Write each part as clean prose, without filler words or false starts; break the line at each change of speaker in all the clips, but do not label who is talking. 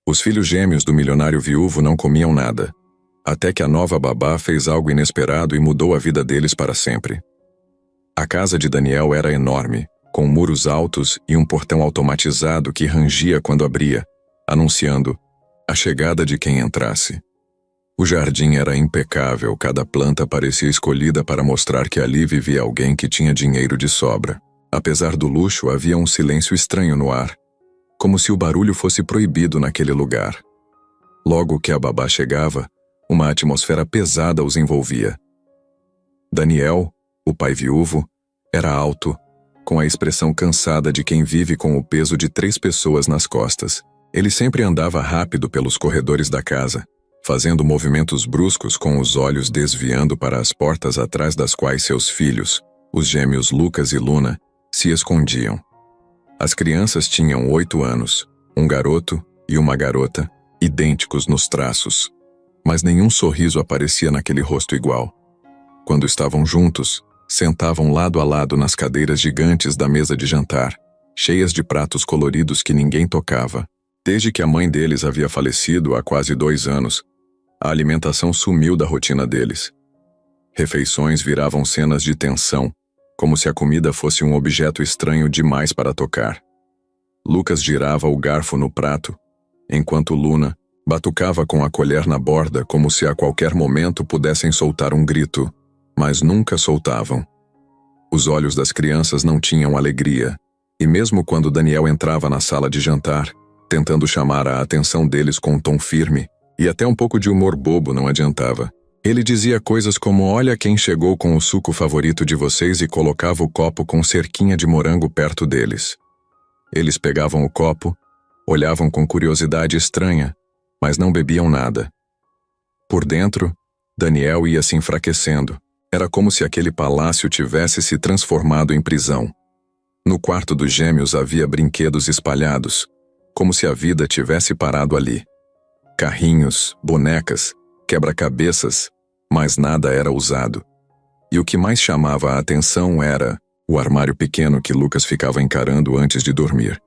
Os filhos gêmeos do milionário viúvo não comiam nada, até que a nova babá fez algo inesperado e mudou a vida deles para sempre. A casa de Daniel era enorme, com muros altos e um portão automatizado que rangia quando abria, anunciando a chegada de quem entrasse. O jardim era impecável, cada planta parecia escolhida para mostrar que ali vivia alguém que tinha dinheiro de sobra. Apesar do luxo, havia um silêncio estranho no ar, como se o barulho fosse proibido naquele lugar. Logo que a babá chegava, uma atmosfera pesada os envolvia. Daniel, o pai viúvo, era alto, com a expressão cansada de quem vive com o peso de 3 pessoas nas costas. Ele sempre andava rápido pelos corredores da casa, fazendo movimentos bruscos com os olhos desviando para as portas atrás das quais seus filhos, os gêmeos Lucas e Luna, se escondiam. As crianças tinham 8 anos, um garoto e uma garota, idênticos nos traços. Mas nenhum sorriso aparecia naquele rosto igual. Quando estavam juntos, sentavam lado a lado nas cadeiras gigantes da mesa de jantar, cheias de pratos coloridos que ninguém tocava. Desde que a mãe deles havia falecido há quase 2 anos, a alimentação sumiu da rotina deles. Refeições viravam cenas de tensão, como se a comida fosse um objeto estranho demais para tocar. Lucas girava o garfo no prato, enquanto Luna batucava com a colher na borda como se a qualquer momento pudessem soltar um grito, mas nunca soltavam. Os olhos das crianças não tinham alegria, e mesmo quando Daniel entrava na sala de jantar, tentando chamar a atenção deles com um tom firme, e até um pouco de humor bobo não adiantava. Ele dizia coisas como: "Olha quem chegou com o suco favorito de vocês", e colocava o copo com cerquinha de morango perto deles. Eles pegavam o copo, olhavam com curiosidade estranha, mas não bebiam nada. Por dentro, Daniel ia se enfraquecendo. Era como se aquele palácio tivesse se transformado em prisão. No quarto dos gêmeos havia brinquedos espalhados, como se a vida tivesse parado ali. Carrinhos, bonecas, quebra-cabeças, mas nada era usado. E o que mais chamava a atenção era o armário pequeno que Lucas ficava encarando antes de dormir.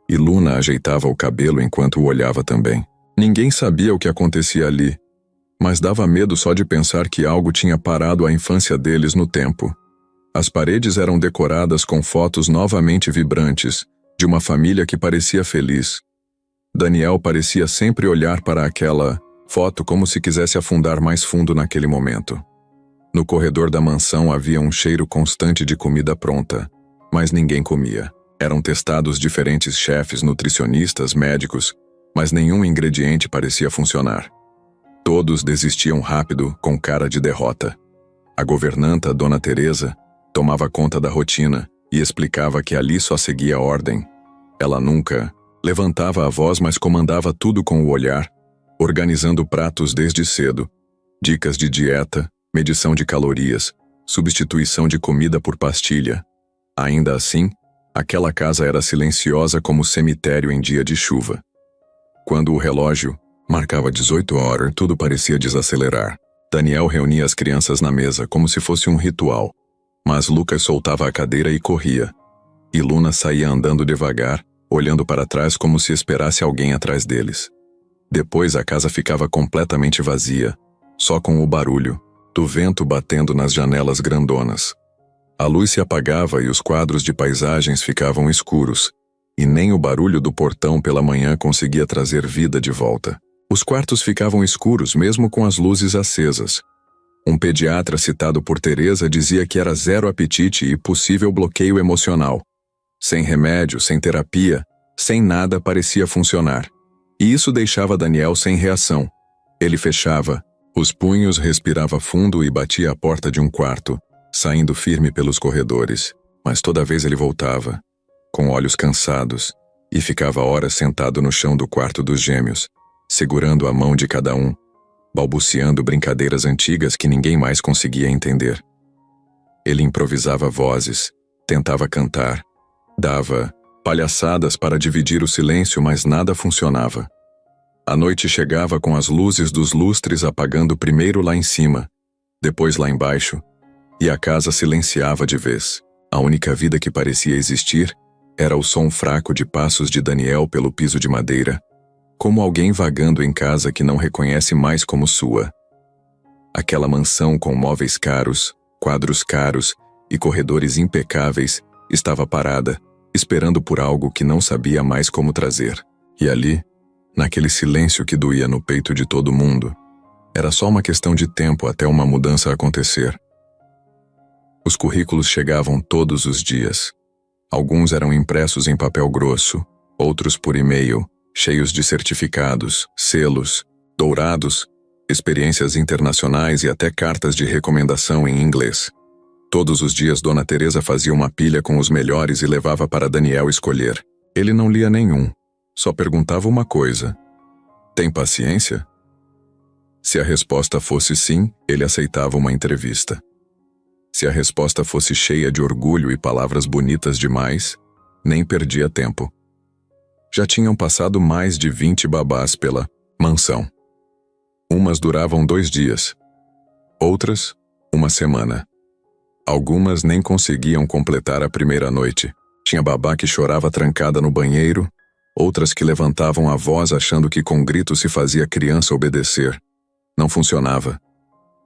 E Luna ajeitava o cabelo enquanto o olhava também. Ninguém sabia o que acontecia ali, mas dava medo só de pensar que algo tinha parado a infância deles no tempo. As paredes eram decoradas com fotos novamente vibrantes, de uma família que parecia feliz. Daniel parecia sempre olhar para aquela foto como se quisesse afundar mais fundo naquele momento. No corredor da mansão havia um cheiro constante de comida pronta, mas ninguém comia. Eram testados diferentes chefes, nutricionistas, médicos, mas nenhum ingrediente parecia funcionar. Todos desistiam rápido, com cara de derrota. A governanta, Dona Teresa, tomava conta da rotina e explicava que ali só seguia ordem. Ela nunca levantava a voz, mas comandava tudo com o olhar, organizando pratos desde cedo, dicas de dieta, medição de calorias, substituição de comida por pastilha. Ainda assim, aquela casa era silenciosa como cemitério em dia de chuva. Quando o relógio marcava 18 horas, tudo parecia desacelerar. Daniel reunia as crianças na mesa como se fosse um ritual, mas Lucas soltava a cadeira e corria. E Luna saía andando devagar, olhando para trás como se esperasse alguém atrás deles. Depois a casa ficava completamente vazia, só com o barulho do vento batendo nas janelas grandonas. A luz se apagava e os quadros de paisagens ficavam escuros, e nem o barulho do portão pela manhã conseguia trazer vida de volta. Os quartos ficavam escuros mesmo com as luzes acesas. Um pediatra citado por Teresa dizia que era 0 apetite e possível bloqueio emocional. Sem remédio, sem terapia, sem nada parecia funcionar. E isso deixava Daniel sem reação. Ele fechava os punhos, respirava fundo e batia a porta de um quarto, saindo firme pelos corredores. Mas toda vez ele voltava, com olhos cansados, e ficava horas sentado no chão do quarto dos gêmeos, segurando a mão de cada um, balbuciando brincadeiras antigas que ninguém mais conseguia entender. Ele improvisava vozes, tentava cantar, dava palhaçadas para dividir o silêncio, mas nada funcionava. A noite chegava com as luzes dos lustres apagando primeiro lá em cima, depois lá embaixo, e a casa silenciava de vez. A única vida que parecia existir era o som fraco de passos de Daniel pelo piso de madeira, como alguém vagando em casa que não reconhece mais como sua. Aquela mansão com móveis caros, quadros caros e corredores impecáveis estava parada, esperando por algo que não sabia mais como trazer. E ali, naquele silêncio que doía no peito de todo mundo, era só uma questão de tempo até uma mudança acontecer. Os currículos chegavam todos os dias. Alguns eram impressos em papel grosso, outros por e-mail, cheios de certificados, selos, dourados, experiências internacionais e até cartas de recomendação em inglês. Todos os dias Dona Teresa fazia uma pilha com os melhores e levava para Daniel escolher. Ele não lia nenhum, só perguntava uma coisa: tem paciência? Se a resposta fosse sim, ele aceitava uma entrevista. Se a resposta fosse cheia de orgulho e palavras bonitas demais, nem perdia tempo. Já tinham passado mais de 20 babás pela mansão. Umas duravam 2 dias, outras, 1 semana. Algumas nem conseguiam completar a primeira noite. Tinha babá que chorava trancada no banheiro, outras que levantavam a voz achando que com gritos se fazia criança obedecer. Não funcionava.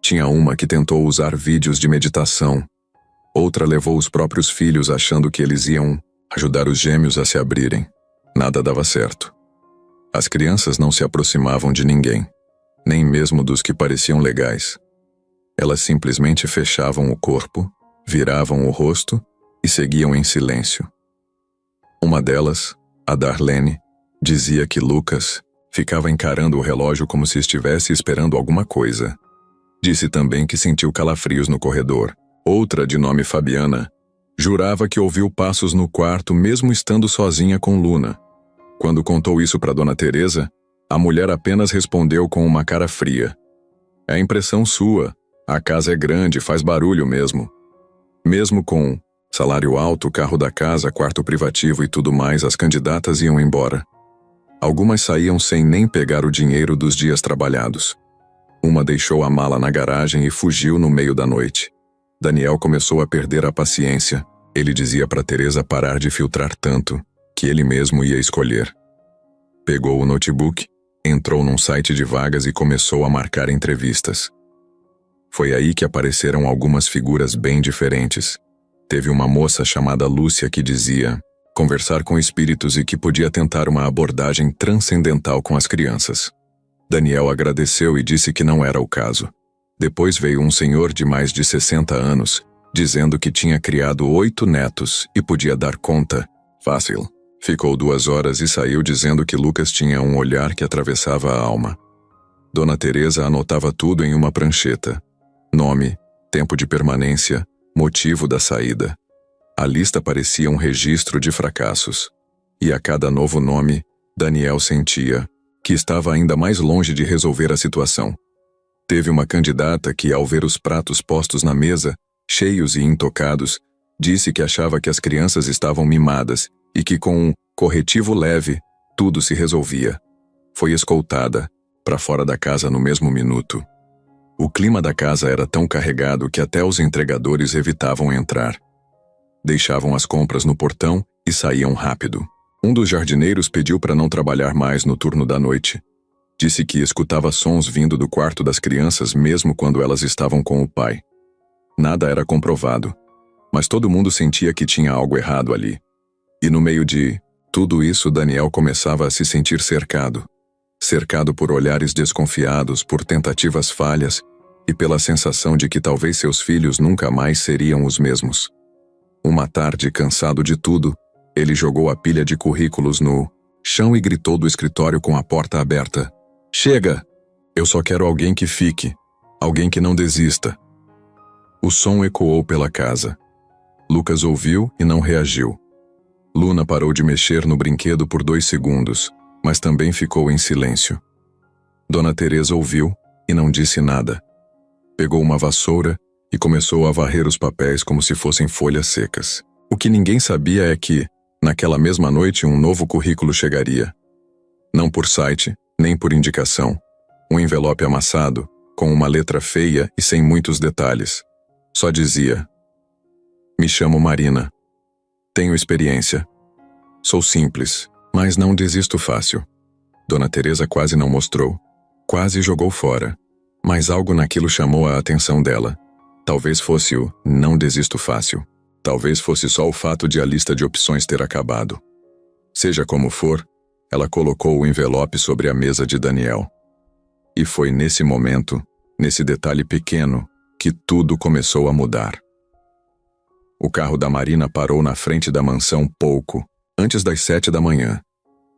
Tinha uma que tentou usar vídeos de meditação. Outra levou os próprios filhos achando que eles iam ajudar os gêmeos a se abrirem. Nada dava certo. As crianças não se aproximavam de ninguém, nem mesmo dos que pareciam legais. Elas simplesmente fechavam o corpo, viravam o rosto e seguiam em silêncio. Uma delas, a Darlene, dizia que Lucas ficava encarando o relógio como se estivesse esperando alguma coisa. Disse também que sentiu calafrios no corredor. Outra, de nome Fabiana, jurava que ouviu passos no quarto mesmo estando sozinha com Luna. Quando contou isso para Dona Teresa, a mulher apenas respondeu com uma cara fria: é impressão sua, a casa é grande, faz barulho mesmo. Mesmo com salário alto, carro da casa, quarto privativo e tudo mais, as candidatas iam embora. Algumas saíam sem nem pegar o dinheiro dos dias trabalhados. Uma deixou a mala na garagem e fugiu no meio da noite. Daniel começou a perder a paciência. Ele dizia para Teresa parar de filtrar tanto, que ele mesmo ia escolher. Pegou o notebook, entrou num site de vagas e começou a marcar entrevistas. Foi aí que apareceram algumas figuras bem diferentes. Teve uma moça chamada Lúcia que dizia conversar com espíritos e que podia tentar uma abordagem transcendental com as crianças. Daniel agradeceu e disse que não era o caso. Depois veio um senhor de mais de 60 anos, dizendo que tinha criado 8 netos e podia dar conta. Fácil. Ficou 2 horas e saiu dizendo que Lucas tinha um olhar que atravessava a alma. Dona Teresa anotava tudo em uma prancheta. Nome, tempo de permanência, motivo da saída. A lista parecia um registro de fracassos. E a cada novo nome, Daniel sentia que estava ainda mais longe de resolver a situação. Teve uma candidata que, ao ver os pratos postos na mesa, cheios e intocados, disse que achava que as crianças estavam mimadas e que com um corretivo leve, tudo se resolvia. Foi escoltada para fora da casa no mesmo minuto. O clima da casa era tão carregado que até os entregadores evitavam entrar. Deixavam as compras no portão e saíam rápido. Um dos jardineiros pediu para não trabalhar mais no turno da noite. Disse que escutava sons vindo do quarto das crianças mesmo quando elas estavam com o pai. Nada era comprovado, mas todo mundo sentia que tinha algo errado ali. E no meio de tudo isso, Daniel começava a se sentir cercado. Cercado por olhares desconfiados, por tentativas falhas e pela sensação de que talvez seus filhos nunca mais seriam os mesmos. Uma tarde, cansado de tudo, ele jogou a pilha de currículos no chão e gritou do escritório com a porta aberta: chega! Eu só quero alguém que fique, alguém que não desista. O som ecoou pela casa. Lucas ouviu e não reagiu. Luna parou de mexer no brinquedo por 2 segundos, mas também ficou em silêncio. Dona Teresa ouviu e não disse nada. Pegou uma vassoura e começou a varrer os papéis como se fossem folhas secas. O que ninguém sabia é que, naquela mesma noite, um novo currículo chegaria. Não por site, nem por indicação. Um envelope amassado, com uma letra feia e sem muitos detalhes. Só dizia: me chamo Marina. Tenho experiência. Sou simples, mas não desisto fácil. Dona Teresa quase não mostrou. Quase jogou fora. Mas algo naquilo chamou a atenção dela. Talvez fosse o "não desisto fácil". Talvez fosse só o fato de a lista de opções ter acabado. Seja como for, ela colocou o envelope sobre a mesa de Daniel. E foi nesse momento, nesse detalhe pequeno, que tudo começou a mudar. O carro da Marina parou na frente da mansão pouco antes das 7 da manhã.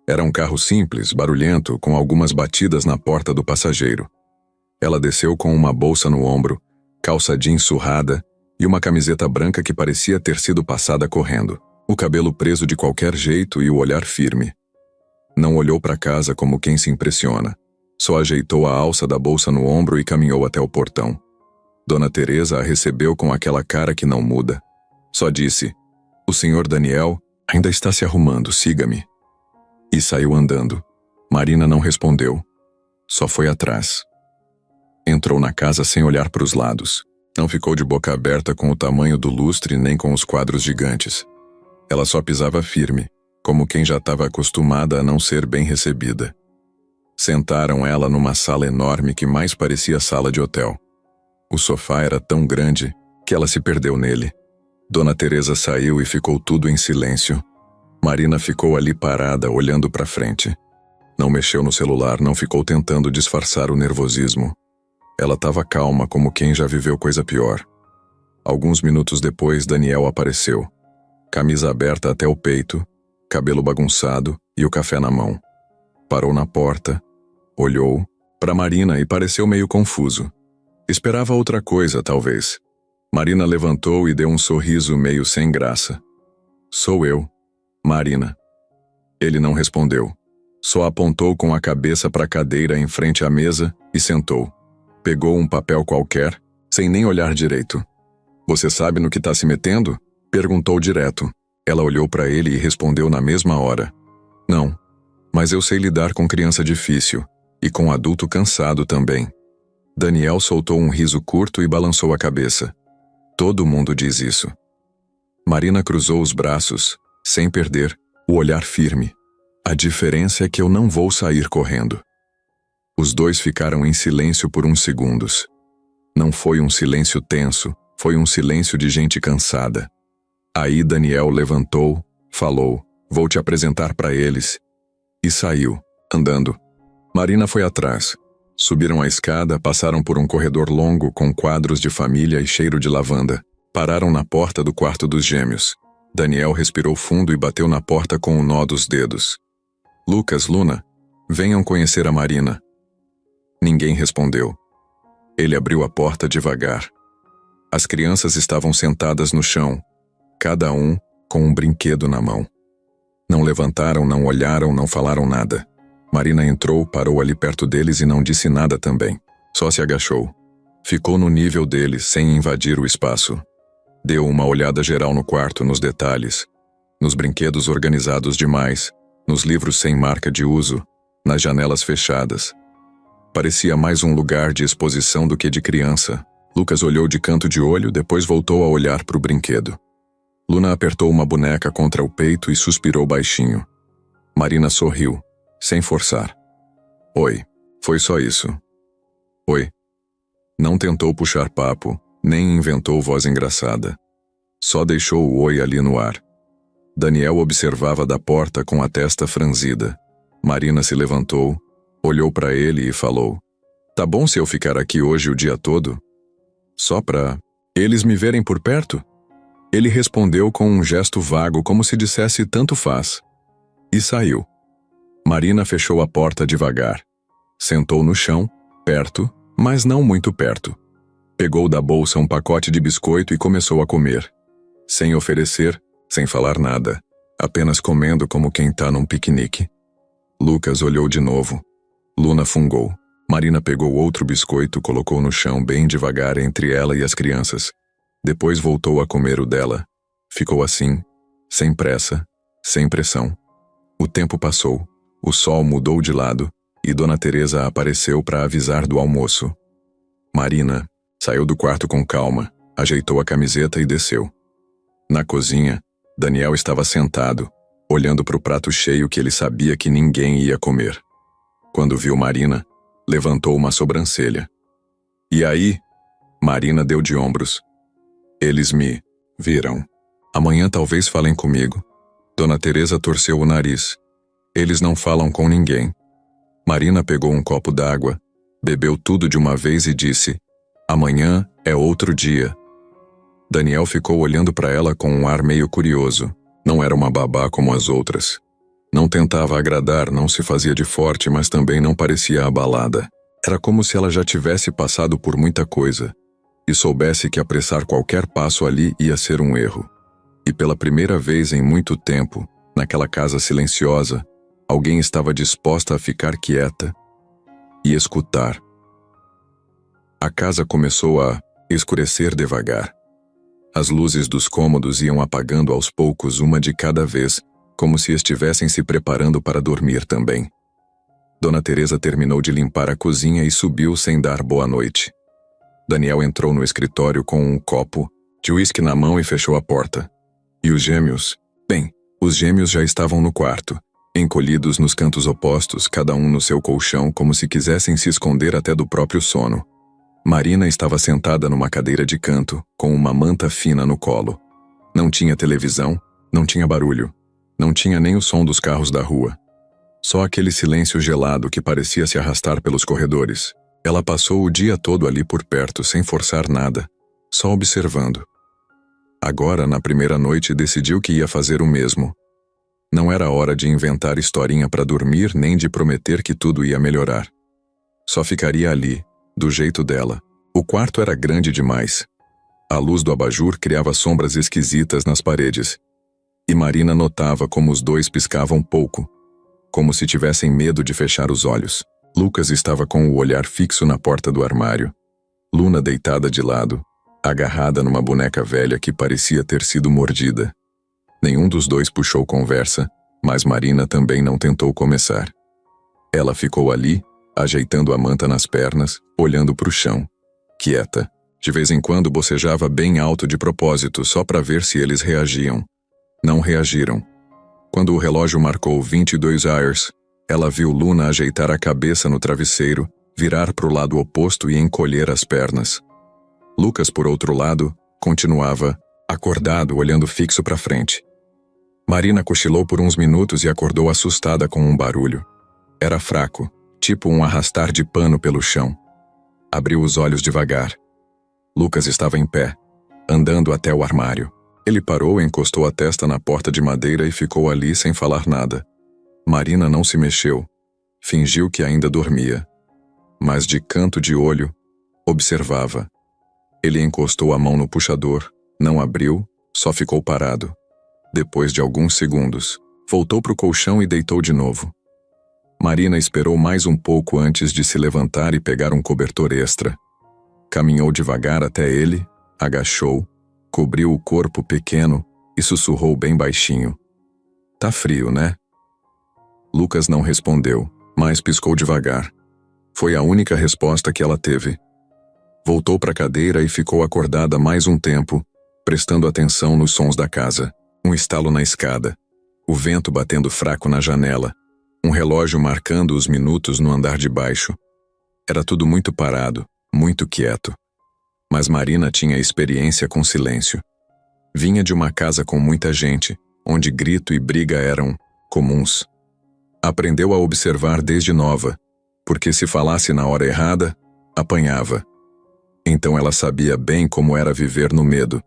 Era um carro simples, barulhento, com algumas batidas na porta do passageiro. Ela desceu com uma bolsa no ombro, calça jeans surrada e uma camiseta branca que parecia ter sido passada correndo. O cabelo preso de qualquer jeito e o olhar firme. Não olhou para casa como quem se impressiona. Só ajeitou a alça da bolsa no ombro e caminhou até o portão. Dona Teresa a recebeu com aquela cara que não muda. Só disse: "O senhor Daniel ainda está se arrumando, siga-me." E saiu andando. Marina não respondeu. Só foi atrás. Entrou na casa sem olhar para os lados. Não ficou de boca aberta com o tamanho do lustre nem com os quadros gigantes. Ela só pisava firme, como quem já estava acostumada a não ser bem recebida. Sentaram ela numa sala enorme que mais parecia sala de hotel. O sofá era tão grande que ela se perdeu nele. Dona Teresa saiu e ficou tudo em silêncio. Marina ficou ali parada, olhando para frente. Não mexeu no celular, não ficou tentando disfarçar o nervosismo. Ela estava calma, como quem já viveu coisa pior. Alguns minutos depois, Daniel apareceu. Camisa aberta até o peito, cabelo bagunçado e o café na mão. Parou na porta, olhou para Marina e pareceu meio confuso. Esperava outra coisa, talvez. Marina levantou e deu um sorriso meio sem graça. "Sou eu, Marina." Ele não respondeu. Só apontou com a cabeça para a cadeira em frente à mesa e sentou. Pegou um papel qualquer, sem nem olhar direito. "Você sabe no que está se metendo?" Perguntou direto. Ela olhou para ele e respondeu na mesma hora. "Não, mas eu sei lidar com criança difícil, e com adulto cansado também." Daniel soltou um riso curto e balançou a cabeça. "Todo mundo diz isso." Marina cruzou os braços, sem perder o olhar firme. "A diferença é que eu não vou sair correndo." Os dois ficaram em silêncio por uns segundos. Não foi um silêncio tenso, foi um silêncio de gente cansada. Aí Daniel levantou, falou: "Vou te apresentar para eles." E saiu, andando. Marina foi atrás. Subiram a escada, passaram por um corredor longo com quadros de família e cheiro de lavanda. Pararam na porta do quarto dos gêmeos. Daniel respirou fundo e bateu na porta com o nó dos dedos. "Lucas, Luna, venham conhecer a Marina." Ninguém respondeu. Ele abriu a porta devagar. As crianças estavam sentadas no chão, cada um com um brinquedo na mão. Não levantaram, não olharam, não falaram nada. Marina entrou, parou ali perto deles e não disse nada também. Só se agachou. Ficou no nível deles, sem invadir o espaço. Deu uma olhada geral no quarto, nos detalhes, nos brinquedos organizados demais, nos livros sem marca de uso, nas janelas fechadas. Parecia mais um lugar de exposição do que de criança. Lucas olhou de canto de olho, depois voltou a olhar para o brinquedo. Luna apertou uma boneca contra o peito e suspirou baixinho. Marina sorriu, sem forçar. "Oi." Foi só isso. "Oi." Não tentou puxar papo, nem inventou voz engraçada. Só deixou o oi ali no ar. Daniel observava da porta com a testa franzida. Marina se levantou, olhou para ele e falou: "Tá bom se eu ficar aqui hoje o dia todo? Só pra eles me verem por perto?" Ele respondeu com um gesto vago, como se dissesse tanto faz. E saiu. Marina fechou a porta devagar. Sentou no chão, perto, mas não muito perto. Pegou da bolsa um pacote de biscoito e começou a comer. Sem oferecer, sem falar nada. Apenas comendo como quem tá num piquenique. Lucas olhou de novo. Luna fungou. Marina pegou outro biscoito, colocou no chão bem devagar entre ela e as crianças. Depois voltou a comer o dela. Ficou assim, sem pressa, sem pressão. O tempo passou, o sol mudou de lado e Dona Teresa apareceu para avisar do almoço. Marina saiu do quarto com calma, ajeitou a camiseta e desceu. Na cozinha, Daniel estava sentado, olhando para o prato cheio que ele sabia que ninguém ia comer. Quando viu Marina, levantou uma sobrancelha. E aí? Marina deu de ombros. Eles me viram. Amanhã talvez falem comigo. Dona Teresa torceu o nariz. Eles não falam com ninguém. Marina pegou um copo d'água, bebeu tudo de uma vez e disse: amanhã é outro dia. Daniel ficou olhando para ela com um ar meio curioso. Não era uma babá como as outras. Não tentava agradar, não se fazia de forte, mas também não parecia abalada. Era como se ela já tivesse passado por muita coisa e soubesse que apressar qualquer passo ali ia ser um erro. E pela primeira vez em muito tempo, naquela casa silenciosa, alguém estava disposta a ficar quieta e escutar. A casa começou a escurecer devagar. As luzes dos cômodos iam apagando aos poucos, uma de cada vez, como se estivessem se preparando para dormir também. Dona Teresa terminou de limpar a cozinha e subiu sem dar boa noite. Daniel entrou no escritório com um copo de uísque na mão e fechou a porta. E os gêmeos? Bem, os gêmeos já estavam no quarto, encolhidos nos cantos opostos, cada um no seu colchão, como se quisessem se esconder até do próprio sono. Marina estava sentada numa cadeira de canto, com uma manta fina no colo. Não tinha televisão, não tinha barulho, não tinha nem o som dos carros da rua. Só aquele silêncio gelado que parecia se arrastar pelos corredores. Ela passou o dia todo ali por perto, sem forçar nada, só observando. Agora, na primeira noite, decidiu que ia fazer o mesmo. Não era hora de inventar historinha para dormir, nem de prometer que tudo ia melhorar. Só ficaria ali, do jeito dela. O quarto era grande demais. A luz do abajur criava sombras esquisitas nas paredes. E Marina notava como os dois piscavam pouco, como se tivessem medo de fechar os olhos. Lucas estava com o olhar fixo na porta do armário. Luna deitada de lado, agarrada numa boneca velha que parecia ter sido mordida. Nenhum dos dois puxou conversa, mas Marina também não tentou começar. Ela ficou ali, ajeitando a manta nas pernas, olhando para o chão, quieta. De vez em quando bocejava bem alto de propósito, só para ver se eles reagiam. Não reagiram. Quando o relógio marcou 22 horas, ela viu Luna ajeitar a cabeça no travesseiro, virar para o lado oposto e encolher as pernas. Lucas, por outro lado, continuava, acordado, olhando fixo para frente. Marina cochilou por uns minutos e acordou assustada com um barulho. Era fraco, tipo um arrastar de pano pelo chão. Abriu os olhos devagar. Lucas estava em pé, andando até o armário. Ele parou, encostou a testa na porta de madeira e ficou ali sem falar nada. Marina não se mexeu. Fingiu que ainda dormia. Mas de canto de olho, observava. Ele encostou a mão no puxador, não abriu, só ficou parado. Depois de alguns segundos, voltou para o colchão e deitou de novo. Marina esperou mais um pouco antes de se levantar e pegar um cobertor extra. Caminhou devagar até ele, agachou, cobriu o corpo pequeno e sussurrou bem baixinho. Tá frio, né? Lucas não respondeu, mas piscou devagar. Foi a única resposta que ela teve. Voltou para a cadeira e ficou acordada mais um tempo, prestando atenção nos sons da casa. Um estalo na escada, o vento batendo fraco na janela, um relógio marcando os minutos no andar de baixo. Era tudo muito parado, muito quieto. Mas Marina tinha experiência com silêncio. Vinha de uma casa com muita gente, onde grito e briga eram comuns. Aprendeu a observar desde nova, porque se falasse na hora errada, apanhava. Então ela sabia bem como era viver no medo.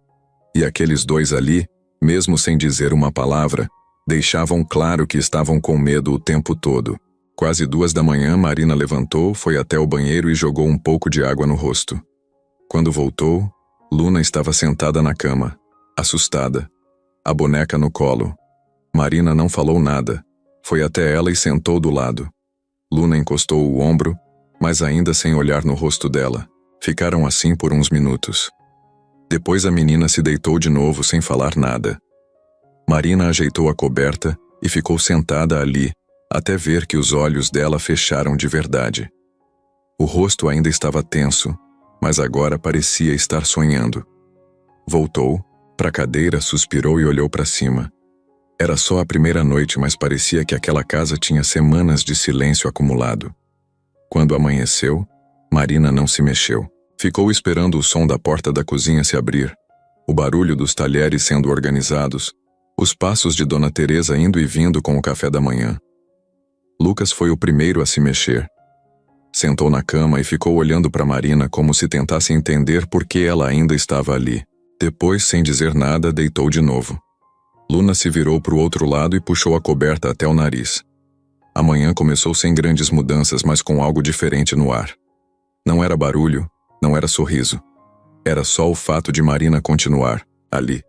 E aqueles dois ali, mesmo sem dizer uma palavra, deixavam claro que estavam com medo o tempo todo. Quase 2 da manhã, Marina levantou, foi até o banheiro e jogou um pouco de água no rosto. Quando voltou, Luna estava sentada na cama, assustada, a boneca no colo. Marina não falou nada, foi até ela e sentou do lado. Luna encostou o ombro, mas ainda sem olhar no rosto dela. Ficaram assim por uns minutos. Depois a menina se deitou de novo sem falar nada. Marina ajeitou a coberta e ficou sentada ali, até ver que os olhos dela fecharam de verdade. O rosto ainda estava tenso, mas agora parecia estar sonhando. Voltou, para a cadeira, suspirou e olhou para cima. Era só a primeira noite, mas parecia que aquela casa tinha semanas de silêncio acumulado. Quando amanheceu, Marina não se mexeu. Ficou esperando o som da porta da cozinha se abrir, o barulho dos talheres sendo organizados, os passos de Dona Teresa indo e vindo com o café da manhã. Lucas foi o primeiro a se mexer. Sentou na cama e ficou olhando para Marina como se tentasse entender por que ela ainda estava ali. Depois, sem dizer nada, deitou de novo. Luna se virou para o outro lado e puxou a coberta até o nariz. A manhã começou sem grandes mudanças, mas com algo diferente no ar. Não era barulho, não era sorriso. Era só o fato de Marina continuar, ali,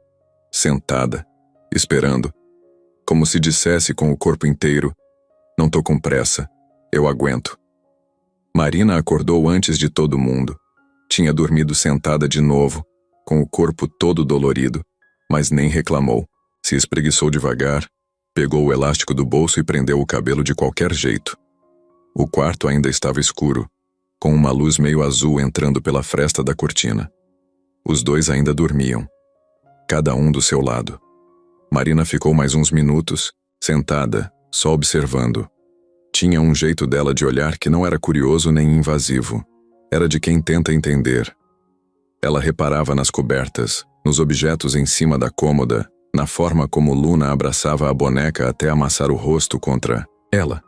sentada, esperando. Como se dissesse com o corpo inteiro: não tô com pressa, eu aguento. Marina acordou antes de todo mundo. Tinha dormido sentada de novo, com o corpo todo dolorido, mas nem reclamou. Se espreguiçou devagar, pegou o elástico do bolso e prendeu o cabelo de qualquer jeito. O quarto ainda estava escuro, com uma luz meio azul entrando pela fresta da cortina. Os dois ainda dormiam, cada um do seu lado. Marina ficou mais uns minutos, sentada, só observando. Tinha um jeito dela de olhar que não era curioso nem invasivo. Era de quem tenta entender. Ela reparava nas cobertas, nos objetos em cima da cômoda, na forma como Luna abraçava a boneca até amassar o rosto contra ela,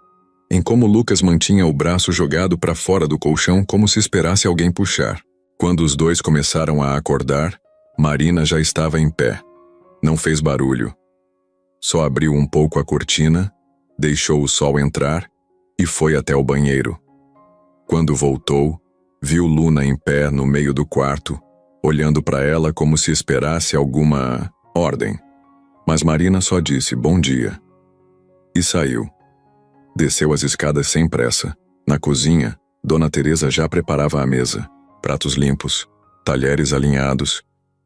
em como Lucas mantinha o braço jogado para fora do colchão como se esperasse alguém puxar. Quando os dois começaram a acordar, Marina já estava em pé. Não fez barulho. Só abriu um pouco a cortina, deixou o sol entrar e foi até o banheiro. Quando voltou, viu Luna em pé no meio do quarto, olhando para ela como se esperasse alguma ordem. Mas Marina só disse bom dia e saiu. Desceu as escadas sem pressa. Na cozinha, Dona Teresa já preparava a mesa. Pratos limpos, talheres alinhados,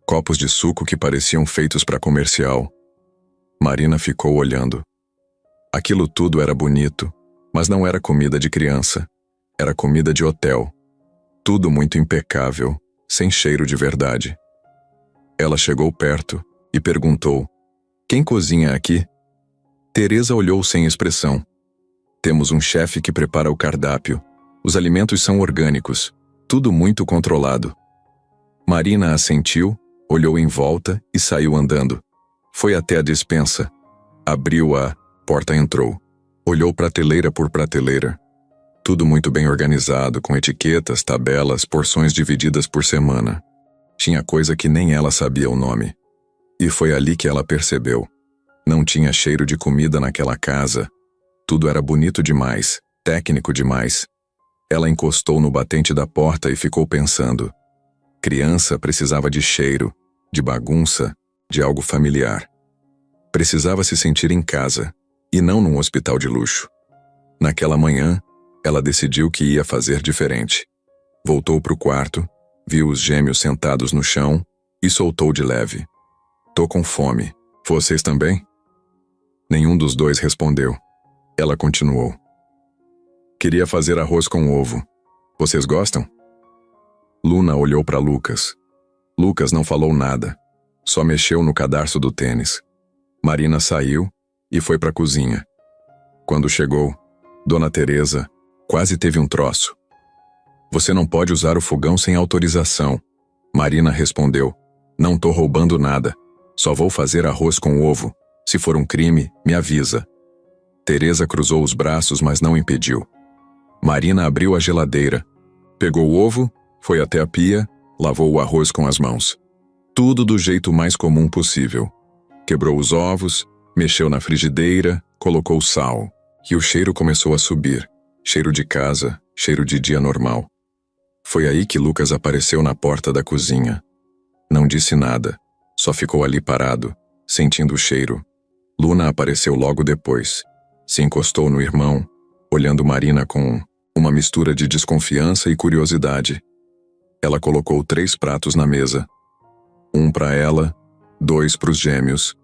copos de suco que pareciam feitos para comercial. Marina ficou olhando. Aquilo tudo era bonito, mas não era comida de criança. Era comida de hotel. Tudo muito impecável, sem cheiro de verdade. Ela chegou perto e perguntou: quem cozinha aqui? Teresa olhou sem expressão. Temos um chefe que prepara o cardápio. Os alimentos são orgânicos. Tudo muito controlado. Marina assentiu, olhou em volta e saiu andando. Foi até a despensa. Abriu a porta, entrou. Olhou prateleira por prateleira. Tudo muito bem organizado, com etiquetas, tabelas, porções divididas por semana. Tinha coisa que nem ela sabia o nome. E foi ali que ela percebeu. Não tinha cheiro de comida naquela casa. Tudo era bonito demais, técnico demais. Ela encostou no batente da porta e ficou pensando. Criança precisava de cheiro, de bagunça, de algo familiar. Precisava se sentir em casa, e não num hospital de luxo. Naquela manhã, ela decidiu que ia fazer diferente. Voltou para o quarto, viu os gêmeos sentados no chão e soltou de leve. Tô com fome. Vocês também? Nenhum dos dois respondeu. Ela continuou. Queria fazer arroz com ovo. Vocês gostam? Luna olhou para Lucas. Lucas não falou nada. Só mexeu no cadarço do tênis. Marina saiu e foi para a cozinha. Quando chegou, Dona Teresa quase teve um troço. Você não pode usar o fogão sem autorização. Marina respondeu. Não tô roubando nada. Só vou fazer arroz com ovo. Se for um crime, me avisa. Teresa cruzou os braços, mas não impediu. Marina abriu a geladeira. Pegou o ovo, foi até a pia, lavou o arroz com as mãos. Tudo do jeito mais comum possível. Quebrou os ovos, mexeu na frigideira, colocou sal. E o cheiro começou a subir. Cheiro de casa, cheiro de dia normal. Foi aí que Lucas apareceu na porta da cozinha. Não disse nada. Só ficou ali parado, sentindo o cheiro. Luna apareceu logo depois. Se encostou no irmão, olhando Marina com uma mistura de desconfiança e curiosidade. Ela colocou 3 pratos na mesa. 1 para ela, 2 para os gêmeos.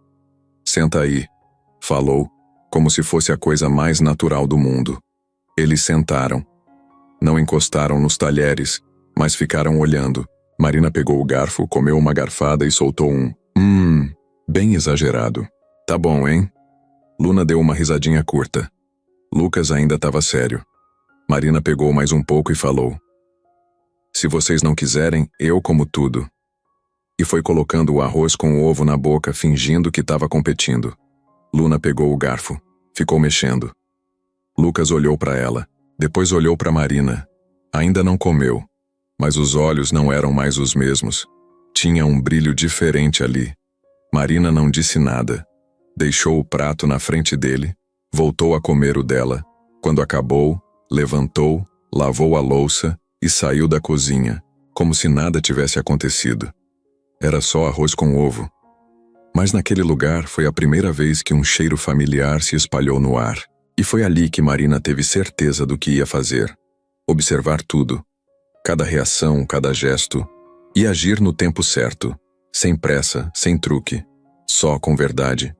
Senta aí, falou, como se fosse a coisa mais natural do mundo. Eles sentaram. Não encostaram nos talheres, mas ficaram olhando. Marina pegou o garfo, comeu uma garfada e soltou um bem exagerado. Tá bom, hein? Luna deu uma risadinha curta. Lucas ainda estava sério. Marina pegou mais um pouco e falou: "Se vocês não quiserem, eu como tudo." E foi colocando o arroz com o ovo na boca, fingindo que estava competindo. Luna pegou o garfo. Ficou mexendo. Lucas olhou para ela. Depois olhou para Marina. Ainda não comeu. Mas os olhos não eram mais os mesmos. Tinha um brilho diferente ali. Marina não disse nada. Deixou o prato na frente dele. Voltou a comer o dela. Quando acabou, levantou, lavou a louça e saiu da cozinha, como se nada tivesse acontecido. Era só arroz com ovo. Mas naquele lugar foi a primeira vez que um cheiro familiar se espalhou no ar. E foi ali que Marina teve certeza do que ia fazer. Observar tudo. Cada reação, cada gesto. E agir no tempo certo. Sem pressa, sem truque. Só com verdade.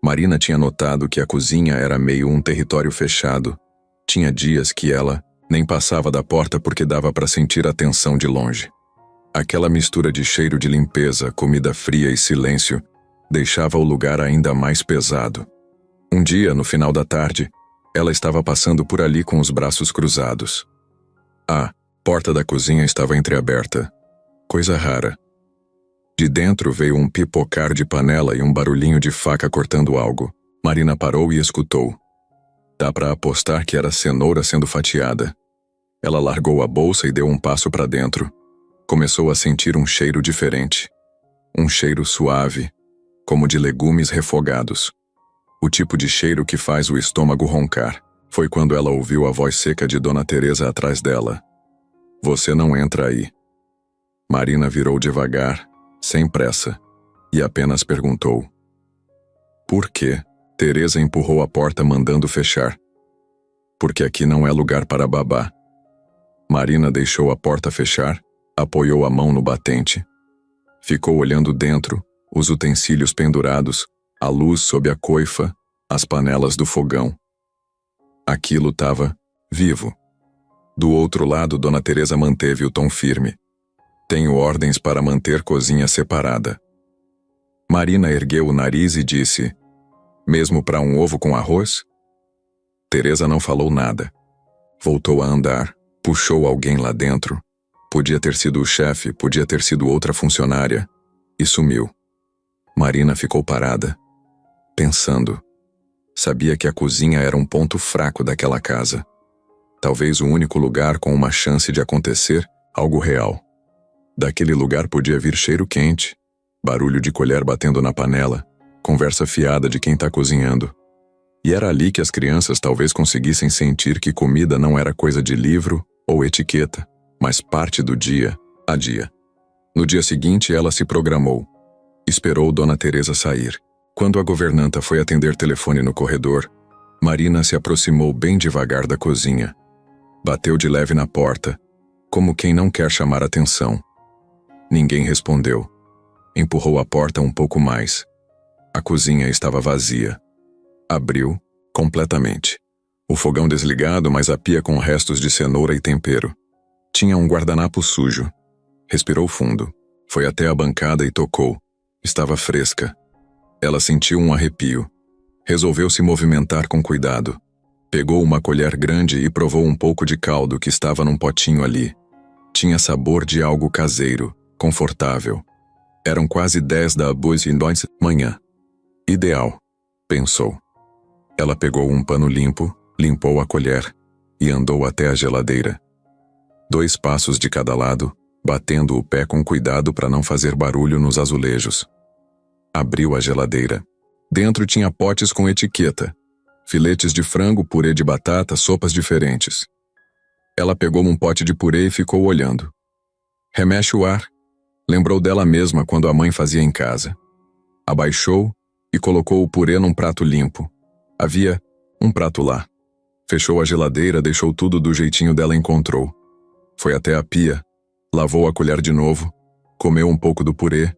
Marina tinha notado que a cozinha era meio um território fechado. Tinha dias que ela nem passava da porta porque dava para sentir a tensão de longe. Aquela mistura de cheiro de limpeza, comida fria e silêncio deixava o lugar ainda mais pesado. Um dia, no final da tarde, ela estava passando por ali com os braços cruzados. A porta da cozinha estava entreaberta. Coisa rara. De dentro veio um pipocar de panela e um barulhinho de faca cortando algo. Marina parou e escutou. Dá para apostar que era cenoura sendo fatiada. Ela largou a bolsa e deu um passo para dentro. Começou a sentir um cheiro diferente. Um cheiro suave, como de legumes refogados. O tipo de cheiro que faz o estômago roncar. Foi quando ela ouviu a voz seca de Dona Teresa atrás dela. "Você não entra aí." Marina virou devagar, sem pressa, e apenas perguntou: "Por quê?" Teresa empurrou a porta mandando fechar. "Porque aqui não é lugar para babá." Marina deixou a porta fechar, apoiou a mão no batente. Ficou olhando dentro, os utensílios pendurados, a luz sob a coifa, as panelas do fogão. Aquilo estava vivo. Do outro lado, Dona Teresa manteve o tom firme. "Tenho ordens para manter cozinha separada." Marina ergueu o nariz e disse: "Mesmo para um ovo com arroz?" Teresa não falou nada. Voltou a andar, puxou alguém lá dentro. Podia ter sido o chefe, podia ter sido outra funcionária, e sumiu. Marina ficou parada, pensando. Sabia que a cozinha era um ponto fraco daquela casa. Talvez o único lugar com uma chance de acontecer algo real. Daquele lugar podia vir cheiro quente, barulho de colher batendo na panela, conversa fiada de quem está cozinhando. E era ali que as crianças talvez conseguissem sentir que comida não era coisa de livro ou etiqueta, mas parte do dia a dia. No dia seguinte, ela se programou. Esperou Dona Teresa sair. Quando a governanta foi atender telefone no corredor, Marina se aproximou bem devagar da cozinha. Bateu de leve na porta, como quem não quer chamar atenção. Ninguém respondeu. Empurrou a porta um pouco mais. A cozinha estava vazia. Abriu, completamente. O fogão desligado, mas a pia com restos de cenoura e tempero. Tinha um guardanapo sujo. Respirou fundo. Foi até a bancada e tocou. Estava fresca. Ela sentiu um arrepio. Resolveu se movimentar com cuidado. Pegou uma colher grande e provou um pouco de caldo que estava num potinho ali. Tinha sabor de algo caseiro, confortável. Eram quase 10 da manhã. Ideal, pensou. Ela pegou um pano limpo, limpou a colher e andou até a geladeira. 2 passos de cada lado, batendo o pé com cuidado para não fazer barulho nos azulejos. Abriu a geladeira. Dentro tinha potes com etiqueta. Filetes de frango, purê de batata, sopas diferentes. Ela pegou um pote de purê e ficou olhando. Remexe o ar. Lembrou dela mesma quando a mãe fazia em casa. Abaixou e colocou o purê num prato limpo. Havia um prato lá. Fechou a geladeira, deixou tudo do jeitinho dela encontrou. Foi até a pia, lavou a colher de novo, comeu um pouco do purê,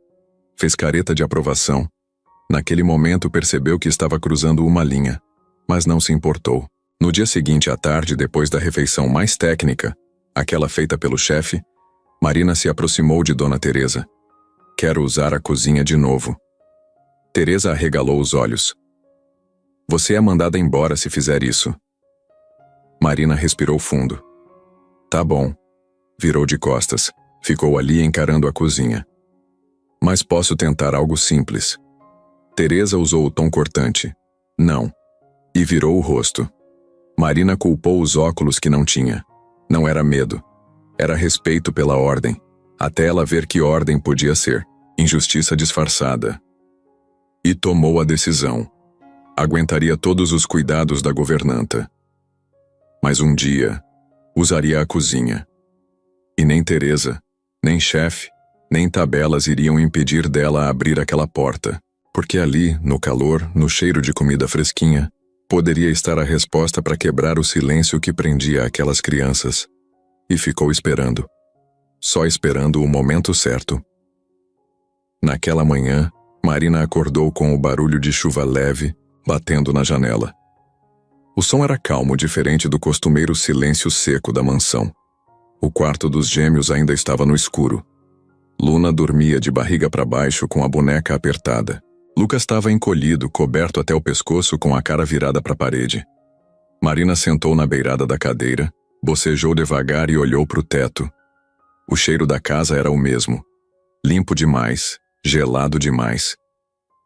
fez careta de aprovação. Naquele momento percebeu que estava cruzando uma linha, mas não se importou. No dia seguinte à tarde, depois da refeição mais técnica, aquela feita pelo chefe, Marina se aproximou de Dona Teresa. "Quero usar a cozinha de novo." Teresa arregalou os olhos. Você é mandada embora se fizer isso. Marina respirou fundo. Tá bom. Virou de costas. Ficou ali encarando a cozinha. Mas posso tentar algo simples. Teresa usou o tom cortante. Não. E virou o rosto. Marina culpou os óculos que não tinha. Não era medo. Era respeito pela ordem. Até ela ver que ordem podia ser. Injustiça disfarçada. E tomou a decisão. Aguentaria todos os cuidados da governanta. Mas um dia, usaria a cozinha. E nem Teresa, nem chefe, nem tabelas iriam impedir dela abrir aquela porta, porque ali, no calor, no cheiro de comida fresquinha, poderia estar a resposta para quebrar o silêncio que prendia aquelas crianças. E ficou esperando. Só esperando o momento certo. Naquela manhã, Marina acordou com o barulho de chuva leve, batendo na janela. O som era calmo, diferente do costumeiro silêncio seco da mansão. O quarto dos gêmeos ainda estava no escuro. Luna dormia de barriga para baixo com a boneca apertada. Lucas estava encolhido, coberto até o pescoço com a cara virada para a parede. Marina sentou na beirada da cadeira, bocejou devagar e olhou para o teto. O cheiro da casa era o mesmo. Limpo demais, gelado demais.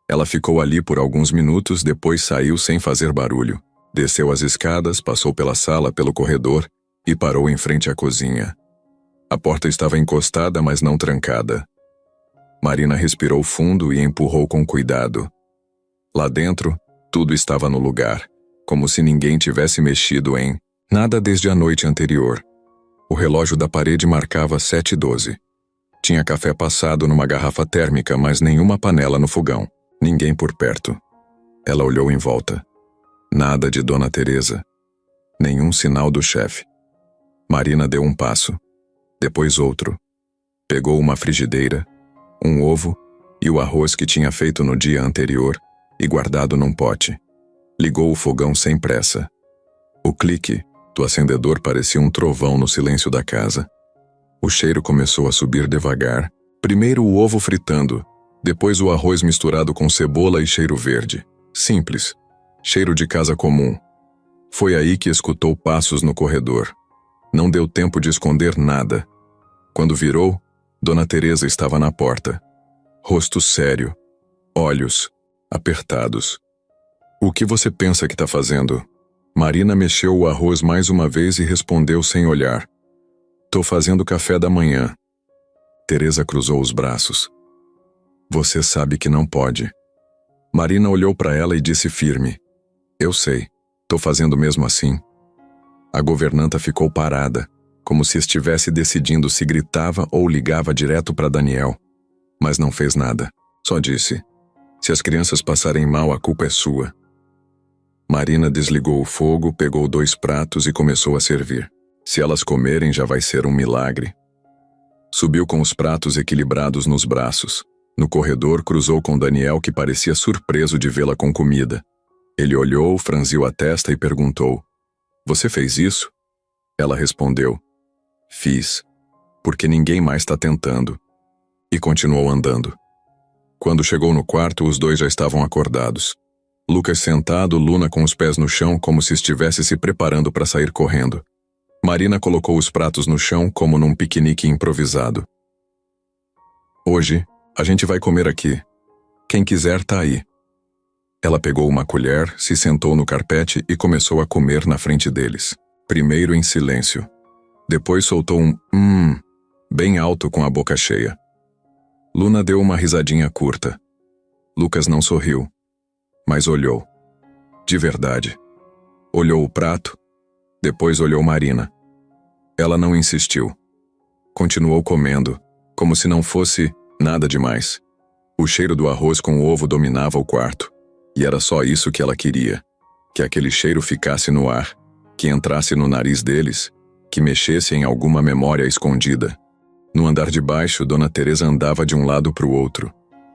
Ela ficou ali por alguns minutos, depois saiu sem fazer barulho. Desceu as escadas, passou pela sala, pelo corredor e parou em frente à cozinha. A porta estava encostada, mas não trancada. Marina respirou fundo e empurrou com cuidado. Lá dentro, tudo estava no lugar, como se ninguém tivesse mexido em nada desde a noite anterior. O relógio da parede marcava 7h12. Tinha café passado numa garrafa térmica, mas nenhuma panela no fogão. Ninguém por perto. Ela olhou em volta. Nada de Dona Teresa. Nenhum sinal do chefe. Marina deu um passo. Depois outro. Pegou uma frigideira, um ovo e o arroz que tinha feito no dia anterior e guardado num pote. Ligou o fogão sem pressa. O clique do acendedor parecia um trovão no silêncio da casa. O cheiro começou a subir devagar. Primeiro o ovo fritando, depois o arroz misturado com cebola e cheiro verde. Simples. Cheiro de casa comum. Foi aí que escutou passos no corredor. Não deu tempo de esconder nada. Quando virou, Dona Teresa estava na porta. Rosto sério. Olhos apertados. O que você pensa que está fazendo? Marina mexeu o arroz mais uma vez e respondeu sem olhar. Tô fazendo café da manhã. Teresa cruzou os braços. Você sabe que não pode. Marina olhou para ela e disse firme. Eu sei, tô fazendo mesmo assim. A governanta ficou parada, como se estivesse decidindo se gritava ou ligava direto para Daniel. Mas não fez nada, só disse. Se as crianças passarem mal, a culpa é sua. Marina desligou o fogo, pegou 2 pratos e começou a servir. Se elas comerem, já vai ser um milagre. Subiu com os pratos equilibrados nos braços. No corredor, cruzou com Daniel, que parecia surpreso de vê-la com comida. Ele olhou, franziu a testa e perguntou: Você fez isso? Ela respondeu: Fiz, porque ninguém mais está tentando. E continuou andando. Quando chegou no quarto, os 2 já estavam acordados. Lucas sentado, Luna com os pés no chão, como se estivesse se preparando para sair correndo. Marina colocou os pratos no chão, como num piquenique improvisado. Hoje, a gente vai comer aqui. Quem quiser tá aí. Ela pegou uma colher, se sentou no carpete e começou a comer na frente deles. Primeiro em silêncio. Depois soltou um bem alto com a boca cheia. Luna deu uma risadinha curta. Lucas não sorriu, mas olhou. De verdade. Olhou o prato, depois olhou Marina. Ela não insistiu. Continuou comendo, como se não fosse nada demais. O cheiro do arroz com ovo dominava o quarto. E era só isso que ela queria. Que aquele cheiro ficasse no ar, que entrasse no nariz deles, que mexesse em alguma memória escondida. No andar de baixo, Dona Teresa andava de um lado para o outro.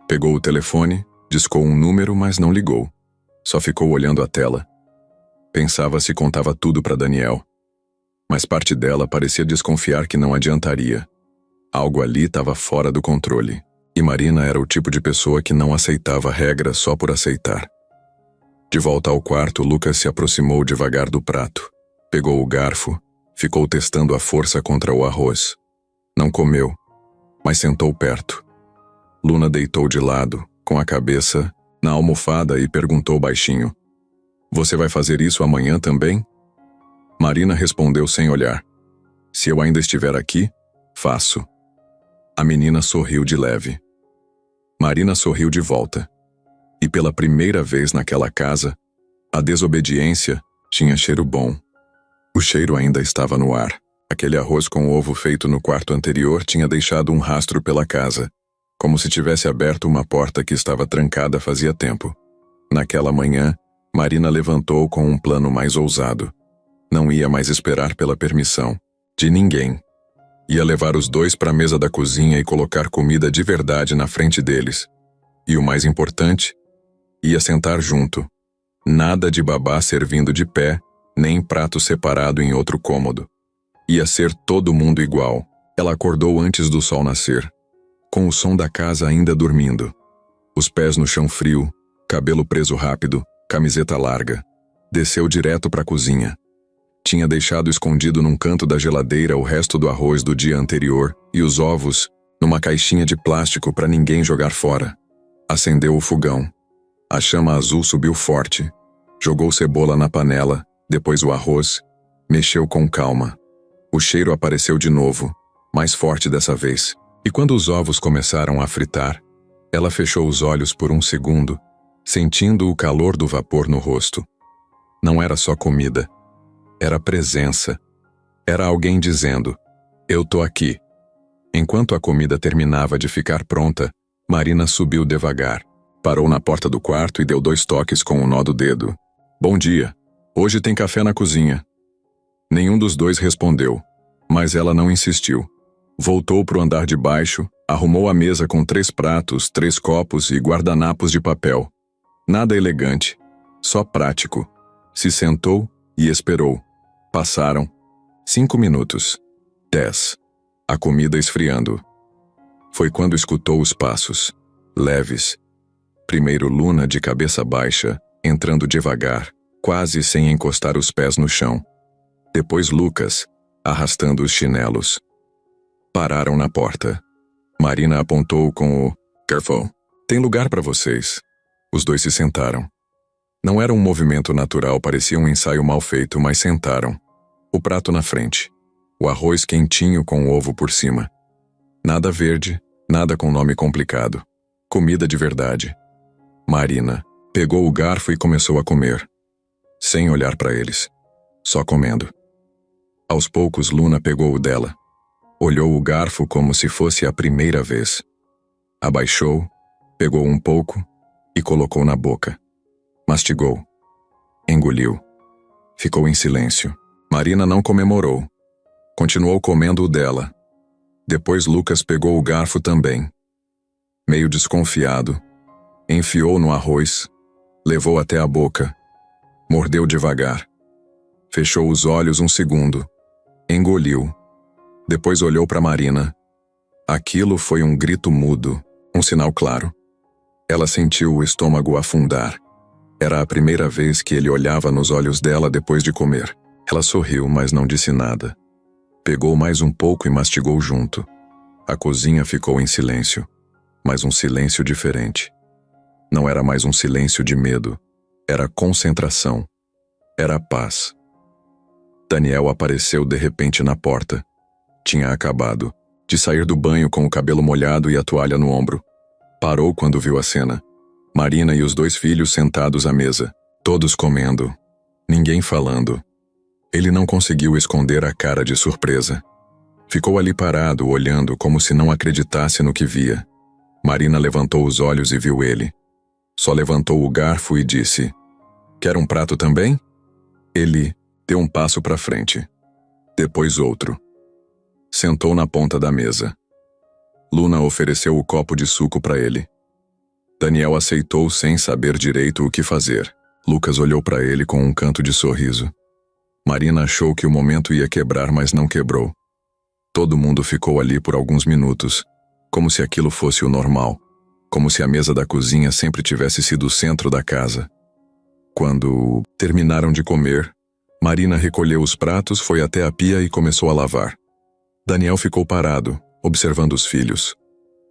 Pegou o telefone, discou um número, mas não ligou. Só ficou olhando a tela. Pensava se contava tudo para Daniel. Mas parte dela parecia desconfiar que não adiantaria. Algo ali estava fora do controle. E Marina era o tipo de pessoa que não aceitava regras só por aceitar. De volta ao quarto, Lucas se aproximou devagar do prato. Pegou o garfo, ficou testando a força contra o arroz. Não comeu, mas sentou perto. Luna deitou de lado, com a cabeça na almofada e perguntou baixinho: "Você vai fazer isso amanhã também?" Marina respondeu sem olhar: "Se eu ainda estiver aqui, faço." A menina sorriu de leve. Marina sorriu de volta. E pela primeira vez naquela casa, a desobediência tinha cheiro bom. O cheiro ainda estava no ar. Aquele arroz com ovo feito no quarto anterior tinha deixado um rastro pela casa, como se tivesse aberto uma porta que estava trancada fazia tempo. Naquela manhã, Marina levantou com um plano mais ousado. Não ia mais esperar pela permissão de ninguém. Ia levar os dois para a mesa da cozinha e colocar comida de verdade na frente deles. E o mais importante, ia sentar junto. Nada de babá servindo de pé, nem prato separado em outro cômodo. Ia ser todo mundo igual. Ela acordou antes do sol nascer, com o som da casa ainda dormindo. Os pés no chão frio, cabelo preso rápido, camiseta larga. Desceu direto para a cozinha. Tinha deixado escondido num canto da geladeira o resto do arroz do dia anterior e os ovos numa caixinha de plástico para ninguém jogar fora. Acendeu o fogão. A chama azul subiu forte. Jogou cebola na panela, depois o arroz. Mexeu com calma. O cheiro apareceu de novo, mais forte dessa vez. E quando os ovos começaram a fritar, ela fechou os olhos por um segundo, sentindo o calor do vapor no rosto. Não era só comida. Era presença. Era alguém dizendo: "Eu tô aqui." Enquanto a comida terminava de ficar pronta, Marina subiu devagar. Parou na porta do quarto e deu 2 toques com o nó do dedo. "Bom dia. Hoje tem café na cozinha." Nenhum dos dois respondeu, mas ela não insistiu. Voltou pro andar de baixo, arrumou a mesa com 3 pratos, 3 copos e guardanapos de papel. Nada elegante, só prático. Se sentou e esperou. Passaram 5 minutos. 10. A comida esfriando. Foi quando escutou os passos, leves. Primeiro Luna de cabeça baixa, entrando devagar, quase sem encostar os pés no chão. Depois Lucas, arrastando os chinelos. Pararam na porta. Marina apontou com o "Careful, tem lugar para vocês." Os dois se sentaram. Não era um movimento natural, parecia um ensaio mal feito, mas sentaram. O prato na frente. O arroz quentinho com ovo por cima. Nada verde, nada com nome complicado. Comida de verdade. Marina pegou o garfo e começou a comer. Sem olhar para eles. Só comendo. Aos poucos Luna pegou o dela. Olhou o garfo como se fosse a primeira vez. Abaixou, pegou um pouco e colocou na boca. Mastigou. Engoliu. Ficou em silêncio. Marina não comemorou. Continuou comendo o dela. Depois Lucas pegou o garfo também. Meio desconfiado. Enfiou no arroz. Levou até a boca. Mordeu devagar. Fechou os olhos um segundo. Engoliu. Depois olhou para Marina. Aquilo foi um grito mudo, um sinal claro. Ela sentiu o estômago afundar. Era a primeira vez que ele olhava nos olhos dela depois de comer. Ela sorriu, mas não disse nada. Pegou mais um pouco e mastigou junto. A cozinha ficou em silêncio, mas um silêncio diferente. Não era mais um silêncio de medo. Era concentração. Era paz. Daniel apareceu de repente na porta. Tinha acabado de sair do banho com o cabelo molhado e a toalha no ombro. Parou quando viu a cena. Marina e os 2 filhos sentados à mesa, todos comendo, ninguém falando. Ele não conseguiu esconder a cara de surpresa. Ficou ali parado, olhando como se não acreditasse no que via. Marina levantou os olhos e viu ele. Só levantou o garfo e disse: "Quer um prato também?" Ele deu um passo para frente. Depois outro. Sentou na ponta da mesa. Luna ofereceu o copo de suco para ele. Daniel aceitou sem saber direito o que fazer. Lucas olhou para ele com um canto de sorriso. Marina achou que o momento ia quebrar, mas não quebrou. Todo mundo ficou ali por alguns minutos, como se aquilo fosse o normal, como se a mesa da cozinha sempre tivesse sido o centro da casa. Quando terminaram de comer, Marina recolheu os pratos, foi até a pia e começou a lavar. Daniel ficou parado, observando os filhos.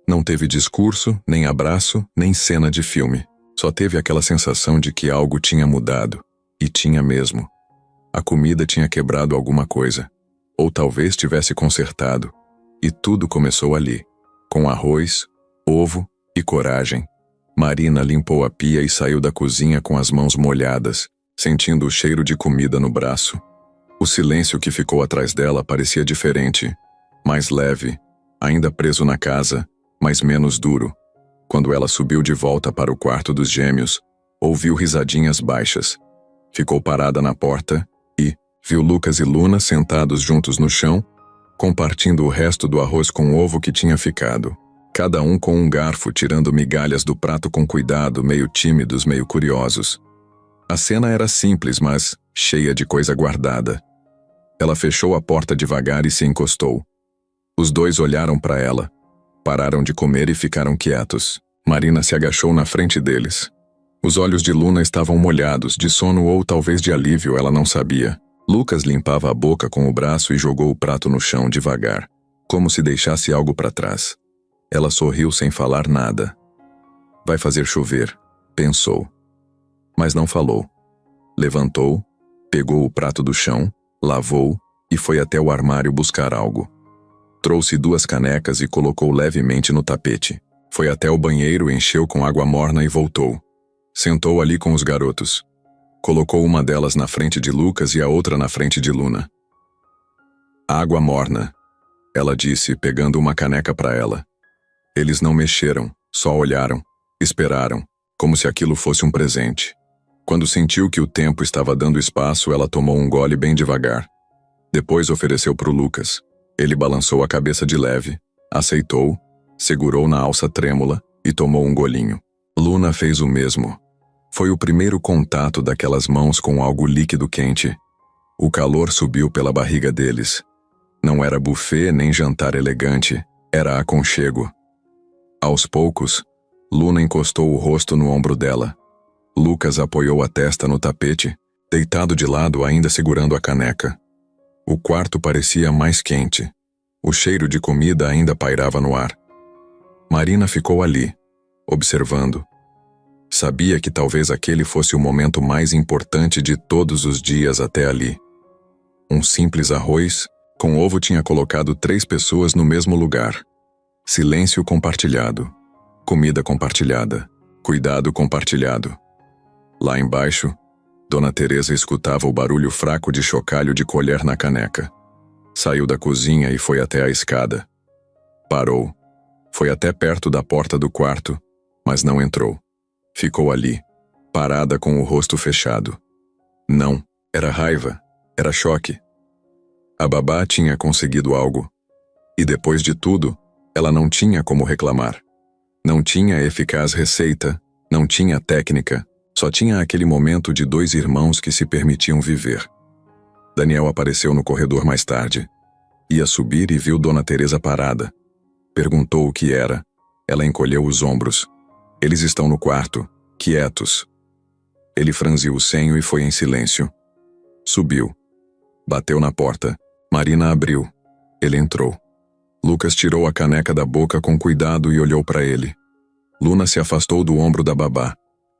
Não teve discurso, nem abraço, nem cena de filme. Só teve aquela sensação de que algo tinha mudado. E tinha mesmo. A comida tinha quebrado alguma coisa. Ou talvez tivesse consertado. E tudo começou ali, com arroz, ovo e coragem. Marina limpou a pia e saiu da cozinha com as mãos molhadas, sentindo o cheiro de comida no braço. O silêncio que ficou atrás dela parecia diferente, mais leve, ainda preso na casa, mas menos duro. Quando ela subiu de volta para o quarto dos gêmeos, ouviu risadinhas baixas. Ficou parada na porta e viu Lucas e Luna sentados juntos no chão, compartindo o resto do arroz com ovo que tinha ficado. Cada um com um garfo tirando migalhas do prato com cuidado, meio tímidos, meio curiosos. A cena era simples, mas cheia de coisa guardada. Ela fechou a porta devagar e se encostou. Os dois olharam para ela. Pararam de comer e ficaram quietos. Marina se agachou na frente deles. Os olhos de Luna estavam molhados, de sono ou talvez de alívio, ela não sabia. Lucas limpava a boca com o braço e jogou o prato no chão devagar, como se deixasse algo para trás. Ela sorriu sem falar nada. Vai fazer chover, pensou. Mas não falou. Levantou, pegou o prato do chão, lavou e foi até o armário buscar algo. Trouxe 2 canecas e colocou levemente no tapete. Foi até o banheiro, encheu com água morna e voltou. Sentou ali com os garotos. Colocou uma delas na frente de Lucas e a outra na frente de Luna. Água morna, ela disse, pegando uma caneca para ela. Eles não mexeram, só olharam, esperaram, como se aquilo fosse um presente. Quando sentiu que o tempo estava dando espaço, ela tomou um gole bem devagar. Depois ofereceu para o Lucas. Ele balançou a cabeça de leve, aceitou, segurou na alça trêmula e tomou um golinho. Luna fez o mesmo. Foi o primeiro contato daquelas mãos com algo líquido quente. O calor subiu pela barriga deles. Não era buffet nem jantar elegante, era aconchego. Aos poucos, Luna encostou o rosto no ombro dela. Lucas apoiou a testa no tapete, deitado de lado ainda segurando a caneca. O quarto parecia mais quente. O cheiro de comida ainda pairava no ar. Marina ficou ali, observando. Sabia que talvez aquele fosse o momento mais importante de todos os dias até ali. Um simples arroz, com ovo tinha colocado 3 pessoas no mesmo lugar. Silêncio compartilhado. Comida compartilhada. Cuidado compartilhado. Lá embaixo, Dona Teresa escutava o barulho fraco de chocalho de colher na caneca. Saiu da cozinha e foi até a escada. Parou. Foi até perto da porta do quarto, mas não entrou. Ficou ali, parada com o rosto fechado. Não, era raiva, era choque. A babá tinha conseguido algo. E depois de tudo, ela não tinha como reclamar. Não tinha eficaz receita, não tinha técnica, só tinha aquele momento de 2 irmãos que se permitiam viver. Daniel apareceu no corredor mais tarde. Ia subir e viu Dona Teresa parada. Perguntou o que era. Ela encolheu os ombros. Eles estão no quarto, quietos. Ele franziu o senho e foi em silêncio. Subiu. Bateu na porta. Marina abriu. Ele entrou. Lucas tirou a caneca da boca com cuidado e olhou para ele. Luna se afastou do ombro da babá.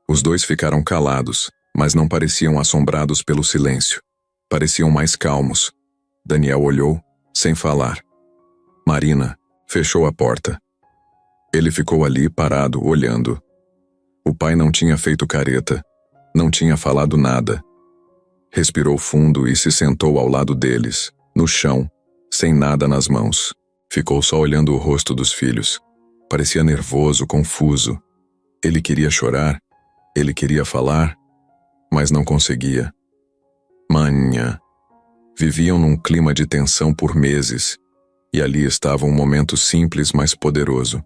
Os 2 ficaram calados, mas não pareciam assombrados pelo silêncio. Pareciam mais calmos. Daniel olhou, sem falar. Marina fechou a porta. Ele ficou ali parado, olhando. O pai não tinha feito careta, não tinha falado nada. Respirou fundo e se sentou ao lado deles, no chão, sem nada nas mãos. Ficou só olhando o rosto dos filhos. Parecia nervoso, confuso. Ele queria chorar, ele queria falar, mas não conseguia. Manhã. Viviam num clima de tensão por meses, e ali estava um momento simples, mas poderoso.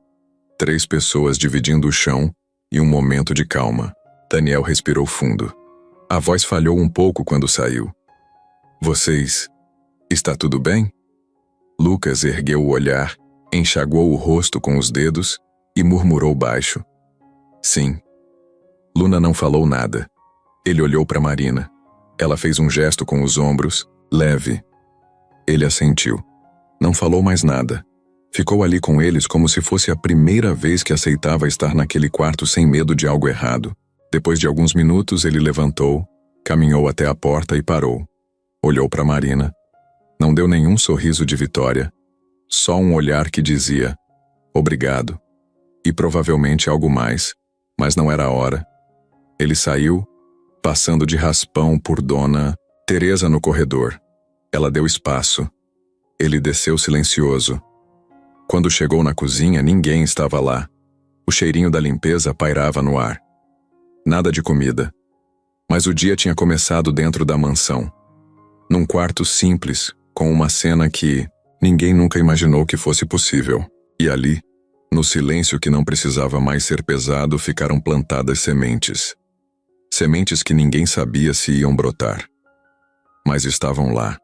3 pessoas dividindo o chão e um momento de calma. Daniel respirou fundo. A voz falhou um pouco quando saiu. Vocês... Está tudo bem? Lucas ergueu o olhar, enxaguou o rosto com os dedos e murmurou baixo. Sim. Luna não falou nada. Ele olhou para Marina. Ela fez um gesto com os ombros, leve. Ele assentiu. Não falou mais nada. Ficou ali com eles como se fosse a primeira vez que aceitava estar naquele quarto sem medo de algo errado. Depois de alguns minutos, ele levantou, caminhou até a porta e parou. Olhou para Marina. Não deu nenhum sorriso de vitória. Só um olhar que dizia, obrigado. E provavelmente algo mais, mas não era a hora. Ele saiu, passando de raspão por Dona Teresa no corredor. Ela deu espaço. Ele desceu silencioso. Quando chegou na cozinha, ninguém estava lá. O cheirinho da limpeza pairava no ar. Nada de comida. Mas o dia tinha começado dentro da mansão. Num quarto simples, com uma cena que ninguém nunca imaginou que fosse possível. E ali, no silêncio que não precisava mais ser pesado, ficaram plantadas sementes. Sementes que ninguém sabia se iam brotar. Mas estavam lá.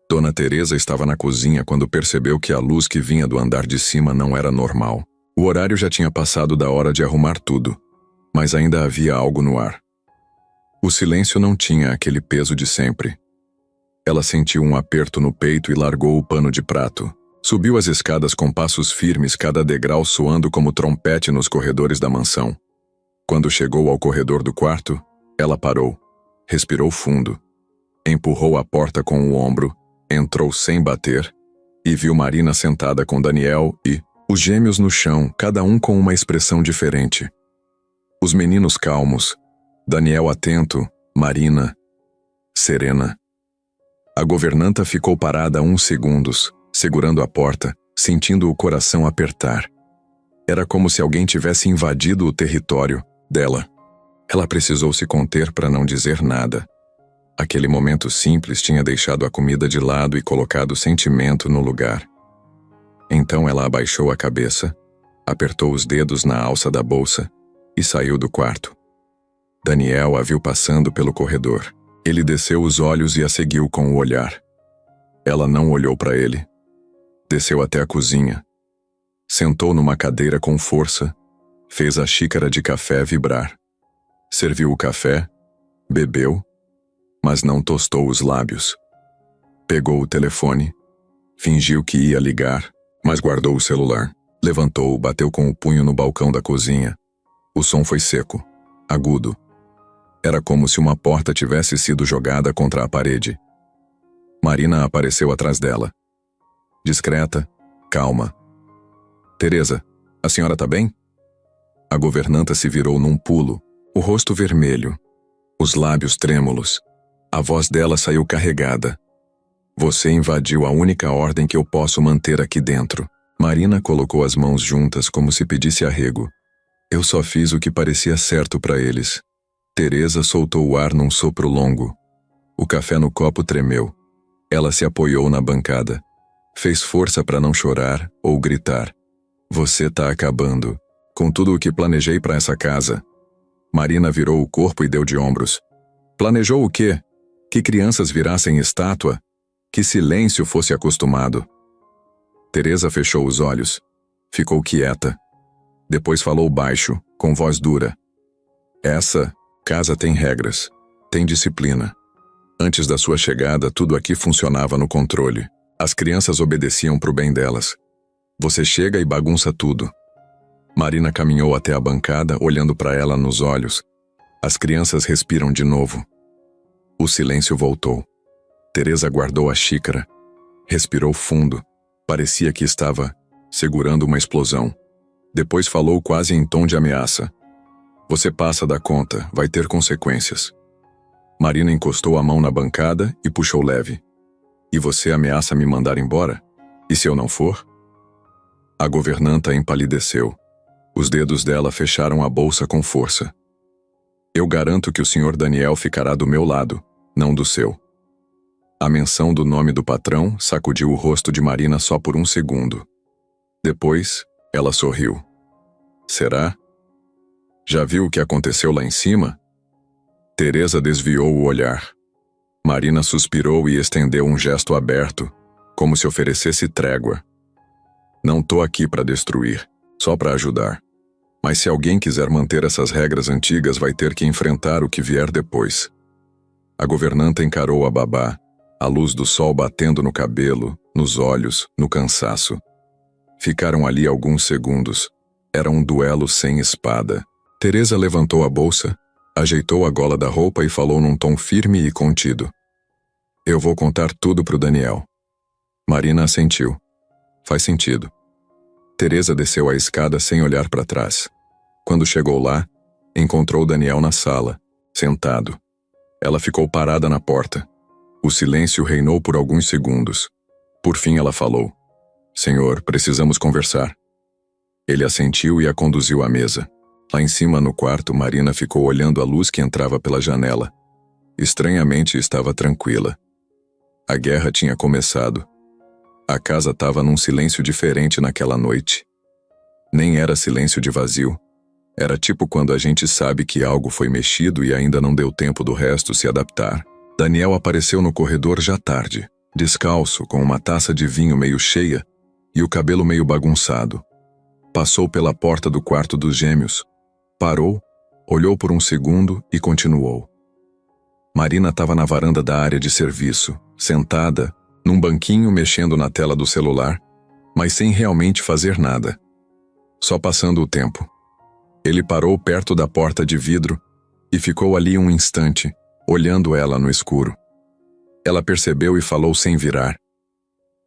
Dona Teresa estava na cozinha quando percebeu que a luz que vinha do andar de cima não era normal. O horário já tinha passado da hora de arrumar tudo, mas ainda havia algo no ar. O silêncio não tinha aquele peso de sempre. Ela sentiu um aperto no peito e largou o pano de prato. Subiu as escadas com passos firmes, cada degrau soando como trompete nos corredores da mansão. Quando chegou ao corredor do quarto, ela parou, respirou fundo, empurrou a porta com o ombro, entrou sem bater e viu Marina sentada com Daniel e os gêmeos no chão, cada um com uma expressão diferente. Os meninos calmos, Daniel atento, Marina serena. A governanta ficou parada uns segundos, segurando a porta, sentindo o coração apertar. Era como se alguém tivesse invadido o território dela. Ela precisou se conter para não dizer nada. Aquele momento simples tinha deixado a comida de lado e colocado o sentimento no lugar. Então ela abaixou a cabeça, apertou os dedos na alça da bolsa e saiu do quarto. Daniel a viu passando pelo corredor. Ele desceu os olhos e a seguiu com o olhar. Ela não olhou para ele. Desceu até a cozinha. Sentou numa cadeira com força, fez a xícara de café vibrar. Serviu o café, bebeu, mas não tostou os lábios. Pegou o telefone, fingiu que ia ligar, mas guardou o celular. Levantou, bateu com o punho no balcão da cozinha. O som foi seco, agudo. Era como se uma porta tivesse sido jogada contra a parede. Marina apareceu atrás dela. Discreta, calma. Teresa, a senhora tá bem? A governanta se virou num pulo, o rosto vermelho, os lábios trêmulos. A voz dela saiu carregada. Você invadiu a única ordem que eu posso manter aqui dentro. Marina colocou as mãos juntas como se pedisse arrego. Eu só fiz o que parecia certo para eles. Teresa soltou o ar num sopro longo. O café no copo tremeu. Ela se apoiou na bancada. Fez força para não chorar ou gritar. Você tá acabando com tudo o que planejei para essa casa. Marina virou o corpo e deu de ombros. Planejou o quê? Que crianças virassem estátua? Que silêncio fosse acostumado? Teresa fechou os olhos. Ficou quieta. Depois falou baixo, com voz dura. Essa casa tem regras, tem disciplina. Antes da sua chegada, tudo aqui funcionava no controle. As crianças obedeciam pro bem delas. Você chega e bagunça tudo. Marina caminhou até a bancada, olhando para ela nos olhos. As crianças respiram de novo. O silêncio voltou. Teresa guardou a xícara. Respirou fundo. Parecia que estava segurando uma explosão. Depois falou quase em tom de ameaça. Você passa da conta, vai ter consequências. Marina encostou a mão na bancada e puxou leve. E você ameaça me mandar embora? E se eu não for? A governanta empalideceu. Os dedos dela fecharam a bolsa com força. Eu garanto que o Sr. Daniel ficará do meu lado, não do seu. A menção do nome do patrão sacudiu o rosto de Marina só por um segundo. Depois, ela sorriu. Será? Já viu o que aconteceu lá em cima? Teresa desviou o olhar. Marina suspirou e estendeu um gesto aberto, como se oferecesse trégua. Não tô aqui para destruir, só para ajudar. Mas se alguém quiser manter essas regras antigas, vai ter que enfrentar o que vier depois. A governanta encarou a babá, a luz do sol batendo no cabelo, nos olhos, no cansaço. Ficaram ali alguns segundos. Era um duelo sem espada. Teresa levantou a bolsa, ajeitou a gola da roupa e falou num tom firme e contido. Eu vou contar tudo pro Daniel. Marina assentiu. Faz sentido. Teresa desceu a escada sem olhar para trás. Quando chegou lá, encontrou Daniel na sala, sentado. Ela ficou parada na porta. O silêncio reinou por alguns segundos. Por fim ela falou. Senhor, precisamos conversar. Ele assentiu e a conduziu à mesa. Lá em cima no quarto, Marina ficou olhando a luz que entrava pela janela. Estranhamente estava tranquila. A guerra tinha começado. A casa estava num silêncio diferente naquela noite. Nem era silêncio de vazio. Era tipo quando a gente sabe que algo foi mexido e ainda não deu tempo do resto se adaptar. Daniel apareceu no corredor já tarde, descalço, com uma taça de vinho meio cheia e o cabelo meio bagunçado. Passou pela porta do quarto dos gêmeos. Parou, olhou por um segundo e continuou. Marina estava na varanda da área de serviço, sentada, num banquinho mexendo na tela do celular, mas sem realmente fazer nada. Só passando o tempo. Ele parou perto da porta de vidro e ficou ali um instante, olhando ela no escuro. Ela percebeu e falou sem virar.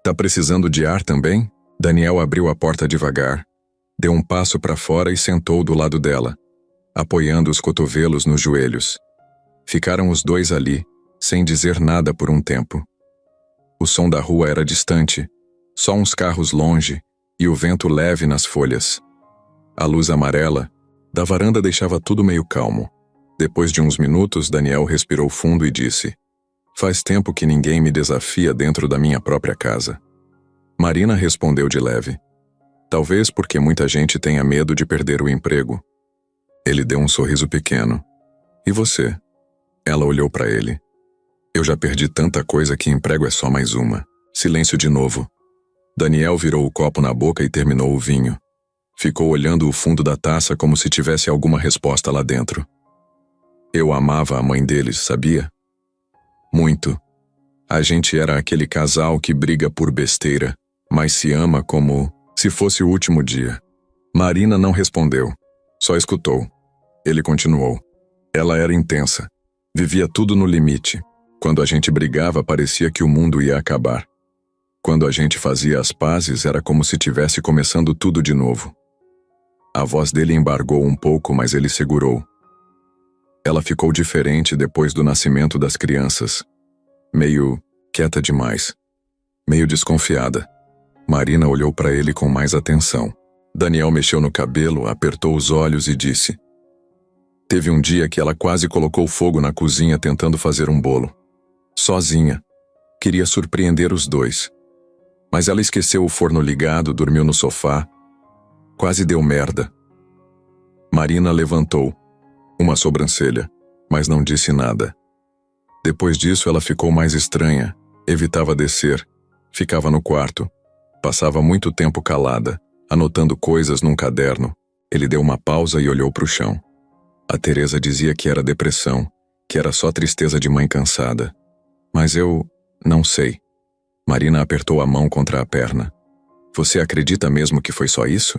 Tá precisando de ar também? Daniel abriu a porta devagar, deu um passo para fora e sentou do lado dela, apoiando os cotovelos nos joelhos. Ficaram os dois ali, sem dizer nada por um tempo. O som da rua era distante, só uns carros longe e o vento leve nas folhas. A luz amarela da varanda deixava tudo meio calmo. Depois de uns minutos, Daniel respirou fundo e disse: Faz tempo que ninguém me desafia dentro da minha própria casa. Marina respondeu de leve. Talvez porque muita gente tenha medo de perder o emprego. Ele deu um sorriso pequeno. E você? Ela olhou para ele. Eu já perdi tanta coisa que emprego é só mais uma. Silêncio de novo. Daniel virou o copo na boca e terminou o vinho. Ficou olhando o fundo da taça como se tivesse alguma resposta lá dentro. Eu amava a mãe deles, sabia? Muito. A gente era aquele casal que briga por besteira, mas se ama como se fosse o último dia. Marina não respondeu, só escutou. Ele continuou. Ela era intensa. Vivia tudo no limite. Quando a gente brigava, parecia que o mundo ia acabar. Quando a gente fazia as pazes, era como se tivesse começando tudo de novo. A voz dele embargou um pouco, mas ele segurou. Ela ficou diferente depois do nascimento das crianças. Meio quieta demais. Meio desconfiada. Marina olhou para ele com mais atenção. Daniel mexeu no cabelo, apertou os olhos e disse: Teve um dia que ela quase colocou fogo na cozinha tentando fazer um bolo. Sozinha. Queria surpreender os dois. Mas ela esqueceu o forno ligado, dormiu no sofá. Quase deu merda. Marina levantou, uma sobrancelha, mas não disse nada. Depois disso ela ficou mais estranha, evitava descer, ficava no quarto, passava muito tempo calada, anotando coisas num caderno. Ele deu uma pausa e olhou para o chão. A Teresa dizia que era depressão, que era só tristeza de mãe cansada. Mas eu não sei. Marina apertou a mão contra a perna. Você acredita mesmo que foi só isso?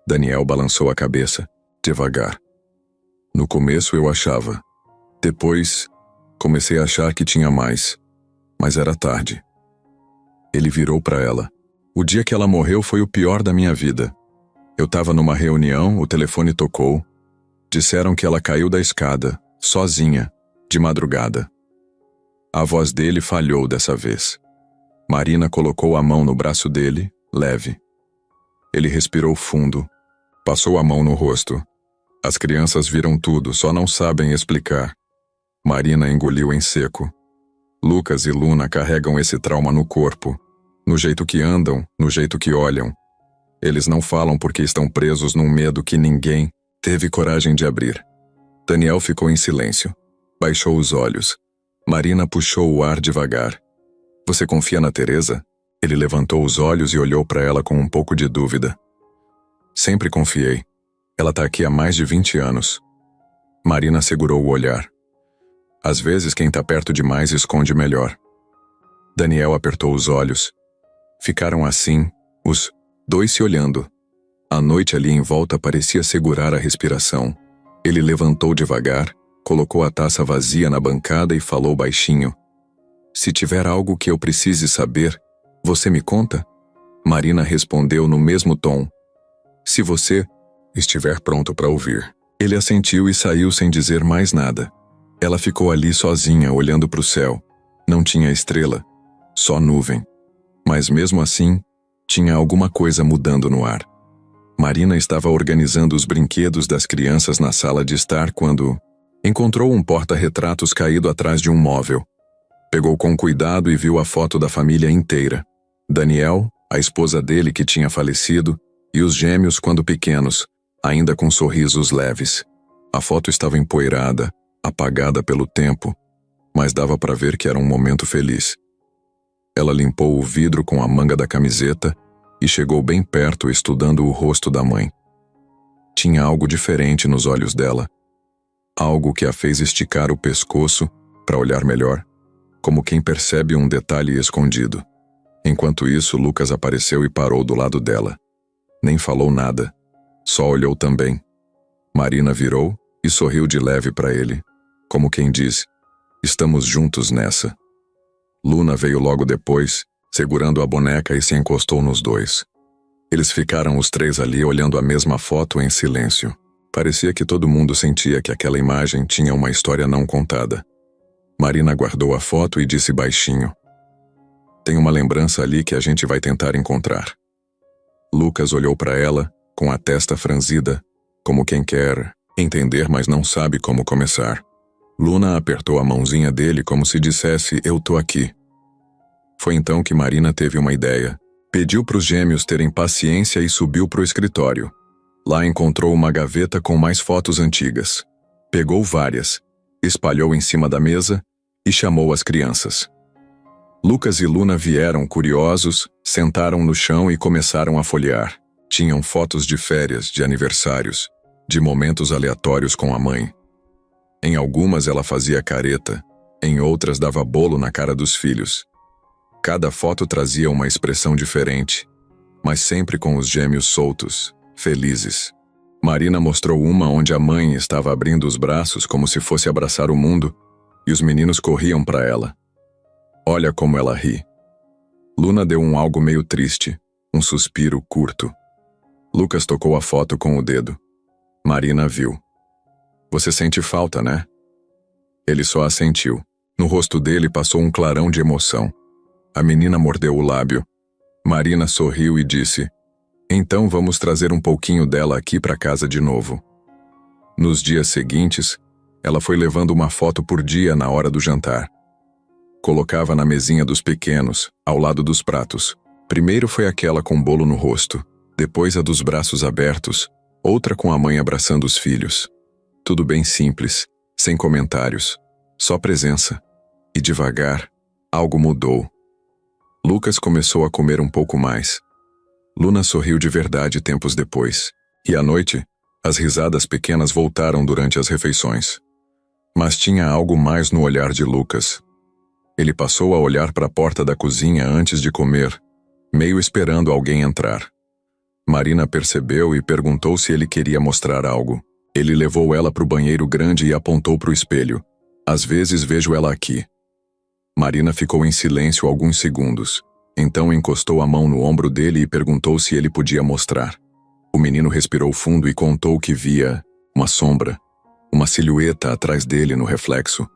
Daniel balançou a cabeça, devagar. No começo eu achava. Depois, comecei a achar que tinha mais. Mas era tarde. Ele virou para ela. O dia que ela morreu foi o pior da minha vida. Eu estava numa reunião, o telefone tocou. Disseram que ela caiu da escada, sozinha, de madrugada. A voz dele falhou dessa vez. Marina colocou a mão no braço dele, leve. Ele respirou fundo. Passou a mão no rosto. As crianças viram tudo, só não sabem explicar. Marina engoliu em seco. Lucas e Luna carregam esse trauma no corpo. No jeito que andam, no jeito que olham. Eles não falam porque estão presos num medo que ninguém teve coragem de abrir. Daniel ficou em silêncio. Baixou os olhos. Marina puxou o ar devagar. Você confia na Teresa? Ele levantou os olhos e olhou para ela com um pouco de dúvida. Sempre confiei. Ela tá aqui há mais de 20 anos. Marina segurou o olhar. Às vezes quem tá perto demais esconde melhor. Daniel apertou os olhos. Ficaram assim, os dois se olhando. A noite ali em volta parecia segurar a respiração. Ele levantou devagar, colocou a taça vazia na bancada e falou baixinho. Se tiver algo que eu precise saber, você me conta? Marina respondeu no mesmo tom. Se você estiver pronto para ouvir. Ele assentiu e saiu sem dizer mais nada. Ela ficou ali sozinha, olhando para o céu. Não tinha estrela, só nuvem. Mas mesmo assim, tinha alguma coisa mudando no ar. Marina estava organizando os brinquedos das crianças na sala de estar quando encontrou um porta-retratos caído atrás de um móvel. Pegou com cuidado e viu a foto da família inteira. Daniel, a esposa dele que tinha falecido, e os gêmeos quando pequenos, ainda com sorrisos leves. A foto estava empoeirada, apagada pelo tempo, mas dava para ver que era um momento feliz. Ela limpou o vidro com a manga da camiseta e chegou bem perto estudando o rosto da mãe. Tinha algo diferente nos olhos dela. Algo que a fez esticar o pescoço para olhar melhor, como quem percebe um detalhe escondido. Enquanto isso, Lucas apareceu e parou do lado dela. Nem falou nada, só olhou também. Marina virou e sorriu de leve para ele, como quem diz, estamos juntos nessa. Luna veio logo depois, segurando a boneca e se encostou nos dois. Eles ficaram os três ali olhando a mesma foto em silêncio. Parecia que todo mundo sentia que aquela imagem tinha uma história não contada. Marina guardou a foto e disse baixinho. Tem uma lembrança ali que a gente vai tentar encontrar. Lucas olhou para ela, com a testa franzida, como quem quer entender, mas não sabe como começar. Luna apertou a mãozinha dele como se dissesse, eu tô aqui. Foi então que Marina teve uma ideia. Pediu para os gêmeos terem paciência e subiu para o escritório. Lá encontrou uma gaveta com mais fotos antigas. Pegou várias, espalhou em cima da mesa e chamou as crianças. Lucas e Luna vieram curiosos, sentaram no chão e começaram a folhear. Tinham fotos de férias, de aniversários, de momentos aleatórios com a mãe. Em algumas ela fazia careta, em outras dava bolo na cara dos filhos. Cada foto trazia uma expressão diferente, mas sempre com os gêmeos soltos, felizes. Marina mostrou uma onde a mãe estava abrindo os braços como se fosse abraçar o mundo, e os meninos corriam para ela. Olha como ela ri. Luna deu um algo meio triste, um suspiro curto. Lucas tocou a foto com o dedo. Marina viu. Você sente falta, né? Ele só assentiu. No rosto dele passou um clarão de emoção. A menina mordeu o lábio. Marina sorriu e disse, então vamos trazer um pouquinho dela aqui para casa de novo. Nos dias seguintes, ela foi levando uma foto por dia na hora do jantar. Colocava na mesinha dos pequenos, ao lado dos pratos. Primeiro foi aquela com bolo no rosto, depois a dos braços abertos, outra com a mãe abraçando os filhos. Tudo bem simples, sem comentários, só presença. E devagar, algo mudou. Lucas começou a comer um pouco mais. Luna sorriu de verdade tempos depois. E à noite, as risadas pequenas voltaram durante as refeições. Mas tinha algo mais no olhar de Lucas. Ele passou a olhar para a porta da cozinha antes de comer, meio esperando alguém entrar. Marina percebeu e perguntou se ele queria mostrar algo. Ele levou ela para o banheiro grande e apontou para o espelho. Às vezes vejo ela aqui. Marina ficou em silêncio alguns segundos. Então encostou a mão no ombro dele e perguntou se ele podia mostrar. O menino respirou fundo e contou que via uma sombra, uma silhueta atrás dele no reflexo,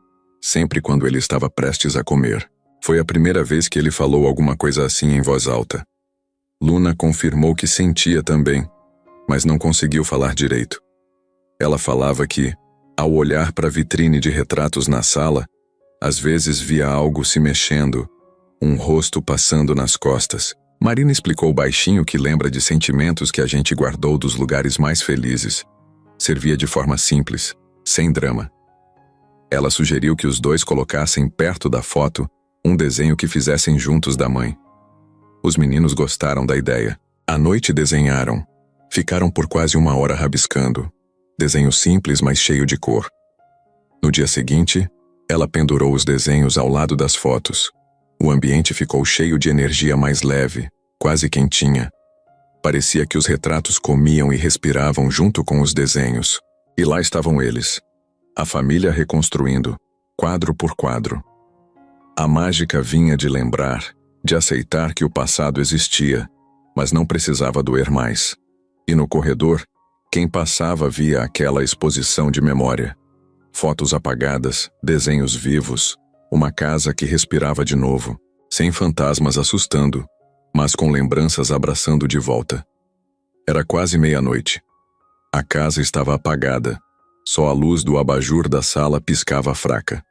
sempre quando ele estava prestes a comer. Foi a primeira vez que ele falou alguma coisa assim em voz alta. Luna confirmou que sentia também, mas não conseguiu falar direito. Ela falava que, ao olhar para a vitrine de retratos na sala, às vezes via algo se mexendo, um rosto passando nas costas. Marina explicou baixinho que lembra de sentimentos que a gente guardou dos lugares mais felizes. Servia de forma simples, sem drama. Ela sugeriu que os dois colocassem perto da foto um desenho que fizessem juntos da mãe. Os meninos gostaram da ideia. À noite desenharam. Ficaram por quase 1 hora rabiscando. Desenho simples, mas cheio de cor. No dia seguinte, ela pendurou os desenhos ao lado das fotos. O ambiente ficou cheio de energia mais leve, quase quentinha. Parecia que os retratos comiam e respiravam junto com os desenhos. E lá estavam eles. A família reconstruindo, quadro por quadro. A mágica vinha de lembrar, de aceitar que o passado existia, mas não precisava doer mais. E no corredor, quem passava via aquela exposição de memória. Fotos apagadas, desenhos vivos, uma casa que respirava de novo, sem fantasmas assustando, mas com lembranças abraçando de volta. Era quase meia-noite. A casa estava apagada, só a luz do abajur da sala piscava fraca.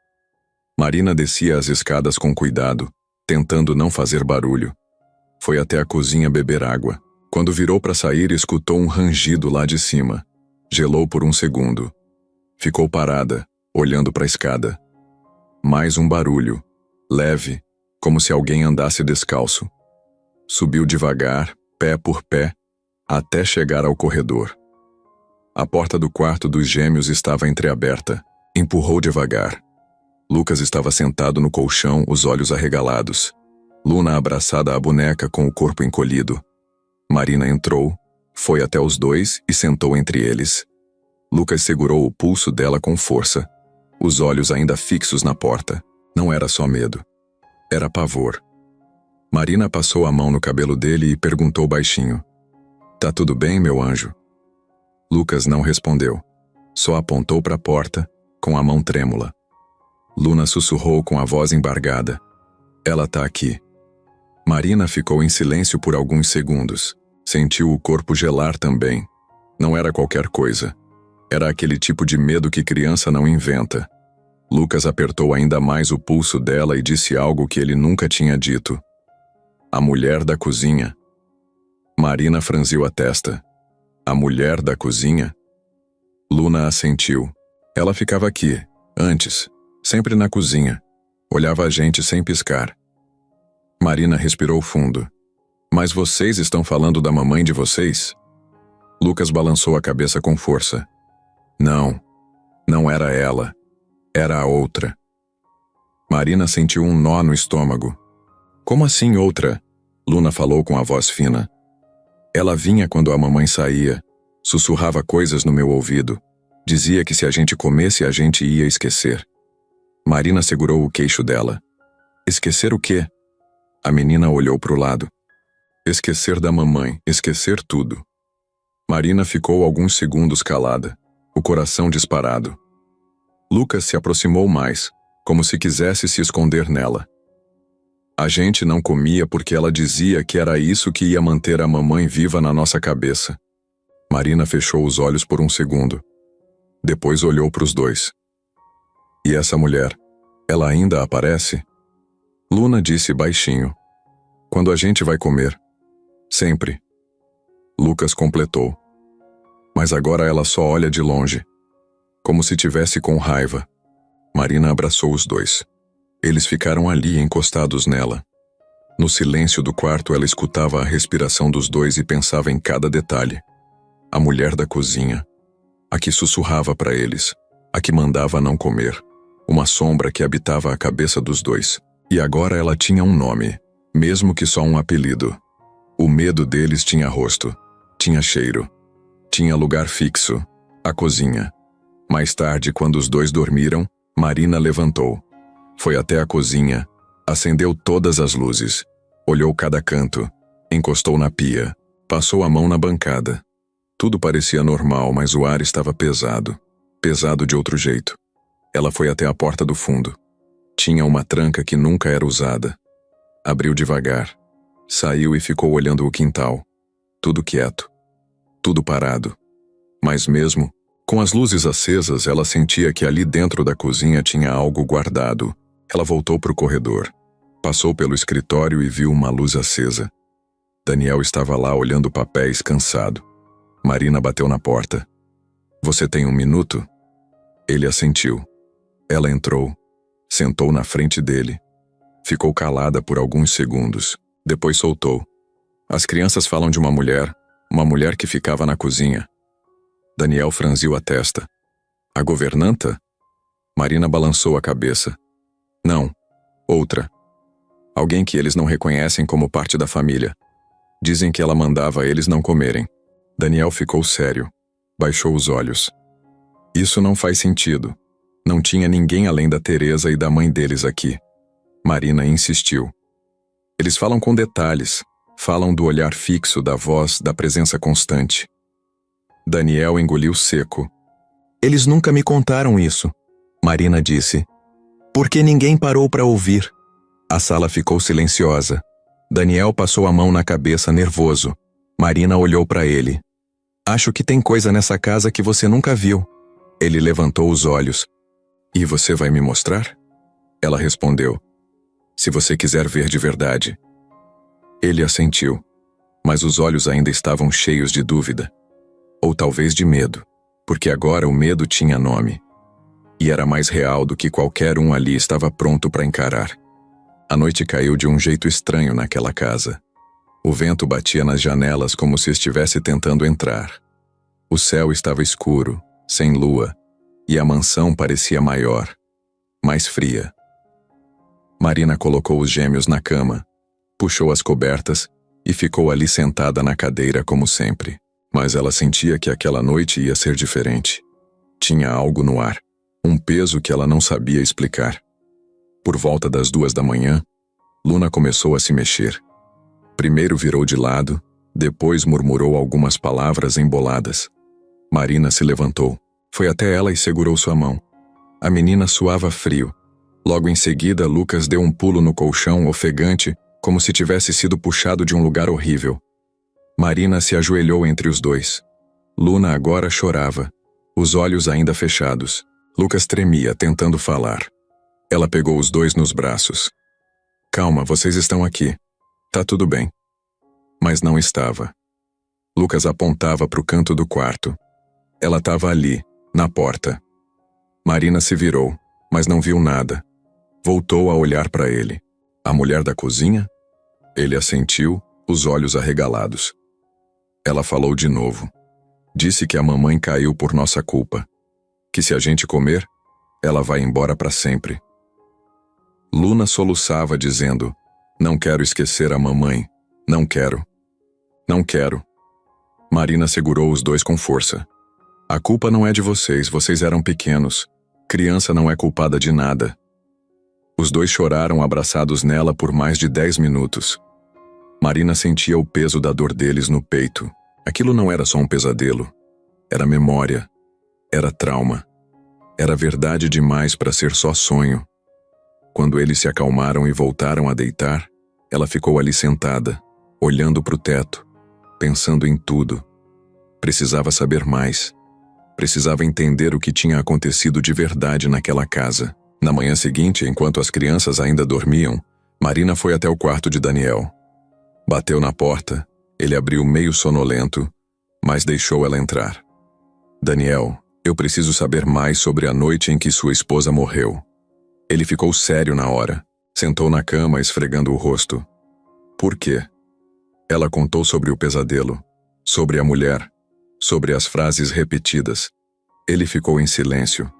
Marina descia as escadas com cuidado, tentando não fazer barulho. Foi até a cozinha beber água. Quando virou para sair, escutou um rangido lá de cima. Gelou por um segundo. Ficou parada, olhando para a escada. Mais um barulho, leve, como se alguém andasse descalço. Subiu devagar, pé por pé, até chegar ao corredor. A porta do quarto dos gêmeos estava entreaberta. Empurrou devagar. Lucas estava sentado no colchão, os olhos arregalados. Luna abraçada à boneca com o corpo encolhido. Marina entrou, foi até os dois e sentou entre eles. Lucas segurou o pulso dela com força, os olhos ainda fixos na porta. Não era só medo. Era pavor. Marina passou a mão no cabelo dele e perguntou baixinho: "Tá tudo bem, meu anjo?" Lucas não respondeu. Só apontou para a porta, com a mão trêmula. Luna sussurrou com a voz embargada: "Ela tá aqui." Marina ficou em silêncio por alguns segundos. Sentiu o corpo gelar também. Não era qualquer coisa. Era aquele tipo de medo que criança não inventa. Lucas apertou ainda mais o pulso dela e disse algo que ele nunca tinha dito. "A mulher da cozinha." Marina franziu a testa. "A mulher da cozinha?" Luna assentiu. "Ela ficava aqui, antes, sempre na cozinha. Olhava a gente sem piscar." Marina respirou fundo. "Mas vocês estão falando da mamãe de vocês?" Lucas balançou a cabeça com força. "Não, não era ela. Era a outra." Marina sentiu um nó no estômago. "Como assim outra?" Luna falou com a voz fina. "Ela vinha quando a mamãe saía, sussurrava coisas no meu ouvido. Dizia que se a gente comesse a gente ia esquecer." Marina segurou o queixo dela. "Esquecer o quê?" A menina olhou para o lado. "Esquecer da mamãe, esquecer tudo." Marina ficou alguns segundos calada, o coração disparado. Lucas se aproximou mais, como se quisesse se esconder nela. "A gente não comia porque ela dizia que era isso que ia manter a mamãe viva na nossa cabeça." Marina fechou os olhos por um segundo. Depois olhou para os dois. "E essa mulher, ela ainda aparece?" Luna disse baixinho: "Quando a gente vai comer. Sempre." Lucas completou: "Mas agora ela só olha de longe, como se tivesse com raiva." Marina abraçou os dois. Eles ficaram ali encostados nela. No silêncio do quarto ela escutava a respiração dos dois e pensava em cada detalhe. A mulher da cozinha, a que sussurrava para eles, a que mandava não comer, uma sombra que habitava a cabeça dos dois. E agora ela tinha um nome, mesmo que só um apelido. O medo deles tinha rosto, tinha cheiro, tinha lugar fixo, a cozinha. Mais tarde, quando os dois dormiram, Marina levantou. Foi até a cozinha, acendeu todas as luzes, olhou cada canto, encostou na pia, passou a mão na bancada. Tudo parecia normal, mas o ar estava pesado, pesado de outro jeito. Ela foi até a porta do fundo. Tinha uma tranca que nunca era usada. Abriu devagar. Saiu e ficou olhando o quintal. Tudo quieto. Tudo parado. Mas mesmo, com as luzes acesas, ela sentia que ali dentro da cozinha tinha algo guardado. Ela voltou para o corredor. Passou pelo escritório e viu uma luz acesa. Daniel estava lá olhando papéis, cansado. Marina bateu na porta. "Você tem 1 minuto?" Ele assentiu. Ela entrou. Sentou na frente dele. Ficou calada por alguns segundos. Depois soltou. "As crianças falam de uma mulher, Uma mulher que ficava na cozinha. Daniel franziu a testa. A governanta? Marina balançou a cabeça. Não, outra. Alguém que eles não reconhecem como parte da família. Dizem que ela mandava eles não comerem. Daniel ficou sério. Baixou os olhos. Isso não faz sentido. Não tinha ninguém além da Teresa e da mãe deles aqui. Marina insistiu. Eles falam com detalhes. Falam do olhar fixo, da voz, da presença constante. Daniel engoliu seco. Eles nunca me contaram isso, Marina disse. Porque ninguém parou para ouvir. A sala ficou silenciosa. Daniel passou a mão na cabeça, nervoso. Marina olhou para ele. Acho que tem coisa nessa casa que você nunca viu. Ele levantou os olhos. E você vai me mostrar? Ela respondeu. Se você quiser ver de verdade. Ele assentiu, mas os olhos ainda estavam cheios de dúvida. Ou talvez de medo, porque agora o medo tinha nome. E era mais real do que qualquer um ali estava pronto para encarar. A noite caiu de um jeito estranho naquela casa. O vento batia nas janelas como se estivesse tentando entrar. O céu estava escuro, sem lua, e a mansão parecia maior, mais fria. Marina colocou os gêmeos na cama, puxou as cobertas e ficou ali sentada na cadeira como sempre. Mas ela sentia que aquela noite ia ser diferente. Tinha algo no ar, um peso que ela não sabia explicar. Por volta das 2 da manhã, Luna começou a se mexer. Primeiro virou de lado, depois murmurou algumas palavras emboladas. Marina se levantou, foi até ela e segurou sua mão. A menina suava frio. Logo em seguida, Lucas deu um pulo no colchão, ofegante, como se tivesse sido puxado de um lugar horrível. Marina se ajoelhou entre os dois. Luna agora chorava, os olhos ainda fechados. Lucas tremia, tentando falar. Ela pegou os dois nos braços. Calma, vocês estão aqui. Tá tudo bem. Mas não estava. Lucas apontava para o canto do quarto. Ela estava ali, na porta. Marina se virou, mas não viu nada. Voltou a olhar para ele. A mulher da cozinha? Ele assentiu, os olhos arregalados. Ela falou de novo. Disse que a mamãe caiu por nossa culpa. Que se a gente comer, ela vai embora para sempre. Luna soluçava dizendo, não quero esquecer a mamãe. Não quero. Não quero. Marina segurou os dois com força. A culpa não é de vocês, vocês eram pequenos. Criança não é culpada de nada. Os dois choraram abraçados nela por mais de 10 minutos. Marina sentia o peso da dor deles no peito. Aquilo não era só um pesadelo. Era memória. Era trauma. Era verdade demais para ser só sonho. Quando eles se acalmaram e voltaram a deitar, ela ficou ali sentada, olhando para o teto, pensando em tudo. Precisava saber mais. Precisava entender o que tinha acontecido de verdade naquela casa. Na manhã seguinte, enquanto as crianças ainda dormiam, Marina foi até o quarto de Daniel. Bateu na porta, ele abriu meio sonolento, mas deixou ela entrar. Daniel, eu preciso saber mais sobre a noite em que sua esposa morreu. Ele ficou sério na hora, sentou na cama esfregando o rosto. Por quê? Ela contou sobre o pesadelo, sobre a mulher, sobre as frases repetidas. Ele ficou em silêncio.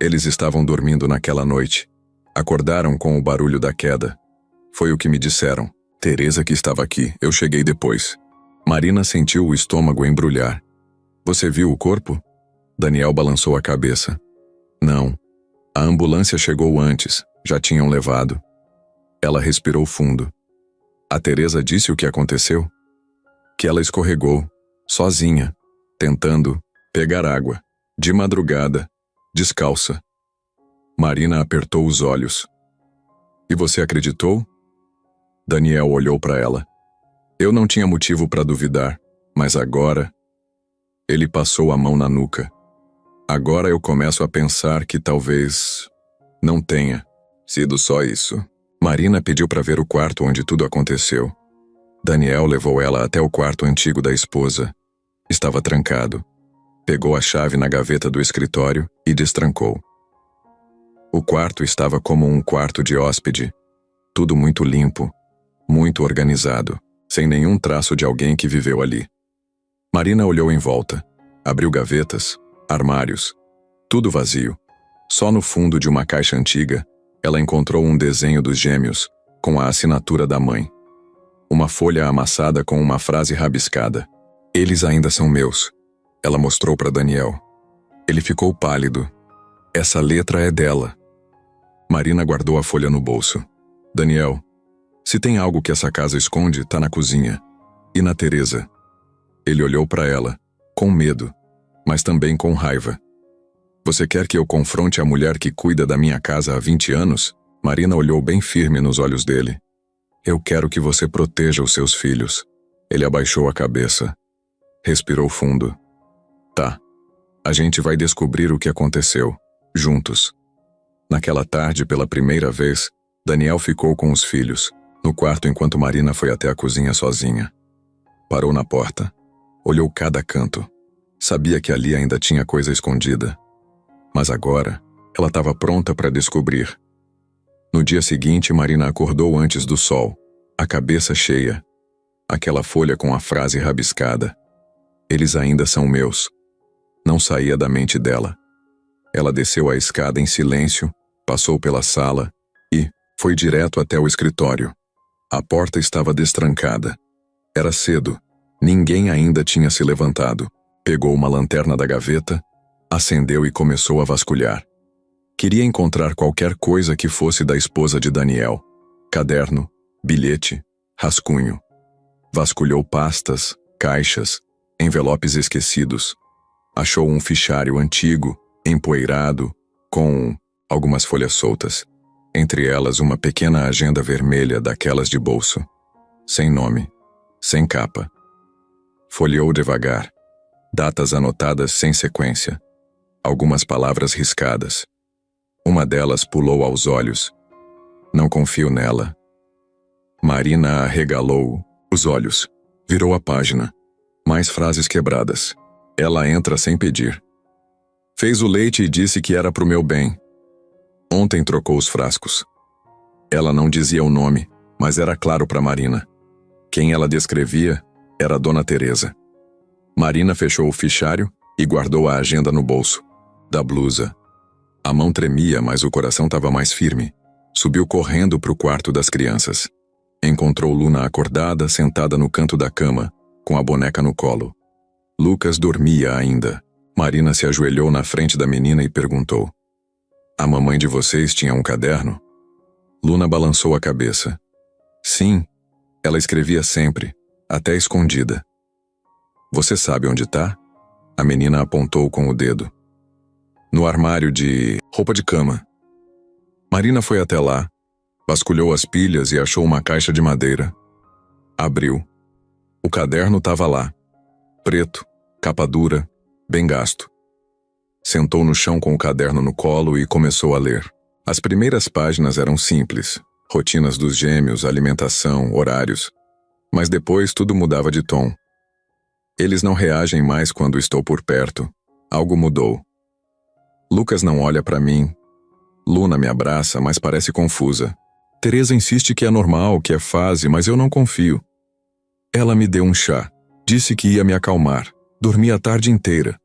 Eles estavam dormindo naquela noite. Acordaram com o barulho da queda. Foi o que me disseram. Teresa que estava aqui, eu cheguei depois. Marina sentiu o estômago embrulhar. Você viu o corpo? Daniel balançou a cabeça. Não. A ambulância chegou antes, já tinham levado. Ela respirou fundo. A Teresa disse o que aconteceu? Que ela escorregou, sozinha, tentando pegar água, de madrugada, descalça. Marina apertou os olhos. E você acreditou? Daniel olhou para ela. Eu não tinha motivo para duvidar, mas agora... Ele passou a mão na nuca. Agora eu começo a pensar que talvez não tenha sido só isso. Marina pediu para ver o quarto onde tudo aconteceu. Daniel levou ela até o quarto antigo da esposa. Estava trancado. Pegou a chave na gaveta do escritório e destrancou. O quarto estava como um quarto de hóspede. Tudo muito limpo, muito organizado, sem nenhum traço de alguém que viveu ali. Marina olhou em volta. Abriu gavetas, armários. Tudo vazio. Só no fundo de uma caixa antiga, ela encontrou um desenho dos gêmeos, com a assinatura da mãe. Uma folha amassada com uma frase rabiscada. Eles ainda são meus. Ela mostrou para Daniel. Ele ficou pálido. Essa letra é dela. Marina guardou a folha no bolso. Daniel, se tem algo que essa casa esconde, tá na cozinha. E na Teresa. Ele olhou para ela, com medo, mas também com raiva. Você quer que eu confronte a mulher que cuida da minha casa há 20 anos? Marina olhou bem firme nos olhos dele. Eu quero que você proteja os seus filhos. Ele abaixou a cabeça. Respirou fundo. Tá. A gente vai descobrir o que aconteceu, juntos. Naquela tarde, pela primeira vez, Daniel ficou com os filhos, no quarto enquanto Marina foi até a cozinha sozinha. Parou na porta. Olhou cada canto. Sabia que ali ainda tinha coisa escondida. Mas agora, ela estava pronta para descobrir. No dia seguinte, Marina acordou antes do sol, a cabeça cheia. Aquela folha com a frase rabiscada. Eles ainda são meus. Não saía da mente dela. Ela desceu a escada em silêncio, passou pela sala e foi direto até o escritório. A porta estava destrancada. Era cedo. Ninguém ainda tinha se levantado. Pegou uma lanterna da gaveta, acendeu e começou a vasculhar. Queria encontrar qualquer coisa que fosse da esposa de Daniel. Caderno, bilhete, rascunho. Vasculhou pastas, caixas, envelopes esquecidos. Achou um fichário antigo, empoeirado, com algumas folhas soltas. Entre elas uma pequena agenda vermelha daquelas de bolso. Sem nome, sem capa. Folheou devagar. Datas anotadas sem sequência. Algumas palavras riscadas. Uma delas pulou aos olhos. Não confio nela. Marina arregalou os olhos. Virou a página. Mais frases quebradas. Ela entra sem pedir. Fez o leite e disse que era pro meu bem. Ontem trocou os frascos. Ela não dizia o nome, mas era claro para Marina. Quem ela descrevia era Dona Teresa. Marina fechou o fichário e guardou a agenda no bolso da blusa. A mão tremia, mas o coração estava mais firme. Subiu correndo para o quarto das crianças. Encontrou Luna acordada, sentada no canto da cama, com a boneca no colo. Lucas dormia ainda. Marina se ajoelhou na frente da menina e perguntou: A mamãe de vocês tinha um caderno? Luna balançou a cabeça. Sim, ela escrevia sempre, até escondida. Você sabe onde tá? A menina apontou com o dedo. No armário de roupa de cama. Marina foi até lá, vasculhou as pilhas e achou uma caixa de madeira. Abriu. O caderno estava lá. Preto, capa dura, bem gasto. Sentou no chão com o caderno no colo e começou a ler. As primeiras páginas eram simples. Rotinas dos gêmeos, alimentação, horários. Mas depois tudo mudava de tom. Eles não reagem mais quando estou por perto. Algo mudou. Lucas não olha para mim. Luna me abraça, mas parece confusa. Teresa insiste que é normal, que é fase, mas eu não confio. Ela me deu um chá. Disse que ia me acalmar. Dormi a tarde inteira.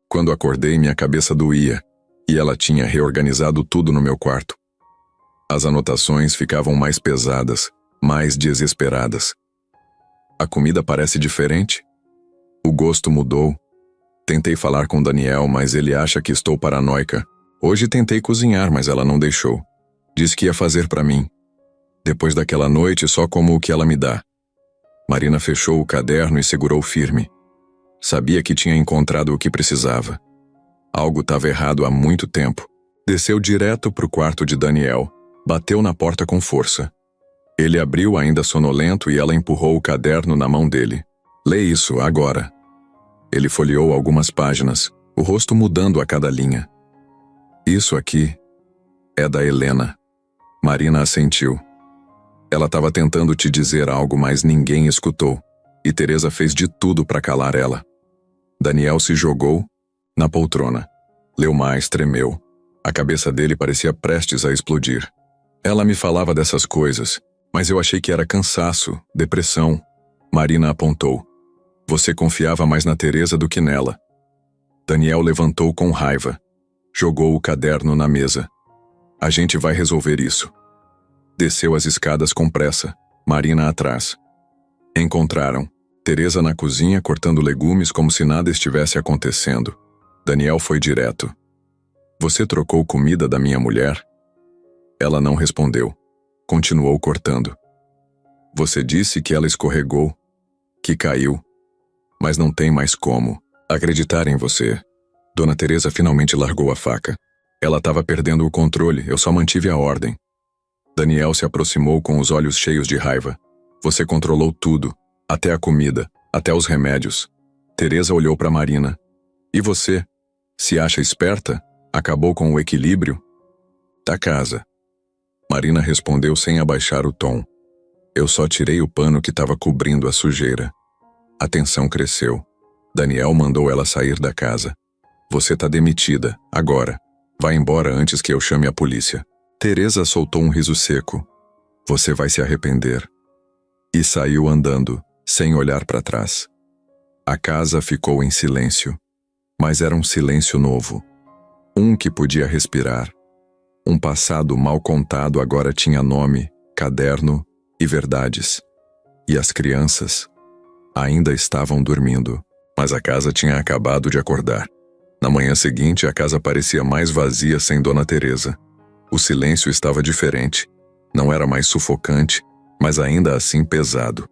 Quando acordei, minha cabeça doía, e ela tinha reorganizado tudo no meu quarto. As anotações ficavam mais pesadas, mais desesperadas. A comida parece diferente. O gosto mudou. Tentei falar com Daniel, mas ele acha que estou paranoica. Hoje tentei cozinhar, mas ela não deixou. Disse que ia fazer para mim. Depois daquela noite, só como o que ela me dá. Marina fechou o caderno e segurou firme. Sabia que tinha encontrado o que precisava. Algo estava errado há muito tempo. Desceu direto para o quarto de Daniel. Bateu na porta com força. Ele abriu ainda sonolento e ela empurrou o caderno na mão dele. Lê isso, agora. Ele folheou algumas páginas, o rosto mudando a cada linha. Isso aqui é da Helena. Marina assentiu. Ela estava tentando te dizer algo, mas ninguém escutou. E Teresa fez de tudo para calar ela. Daniel se jogou na poltrona. Leu mais, tremeu. A cabeça dele parecia prestes a explodir. Ela me falava dessas coisas, mas eu achei que era cansaço, depressão. Marina apontou. Você confiava mais na Teresa do que nela. Daniel levantou com raiva. Jogou o caderno na mesa. A gente vai resolver isso. Desceu as escadas com pressa, Marina atrás. Encontraram Teresa na cozinha cortando legumes como se nada estivesse acontecendo. Daniel foi direto. Você trocou comida da minha mulher? Ela não respondeu. Continuou cortando. Você disse que ela escorregou, que caiu. Mas não tem mais como acreditar em você. Dona Teresa finalmente largou a faca. Ela estava perdendo o controle, eu só mantive a ordem. Daniel se aproximou com os olhos cheios de raiva. Você controlou tudo, até a comida, até os remédios. Teresa olhou para Marina. E você? Se acha esperta? Acabou com o equilíbrio? Da casa. Marina respondeu sem abaixar o tom. Eu só tirei o pano que estava cobrindo a sujeira. A tensão cresceu. Daniel mandou ela sair da casa. Você tá demitida, agora. Vai embora antes que eu chame a polícia. Teresa soltou um riso seco. Você vai se arrepender. E saiu andando, sem olhar para trás. A casa ficou em silêncio. Mas era um silêncio novo. Um que podia respirar. Um passado mal contado agora tinha nome, caderno e verdades. E as crianças ainda estavam dormindo, mas a casa tinha acabado de acordar. Na manhã seguinte, a casa parecia mais vazia sem Dona Teresa. O silêncio estava diferente. Não era mais sufocante, mas ainda assim pesado.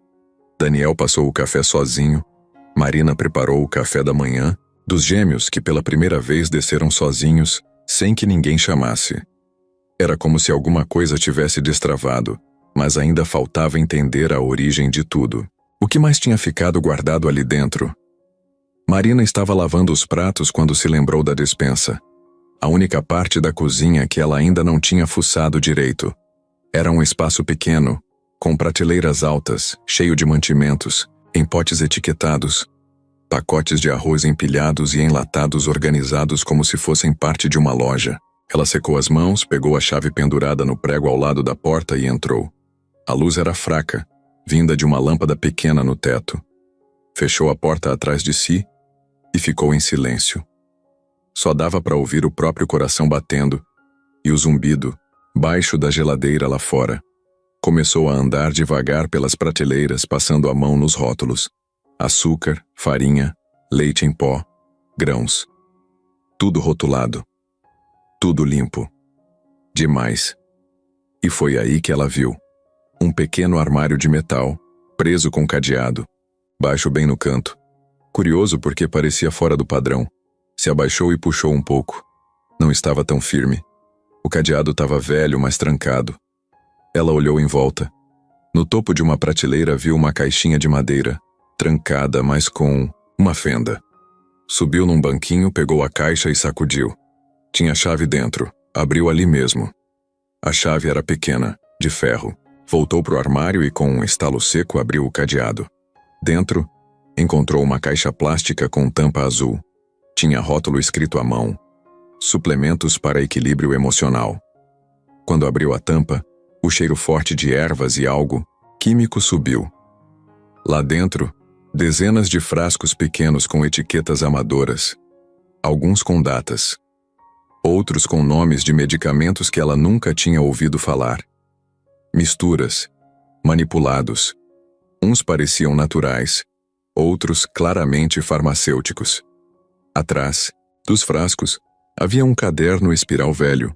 Daniel passou o café sozinho. Marina preparou o café da manhã, dos gêmeos que pela primeira vez desceram sozinhos, sem que ninguém chamasse. Era como se alguma coisa tivesse destravado, mas ainda faltava entender a origem de tudo. O que mais tinha ficado guardado ali dentro? Marina estava lavando os pratos quando se lembrou da despensa. A única parte da cozinha que ela ainda não tinha fuçado direito. Era um espaço pequeno, com prateleiras altas, cheio de mantimentos, em potes etiquetados, pacotes de arroz empilhados e enlatados organizados como se fossem parte de uma loja. Ela secou as mãos, pegou a chave pendurada no prego ao lado da porta e entrou. A luz era fraca, vinda de uma lâmpada pequena no teto. Fechou a porta atrás de si e ficou em silêncio. Só dava para ouvir o próprio coração batendo e o zumbido, baixo da geladeira lá fora. Começou a andar devagar pelas prateleiras, passando a mão nos rótulos. Açúcar, farinha, leite em pó, grãos. Tudo rotulado. Tudo limpo. Demais. E foi aí que ela viu. Um pequeno armário de metal, preso com cadeado, baixo bem no canto. Curioso porque parecia fora do padrão. Se abaixou e puxou um pouco. Não estava tão firme. O cadeado estava velho, mas trancado. Ela olhou em volta. No topo de uma prateleira viu uma caixinha de madeira, trancada, mas com uma fenda. Subiu num banquinho, pegou a caixa e sacudiu. Tinha chave dentro. Abriu ali mesmo. A chave era pequena, de ferro. Voltou pro armário e com um estalo seco abriu o cadeado. Dentro, encontrou uma caixa plástica com tampa azul. Tinha rótulo escrito à mão. Suplementos para equilíbrio emocional. Quando abriu a tampa, o cheiro forte de ervas e algo químico subiu. Lá dentro, dezenas de frascos pequenos com etiquetas amadoras. Alguns com datas. Outros com nomes de medicamentos que ela nunca tinha ouvido falar. Misturas. Manipulados. Uns pareciam naturais, outros claramente farmacêuticos. Atrás, dos frascos, havia um caderno espiral velho,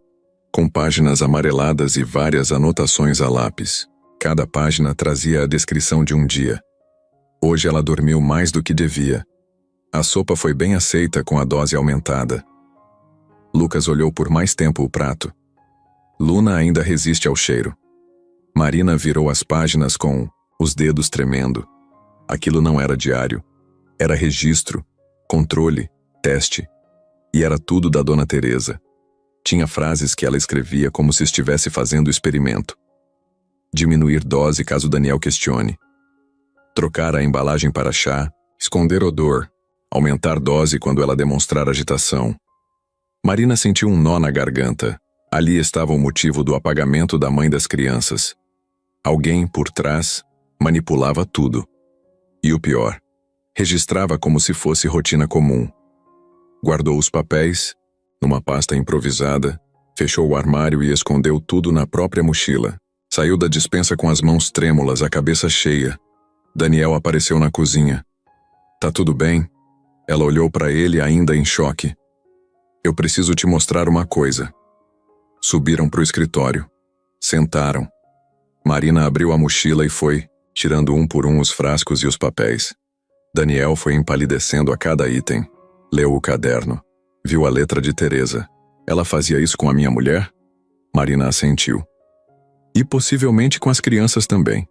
com páginas amareladas e várias anotações a lápis. Cada página trazia a descrição de um dia. Hoje ela dormiu mais do que devia. A sopa foi bem aceita com a dose aumentada. Lucas olhou por mais tempo o prato. Luna ainda resiste ao cheiro. Marina virou as páginas com os dedos tremendo. Aquilo não era diário. Era registro, controle, teste. E era tudo da Dona Teresa. Tinha frases que ela escrevia como se estivesse fazendo experimento. Diminuir dose caso Daniel questione. Trocar a embalagem para chá, esconder odor, aumentar dose quando ela demonstrar agitação. Marina sentiu um nó na garganta. Ali estava o motivo do apagamento da mãe das crianças. Alguém, por trás, manipulava tudo. E o pior, Registrava como se fosse rotina comum. Guardou os papéis, numa pasta improvisada, fechou o armário e escondeu tudo na própria mochila. Saiu da despensa com as mãos trêmulas, a cabeça cheia. Daniel apareceu na cozinha. Tá tudo bem? Ela olhou para ele ainda em choque. Eu preciso te mostrar uma coisa. Subiram pro escritório. Sentaram. Marina abriu a mochila e foi, tirando um por um os frascos e os papéis. Daniel foi empalidecendo a cada item. Leu o caderno. Viu a letra de Teresa. Ela fazia isso com a minha mulher? Marina assentiu. E possivelmente com as crianças também.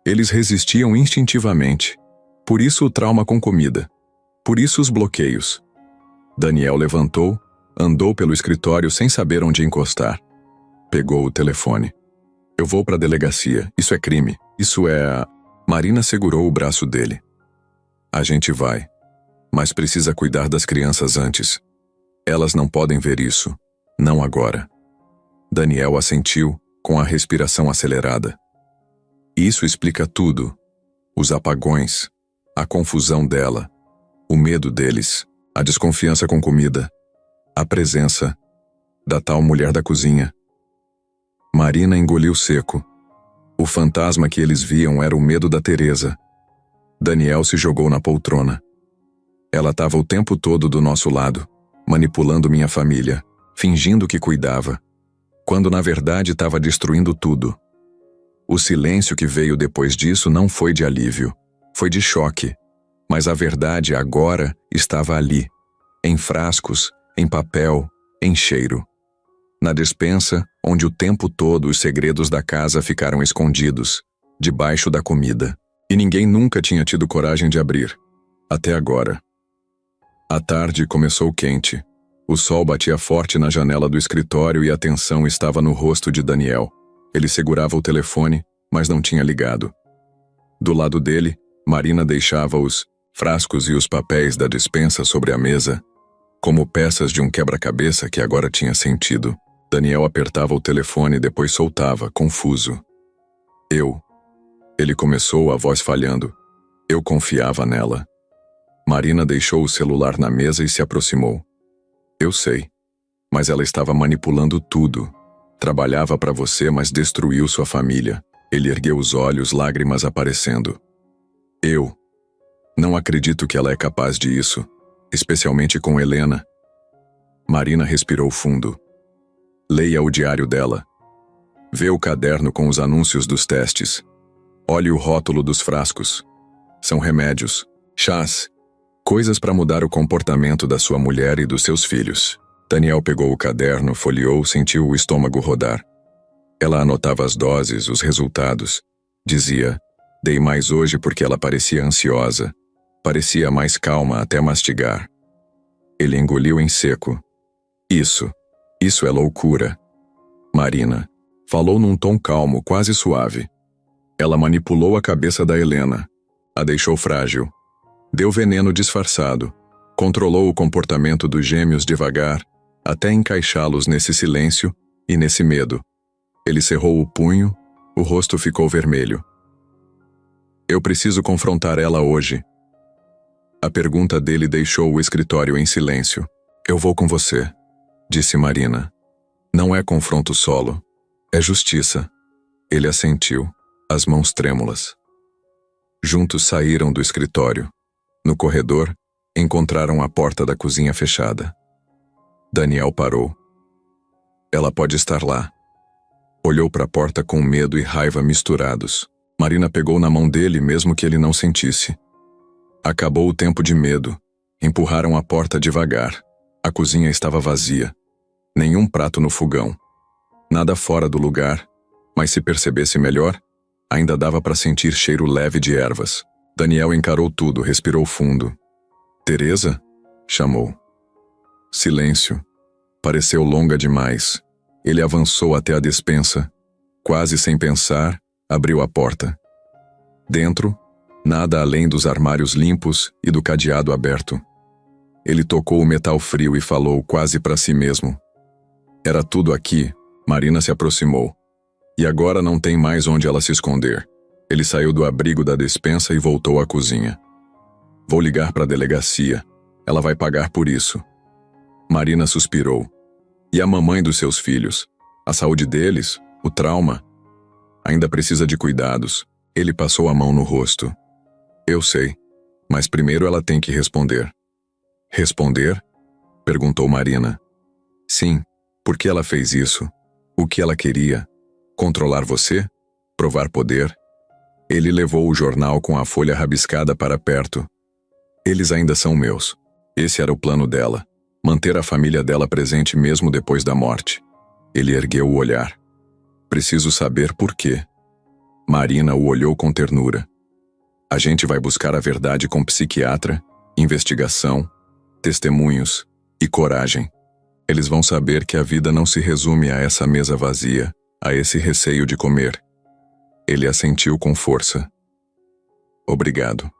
Eles resistiam instintivamente. Por isso o trauma com comida. Por isso os bloqueios. Daniel levantou, andou pelo escritório sem saber onde encostar. Pegou o telefone. Eu vou para a delegacia. Isso é crime. Isso é... Marina segurou o braço dele. A gente vai. Mas precisa cuidar das crianças antes. Elas não podem ver isso. Não agora. Daniel assentiu, com a respiração acelerada. Isso explica tudo. Os apagões, a confusão dela, o medo deles, a desconfiança com comida, a presença da tal mulher da cozinha. Marina engoliu seco. O fantasma que eles viam era o medo da Teresa. Daniel se jogou na poltrona. Ela estava o tempo todo do nosso lado, manipulando minha família, fingindo que cuidava, quando na verdade estava destruindo tudo. O silêncio que veio depois disso não foi de alívio, foi de choque, mas a verdade agora estava ali, em frascos, em papel, em cheiro. Na despensa, onde o tempo todo os segredos da casa ficaram escondidos, debaixo da comida, e ninguém nunca tinha tido coragem de abrir, até agora. A tarde começou quente. O sol batia forte na janela do escritório e a tensão estava no rosto de Daniel. Ele segurava o telefone, mas não tinha ligado. Do lado dele, Marina deixava os frascos e os papéis da despensa sobre a mesa, como peças de um quebra-cabeça que agora tinha sentido. Daniel apertava o telefone e depois soltava, confuso. Ele começou, a voz falhando. Eu confiava nela. Marina deixou o celular na mesa e se aproximou. Eu sei, mas ela estava manipulando tudo. Trabalhava para você, mas destruiu sua família. Ele ergueu os olhos, lágrimas aparecendo. Eu não acredito que ela é capaz de isso, especialmente com Helena. Marina respirou fundo. Leia o diário dela. Vê o caderno com os anúncios dos testes. Olhe o rótulo dos frascos. São remédios, chás, coisas para mudar o comportamento da sua mulher e dos seus filhos. Daniel pegou o caderno, folheou, sentiu o estômago rodar. Ela anotava as doses, os resultados. Dizia, dei mais hoje porque ela parecia ansiosa. Parecia mais calma até mastigar. Ele engoliu em seco. Isso é loucura. Marina falou num tom calmo, quase suave. Ela manipulou a cabeça da Helena. A deixou frágil. Deu veneno disfarçado. Controlou o comportamento dos gêmeos devagar, até encaixá-los nesse silêncio e nesse medo. Ele cerrou o punho, o rosto ficou vermelho. Eu preciso confrontar ela hoje. A pergunta dele deixou o escritório em silêncio. Eu vou com você, disse Marina. Não é confronto solo, é justiça. Ele assentiu, as mãos trêmulas. Juntos saíram do escritório. No corredor, encontraram a porta da cozinha fechada. Daniel parou. Ela pode estar lá. Olhou para a porta com medo e raiva misturados. Marina pegou na mão dele mesmo que ele não sentisse. Acabou o tempo de medo. Empurraram a porta devagar. A cozinha estava vazia. Nenhum prato no fogão. Nada fora do lugar, mas se percebesse melhor, ainda dava para sentir cheiro leve de ervas. Daniel encarou tudo, respirou fundo. Teresa? Chamou. Silêncio. Pareceu longa demais. Ele avançou até a despensa. Quase sem pensar, abriu a porta. Dentro, nada além dos armários limpos e do cadeado aberto. Ele tocou o metal frio e falou quase para si mesmo. Era tudo aqui. Marina se aproximou. E agora não tem mais onde ela se esconder. Ele saiu do abrigo da despensa e voltou à cozinha. Vou ligar para a delegacia. Ela vai pagar por isso. Marina suspirou. E a mamãe dos seus filhos? A saúde deles? O trauma? Ainda precisa de cuidados. Ele passou a mão no rosto. Eu sei, mas primeiro ela tem que responder. Responder? Perguntou Marina. Sim, por que ela fez isso? O que ela queria? Controlar você? Provar poder? Ele levou o jornal com a folha rabiscada para perto. Eles ainda são meus. Esse era o plano dela. Manter a família dela presente mesmo depois da morte. Ele ergueu o olhar. Preciso saber por quê. Marina o olhou com ternura. A gente vai buscar a verdade com psiquiatra, investigação, testemunhos e coragem. Eles vão saber que a vida não se resume a essa mesa vazia, a esse receio de comer. Ele assentiu com força. Obrigado.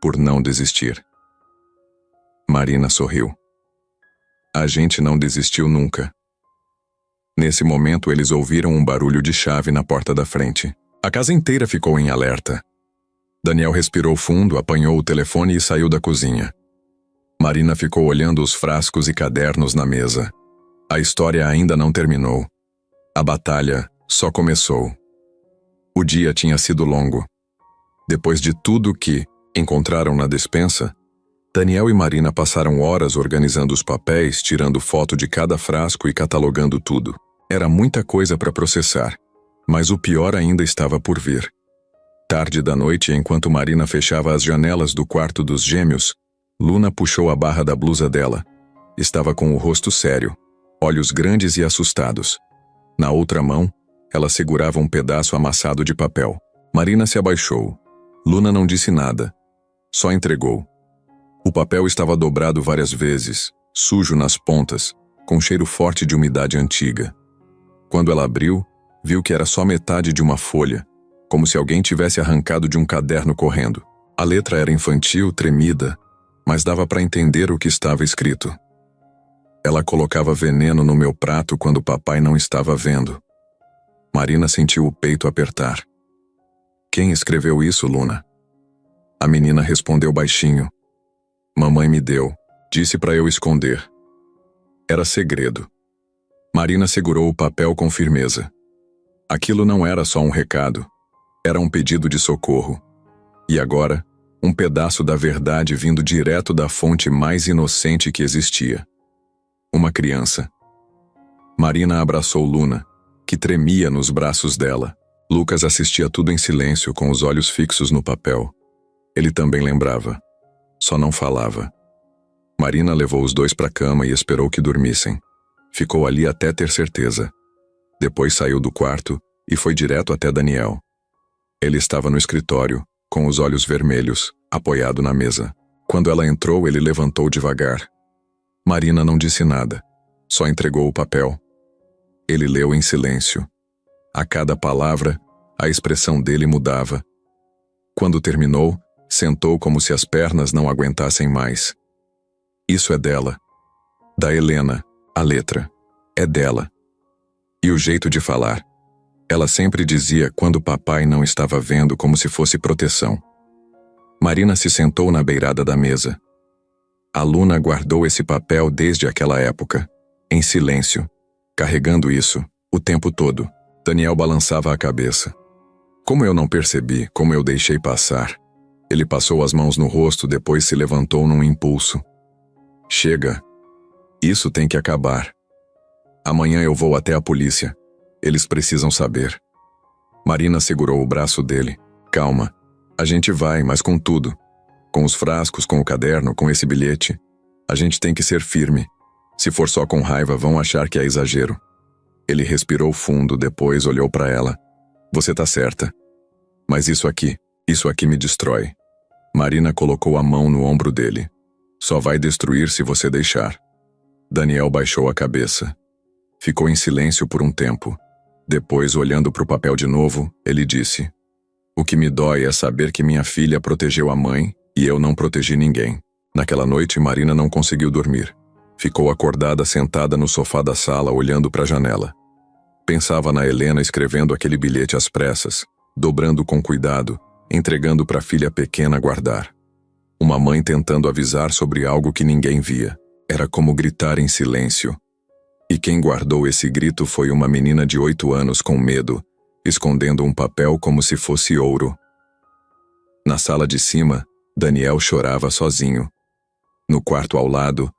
Por não desistir. Marina sorriu. A gente não desistiu nunca. Nesse momento eles ouviram um barulho de chave na porta da frente. A casa inteira ficou em alerta. Daniel respirou fundo, apanhou o telefone e saiu da cozinha. Marina ficou olhando os frascos e cadernos na mesa. A história ainda não terminou. A batalha só começou. O dia tinha sido longo. Depois de tudo que encontraram na despensa, Daniel e Marina passaram horas organizando os papéis, tirando foto de cada frasco e catalogando tudo. Era muita coisa para processar, mas o pior ainda estava por vir. Tarde da noite, enquanto Marina fechava as janelas do quarto dos gêmeos, Luna puxou a barra da blusa dela. Estava com o rosto sério, olhos grandes e assustados. Na outra mão, ela segurava um pedaço amassado de papel. Marina se abaixou. Luna não disse nada, só entregou. O papel estava dobrado várias vezes, sujo nas pontas, com cheiro forte de umidade antiga. Quando ela abriu, viu que era só metade de uma folha, como se alguém tivesse arrancado de um caderno correndo. A letra era infantil, tremida, mas dava para entender o que estava escrito. Ela colocava veneno no meu prato quando papai não estava vendo. Marina sentiu o peito apertar. Quem escreveu isso, Luna? A menina respondeu baixinho. Mamãe me deu, disse para eu esconder. Era segredo. Marina segurou o papel com firmeza. Aquilo não era só um recado, era um pedido de socorro. E agora, um pedaço da verdade vindo direto da fonte mais inocente que existia. Uma criança. Marina abraçou Luna, que tremia nos braços dela. Lucas assistia tudo em silêncio, com os olhos fixos no papel. Ele também lembrava. Só não falava. Marina levou os dois para a cama e esperou que dormissem. Ficou ali até ter certeza. Depois saiu do quarto e foi direto até Daniel. Ele estava no escritório, com os olhos vermelhos, apoiado na mesa. Quando ela entrou, ele levantou devagar. Marina não disse nada, só entregou o papel. Ele leu em silêncio. A cada palavra, a expressão dele mudava. Quando terminou, sentou como se as pernas não aguentassem mais. Isso é dela. Da Helena, a letra. É dela. E o jeito de falar. Ela sempre dizia quando papai não estava vendo, como se fosse proteção. Marina se sentou na beirada da mesa. A Luna guardou esse papel desde aquela época, em silêncio, carregando isso, o tempo todo. Daniel balançava a cabeça. Como eu não percebi, como eu deixei passar. Ele passou as mãos no rosto, depois se levantou num impulso. Chega. Isso tem que acabar. Amanhã eu vou até a polícia. Eles precisam saber. Marina segurou o braço dele. Calma. A gente vai, mas com tudo. Com os frascos, com o caderno, com esse bilhete. A gente tem que ser firme. Se for só com raiva, vão achar que é exagero. Ele respirou fundo, depois olhou para ela. Você tá certa. Mas isso aqui me destrói. Marina colocou a mão no ombro dele. Só vai destruir se você deixar. Daniel baixou a cabeça. Ficou em silêncio por um tempo. Depois, olhando para o papel de novo, ele disse: O que me dói é saber que minha filha protegeu a mãe e eu não protegi ninguém. Naquela noite, Marina não conseguiu dormir. Ficou acordada sentada no sofá da sala, olhando para a janela. Pensava na Helena escrevendo aquele bilhete às pressas, dobrando com cuidado, entregando para a filha pequena guardar. Uma mãe tentando avisar sobre algo que ninguém via. Era como gritar em silêncio. E quem guardou esse grito foi uma menina de 8 anos com medo, escondendo um papel como se fosse ouro. Na sala de cima, Daniel chorava sozinho. No quarto ao lado,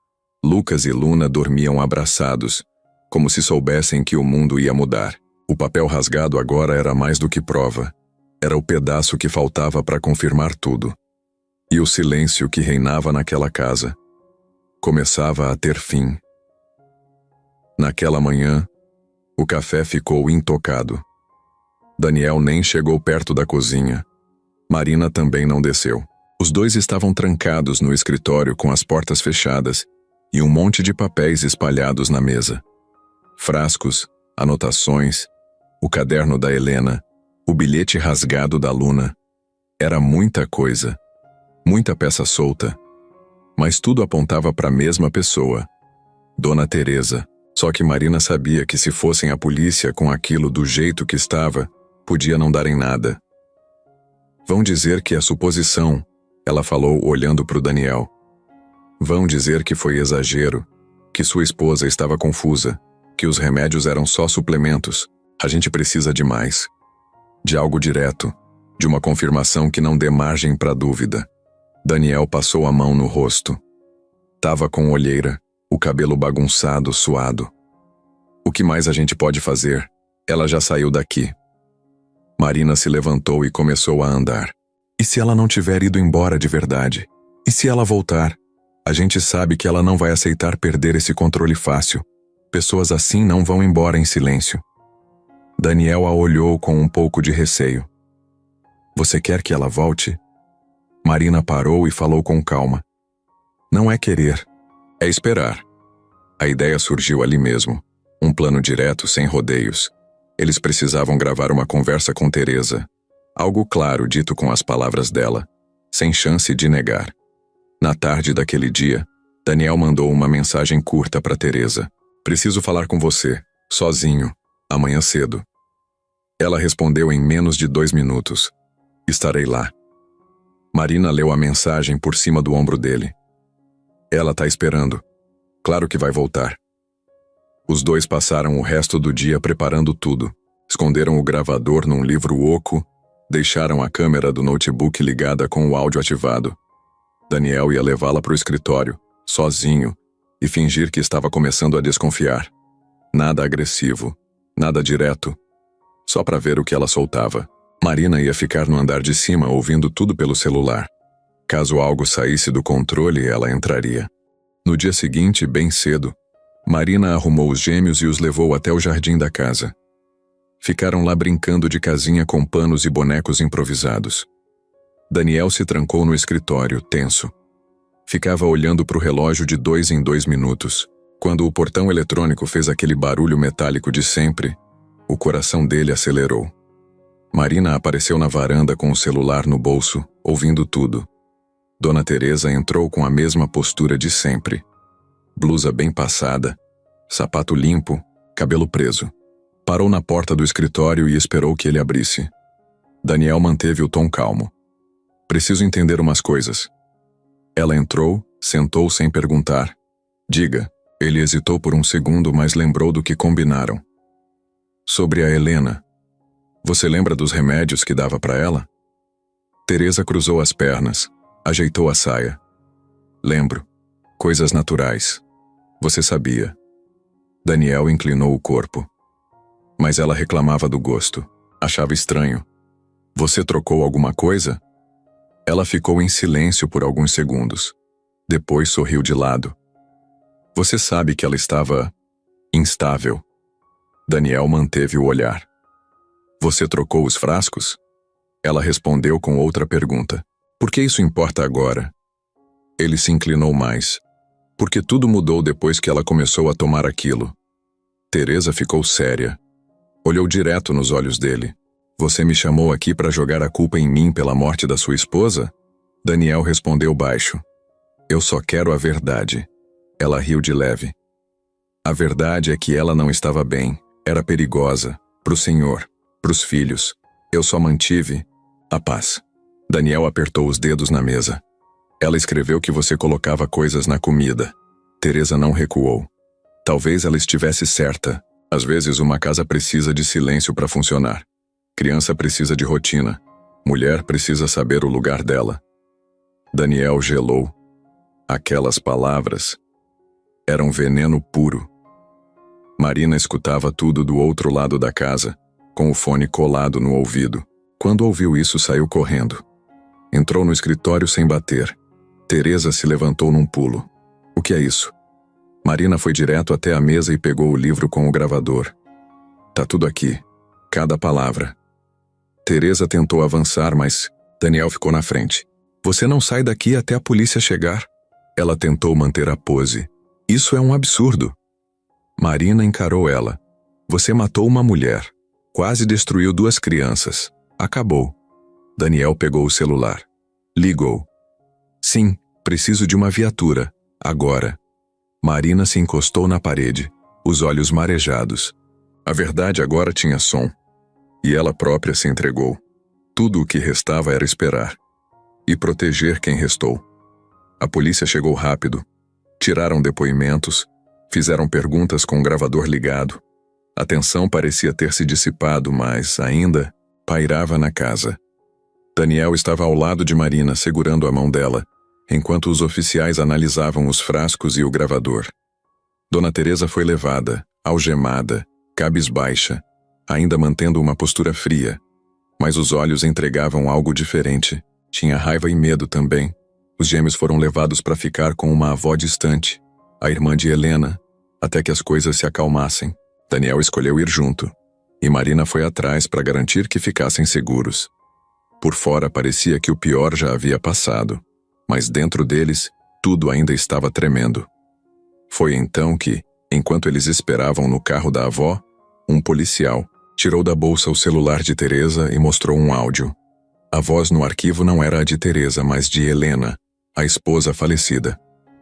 Lucas e Luna dormiam abraçados, como se soubessem que o mundo ia mudar. O papel rasgado agora era mais do que prova. Era o pedaço que faltava para confirmar tudo. E o silêncio que reinava naquela casa começava a ter fim. Naquela manhã, o café ficou intocado. Daniel nem chegou perto da cozinha. Marina também não desceu. Os dois estavam trancados no escritório com as portas fechadas e um monte de papéis espalhados na mesa. Frascos, anotações, o caderno da Helena, o bilhete rasgado da Luna. Era muita coisa, muita peça solta, mas tudo apontava para a mesma pessoa, Dona Teresa. Só que Marina sabia que se fossem à polícia com aquilo do jeito que estava, podia não dar em nada. Vão dizer que é suposição, ela falou olhando para o Daniel. Vão dizer que foi exagero, que sua esposa estava confusa, que os remédios eram só suplementos. A gente precisa de mais. De algo direto, de uma confirmação que não dê margem para dúvida. Daniel passou a mão no rosto. Tava com olheira, o cabelo bagunçado, suado. O que mais a gente pode fazer? Ela já saiu daqui. Marina se levantou e começou a andar. E se ela não tiver ido embora de verdade? E se ela voltar? A gente sabe que ela não vai aceitar perder esse controle fácil. Pessoas assim não vão embora em silêncio. Daniel a olhou com um pouco de receio. Você quer que ela volte? Marina parou e falou com calma. Não é querer, é esperar. A ideia surgiu ali mesmo. Um plano direto, sem rodeios. Eles precisavam gravar uma conversa com Teresa. Algo claro dito com as palavras dela, sem chance de negar. Na tarde daquele dia, Daniel mandou uma mensagem curta para Teresa. Preciso falar com você, sozinho, amanhã cedo. Ela respondeu em menos de 2 minutos. Estarei lá. Marina leu a mensagem por cima do ombro dele. Ela tá esperando. Claro que vai voltar. Os dois passaram o resto do dia preparando tudo. Esconderam o gravador num livro oco, deixaram a câmera do notebook ligada com o áudio ativado. Daniel ia levá-la para o escritório, sozinho, e fingir que estava começando a desconfiar. Nada agressivo, nada direto, só para ver o que ela soltava. Marina ia ficar no andar de cima ouvindo tudo pelo celular. Caso algo saísse do controle, ela entraria. No dia seguinte, bem cedo, Marina arrumou os gêmeos e os levou até o jardim da casa. Ficaram lá brincando de casinha com panos e bonecos improvisados. Daniel se trancou no escritório, tenso. Ficava olhando para o relógio de 2 em 2 minutos. Quando o portão eletrônico fez aquele barulho metálico de sempre, o coração dele acelerou. Marina apareceu na varanda com o celular no bolso, ouvindo tudo. Dona Teresa entrou com a mesma postura de sempre. Blusa bem passada, sapato limpo, cabelo preso. Parou na porta do escritório e esperou que ele abrisse. Daniel manteve o tom calmo. Preciso entender umas coisas. Ela entrou, sentou sem perguntar. Diga. Ele hesitou por um segundo, mas lembrou do que combinaram. Sobre a Helena. Você lembra dos remédios que dava para ela? Teresa cruzou as pernas, ajeitou a saia. Lembro. Coisas naturais. Você sabia. Daniel inclinou o corpo. Mas ela reclamava do gosto. Achava estranho. Você trocou alguma coisa? Ela ficou em silêncio por alguns segundos. Depois sorriu de lado. Você sabe que ela estava instável. Daniel manteve o olhar. Você trocou os frascos? Ela respondeu com outra pergunta. Por que isso importa agora? Ele se inclinou mais. Porque tudo mudou depois que ela começou a tomar aquilo. Teresa ficou séria. Olhou direto nos olhos dele. Você me chamou aqui para jogar a culpa em mim pela morte da sua esposa? Daniel respondeu baixo. Eu só quero a verdade. Ela riu de leve. A verdade é que ela não estava bem. Era perigosa. Pro senhor. Pros filhos. Eu só mantive a paz. Daniel apertou os dedos na mesa. Ela escreveu que você colocava coisas na comida. Teresa não recuou. Talvez ela estivesse certa. Às vezes uma casa precisa de silêncio para funcionar. Criança precisa de rotina. Mulher precisa saber o lugar dela. Daniel gelou. Aquelas palavras eram veneno puro. Marina escutava tudo do outro lado da casa, com o fone colado no ouvido. Quando ouviu isso, saiu correndo. Entrou no escritório sem bater. Teresa se levantou num pulo. O que é isso? Marina foi direto até a mesa e pegou o livro com o gravador. Tá tudo aqui. Cada palavra. Teresa tentou avançar, mas Daniel ficou na frente. Você não sai daqui até a polícia chegar. Ela tentou manter a pose. Isso é um absurdo. Marina encarou ela. Você matou uma mulher. Quase destruiu 2 crianças. Acabou. Daniel pegou o celular. Ligou. Sim, preciso de uma viatura. Agora. Marina se encostou na parede, os olhos marejados. A verdade agora tinha som. E ela própria se entregou. Tudo o que restava era esperar. E proteger quem restou. A polícia chegou rápido. Tiraram depoimentos. Fizeram perguntas com o gravador ligado. A tensão parecia ter se dissipado, mas, ainda, pairava na casa. Daniel estava ao lado de Marina, segurando a mão dela, enquanto os oficiais analisavam os frascos e o gravador. Dona Teresa foi levada, algemada, cabisbaixa, ainda mantendo uma postura fria. Mas os olhos entregavam algo diferente. Tinha raiva e medo também. Os gêmeos foram levados para ficar com uma avó distante, a irmã de Helena, até que as coisas se acalmassem. Daniel escolheu ir junto, e Marina foi atrás para garantir que ficassem seguros. Por fora parecia que o pior já havia passado, mas dentro deles, tudo ainda estava tremendo. Foi então que, enquanto eles esperavam no carro da avó, um policial tirou da bolsa o celular de Teresa e mostrou um áudio. A voz no arquivo não era a de Teresa, mas de Helena, a esposa falecida.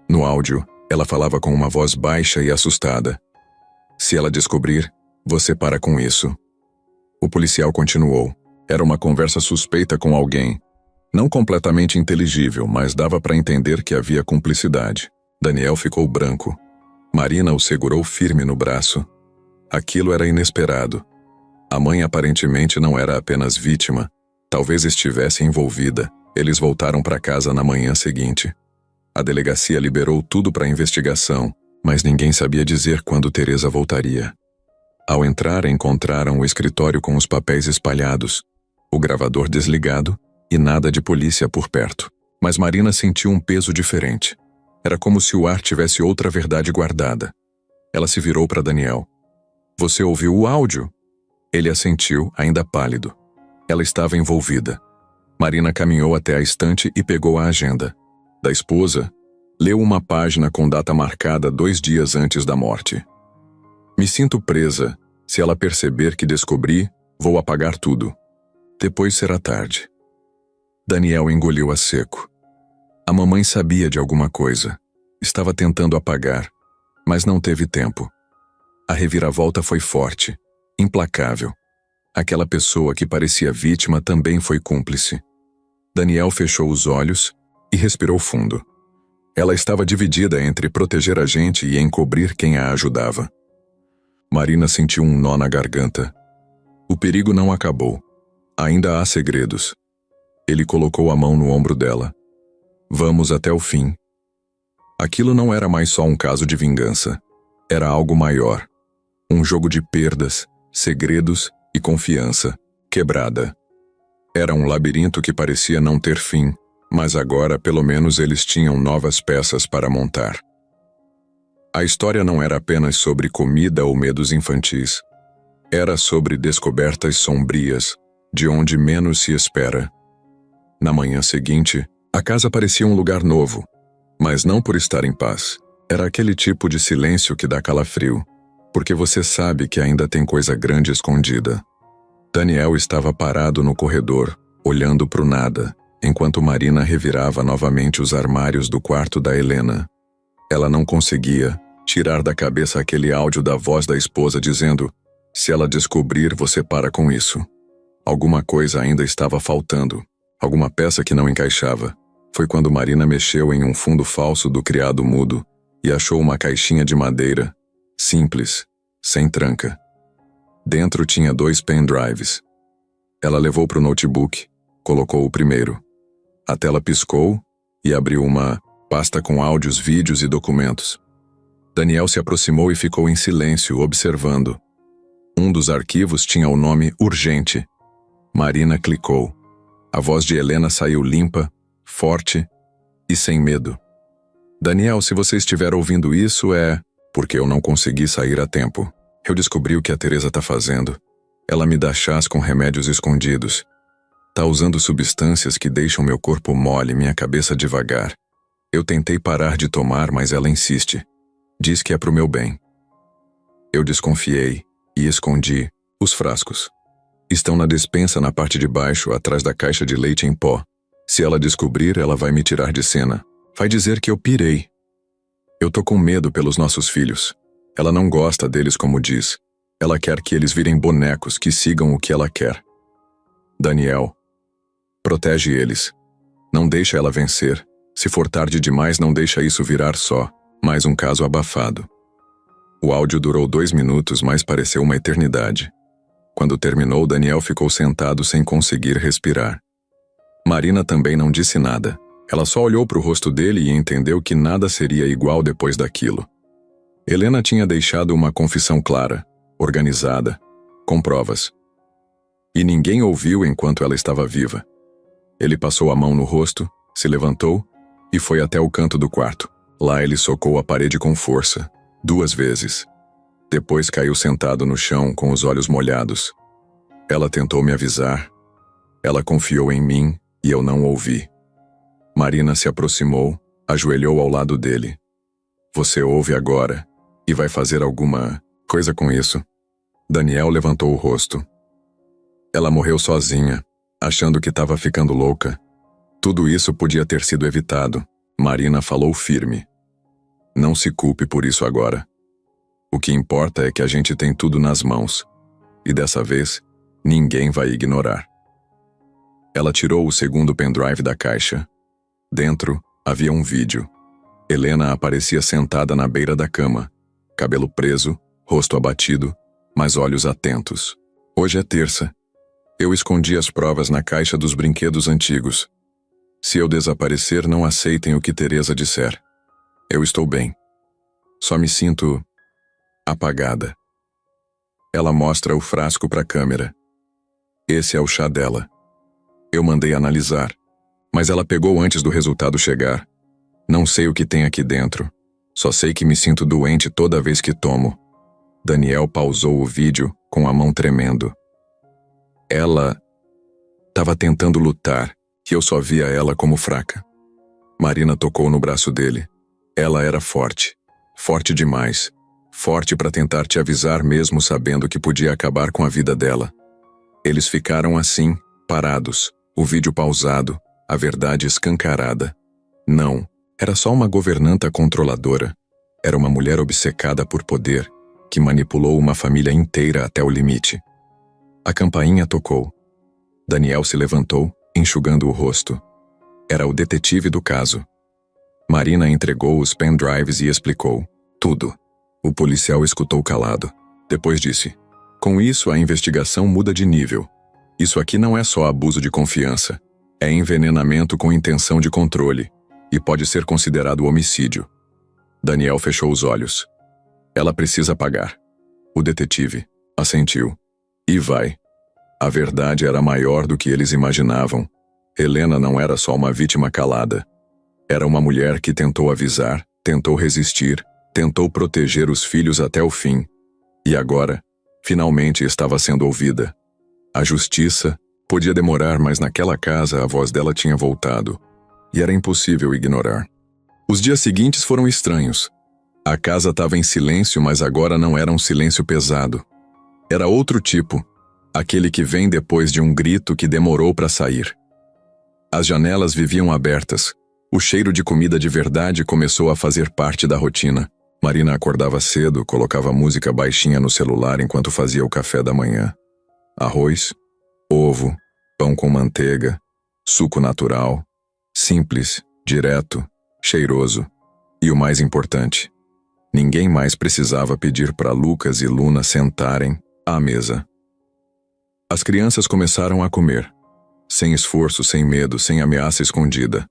No áudio, ela falava com uma voz baixa e assustada. Se ela descobrir, você para com isso. O policial continuou. Era uma conversa suspeita com alguém. Não completamente inteligível, mas dava para entender que havia cumplicidade. Daniel ficou branco. Marina o segurou firme no braço. Aquilo era inesperado. A mãe aparentemente não era apenas vítima. Talvez estivesse envolvida. Eles voltaram para casa na manhã seguinte. A delegacia liberou tudo para a investigação, mas ninguém sabia dizer quando Teresa voltaria. Ao entrar, encontraram o escritório com os papéis espalhados, o gravador desligado e nada de polícia por perto. Mas Marina sentiu um peso diferente. Era como se o ar tivesse outra verdade guardada. Ela se virou para Daniel. Você ouviu o áudio? Ele assentiu, ainda pálido. Ela estava envolvida. Marina caminhou até a estante e pegou a agenda. Da esposa, leu uma página com data marcada 2 dias antes da morte. Me sinto presa. Se ela perceber que descobri, vou apagar tudo. Depois será tarde. Daniel engoliu a seco. A mamãe sabia de alguma coisa. Estava tentando apagar, mas não teve tempo. A reviravolta foi forte, implacável. Aquela pessoa que parecia vítima também foi cúmplice. Daniel fechou os olhos e respirou fundo. Ela estava dividida entre proteger a gente e encobrir quem a ajudava. Marina sentiu um nó na garganta. O perigo não acabou. Ainda há segredos. Ele colocou a mão no ombro dela. Vamos até o fim. Aquilo não era mais só um caso de vingança. Era algo maior. Um jogo de perdas, segredos e confiança, quebrada. Era um labirinto que parecia não ter fim, mas agora pelo menos eles tinham novas peças para montar. A história não era apenas sobre comida ou medos infantis. Era sobre descobertas sombrias, de onde menos se espera. Na manhã seguinte, a casa parecia um lugar novo, mas não por estar em paz. Era aquele tipo de silêncio que dá calafrio, porque você sabe que ainda tem coisa grande escondida. Daniel estava parado no corredor, olhando para o nada, enquanto Marina revirava novamente os armários do quarto da Helena. Ela não conseguia tirar da cabeça aquele áudio da voz da esposa dizendo: se ela descobrir, você para com isso. Alguma coisa ainda estava faltando, alguma peça que não encaixava. Foi quando Marina mexeu em um fundo falso do criado mudo e achou uma caixinha de madeira, simples, sem tranca. Dentro tinha 2 pendrives. Ela levou para o notebook, colocou o primeiro. A tela piscou e abriu uma pasta com áudios, vídeos e documentos. Daniel se aproximou e ficou em silêncio, observando. Um dos arquivos tinha o nome Urgente. Marina clicou. A voz de Helena saiu limpa, forte e sem medo. Daniel, se você estiver ouvindo isso é porque eu não consegui sair a tempo. Eu descobri o que a Teresa tá fazendo. Ela me dá chás com remédios escondidos. Tá usando substâncias que deixam meu corpo mole e minha cabeça devagar. Eu tentei parar de tomar, mas ela insiste. Diz que é pro meu bem. Eu desconfiei e escondi os frascos. Estão na despensa na parte de baixo, atrás da caixa de leite em pó. Se ela descobrir, ela vai me tirar de cena. Vai dizer que eu pirei. Eu tô com medo pelos nossos filhos. Ela não gosta deles como diz. Ela quer que eles virem bonecos que sigam o que ela quer. Daniel, protege eles. Não deixa ela vencer. Se for tarde demais, não deixa isso virar só mais um caso abafado. O áudio durou 2 minutos, mas pareceu uma eternidade. Quando terminou, Daniel ficou sentado sem conseguir respirar. Marina também não disse nada. Ela só olhou para o rosto dele e entendeu que nada seria igual depois daquilo. Helena tinha deixado uma confissão clara, organizada, com provas. E ninguém ouviu enquanto ela estava viva. Ele passou a mão no rosto, se levantou e foi até o canto do quarto. Lá ele socou a parede com força, 2 vezes. Depois caiu sentado no chão com os olhos molhados. Ela tentou me avisar. Ela confiou em mim e eu não ouvi. Marina se aproximou, ajoelhou ao lado dele. Você ouve agora e vai fazer alguma coisa com isso? Daniel levantou o rosto. Ela morreu sozinha, achando que estava ficando louca. Tudo isso podia ter sido evitado. Marina falou firme. Não se culpe por isso agora. O que importa é que a gente tem tudo nas mãos. E dessa vez, ninguém vai ignorar. Ela tirou o segundo pendrive da caixa. Dentro, havia um vídeo. Helena aparecia sentada na beira da cama. Cabelo preso, rosto abatido, mas olhos atentos. Hoje é terça. Eu escondi as provas na caixa dos brinquedos antigos. Se eu desaparecer, não aceitem o que Teresa disser. Eu estou bem. Só me sinto apagada. Ela mostra o frasco para a câmera. Esse é o chá dela. Eu mandei analisar, mas ela pegou antes do resultado chegar. Não sei o que tem aqui dentro. Só sei que me sinto doente toda vez que tomo. Daniel pausou o vídeo com a mão tremendo. Ela estava tentando lutar e eu só via ela como fraca. Marina tocou no braço dele. Ela era forte. Forte demais. Forte para tentar te avisar mesmo sabendo que podia acabar com a vida dela. Eles ficaram assim, parados, o vídeo pausado, a verdade escancarada. Não, era só uma governanta controladora. Era uma mulher obcecada por poder, que manipulou uma família inteira até o limite. A campainha tocou. Daniel se levantou, enxugando o rosto. Era o detetive do caso. Marina entregou os pendrives e explicou tudo. O policial escutou calado. Depois disse: com isso a investigação muda de nível. Isso aqui não é só abuso de confiança. É envenenamento com intenção de controle. E pode ser considerado homicídio. Daniel fechou os olhos. Ela precisa pagar. O detetive assentiu. E vai. A verdade era maior do que eles imaginavam. Helena não era só uma vítima calada. Era uma mulher que tentou avisar, tentou resistir, tentou proteger os filhos até o fim. E agora, finalmente estava sendo ouvida. A justiça podia demorar, mas naquela casa a voz dela tinha voltado. E era impossível ignorar. Os dias seguintes foram estranhos. A casa estava em silêncio, mas agora não era um silêncio pesado. Era outro tipo, aquele que vem depois de um grito que demorou para sair. As janelas viviam abertas. O cheiro de comida de verdade começou a fazer parte da rotina. Marina acordava cedo, colocava música baixinha no celular enquanto fazia o café da manhã. Arroz, ovo, pão com manteiga, suco natural, Simples, direto, cheiroso. E o mais importante, ninguém mais precisava pedir para Lucas e Luna sentarem à mesa. As crianças começaram a comer. Sem esforço, sem medo, sem ameaça escondida.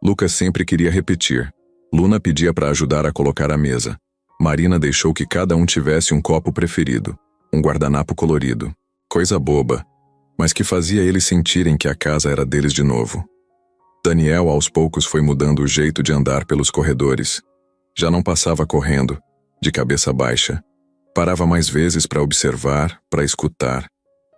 Lucas sempre queria repetir. Luna pedia para ajudar a colocar a mesa. Marina deixou que cada um tivesse um copo preferido, um guardanapo colorido. Coisa boba, mas que fazia eles sentirem que a casa era deles de novo. Daniel aos poucos foi mudando o jeito de andar pelos corredores. Já não passava correndo, de cabeça baixa. Parava mais vezes para observar, para escutar.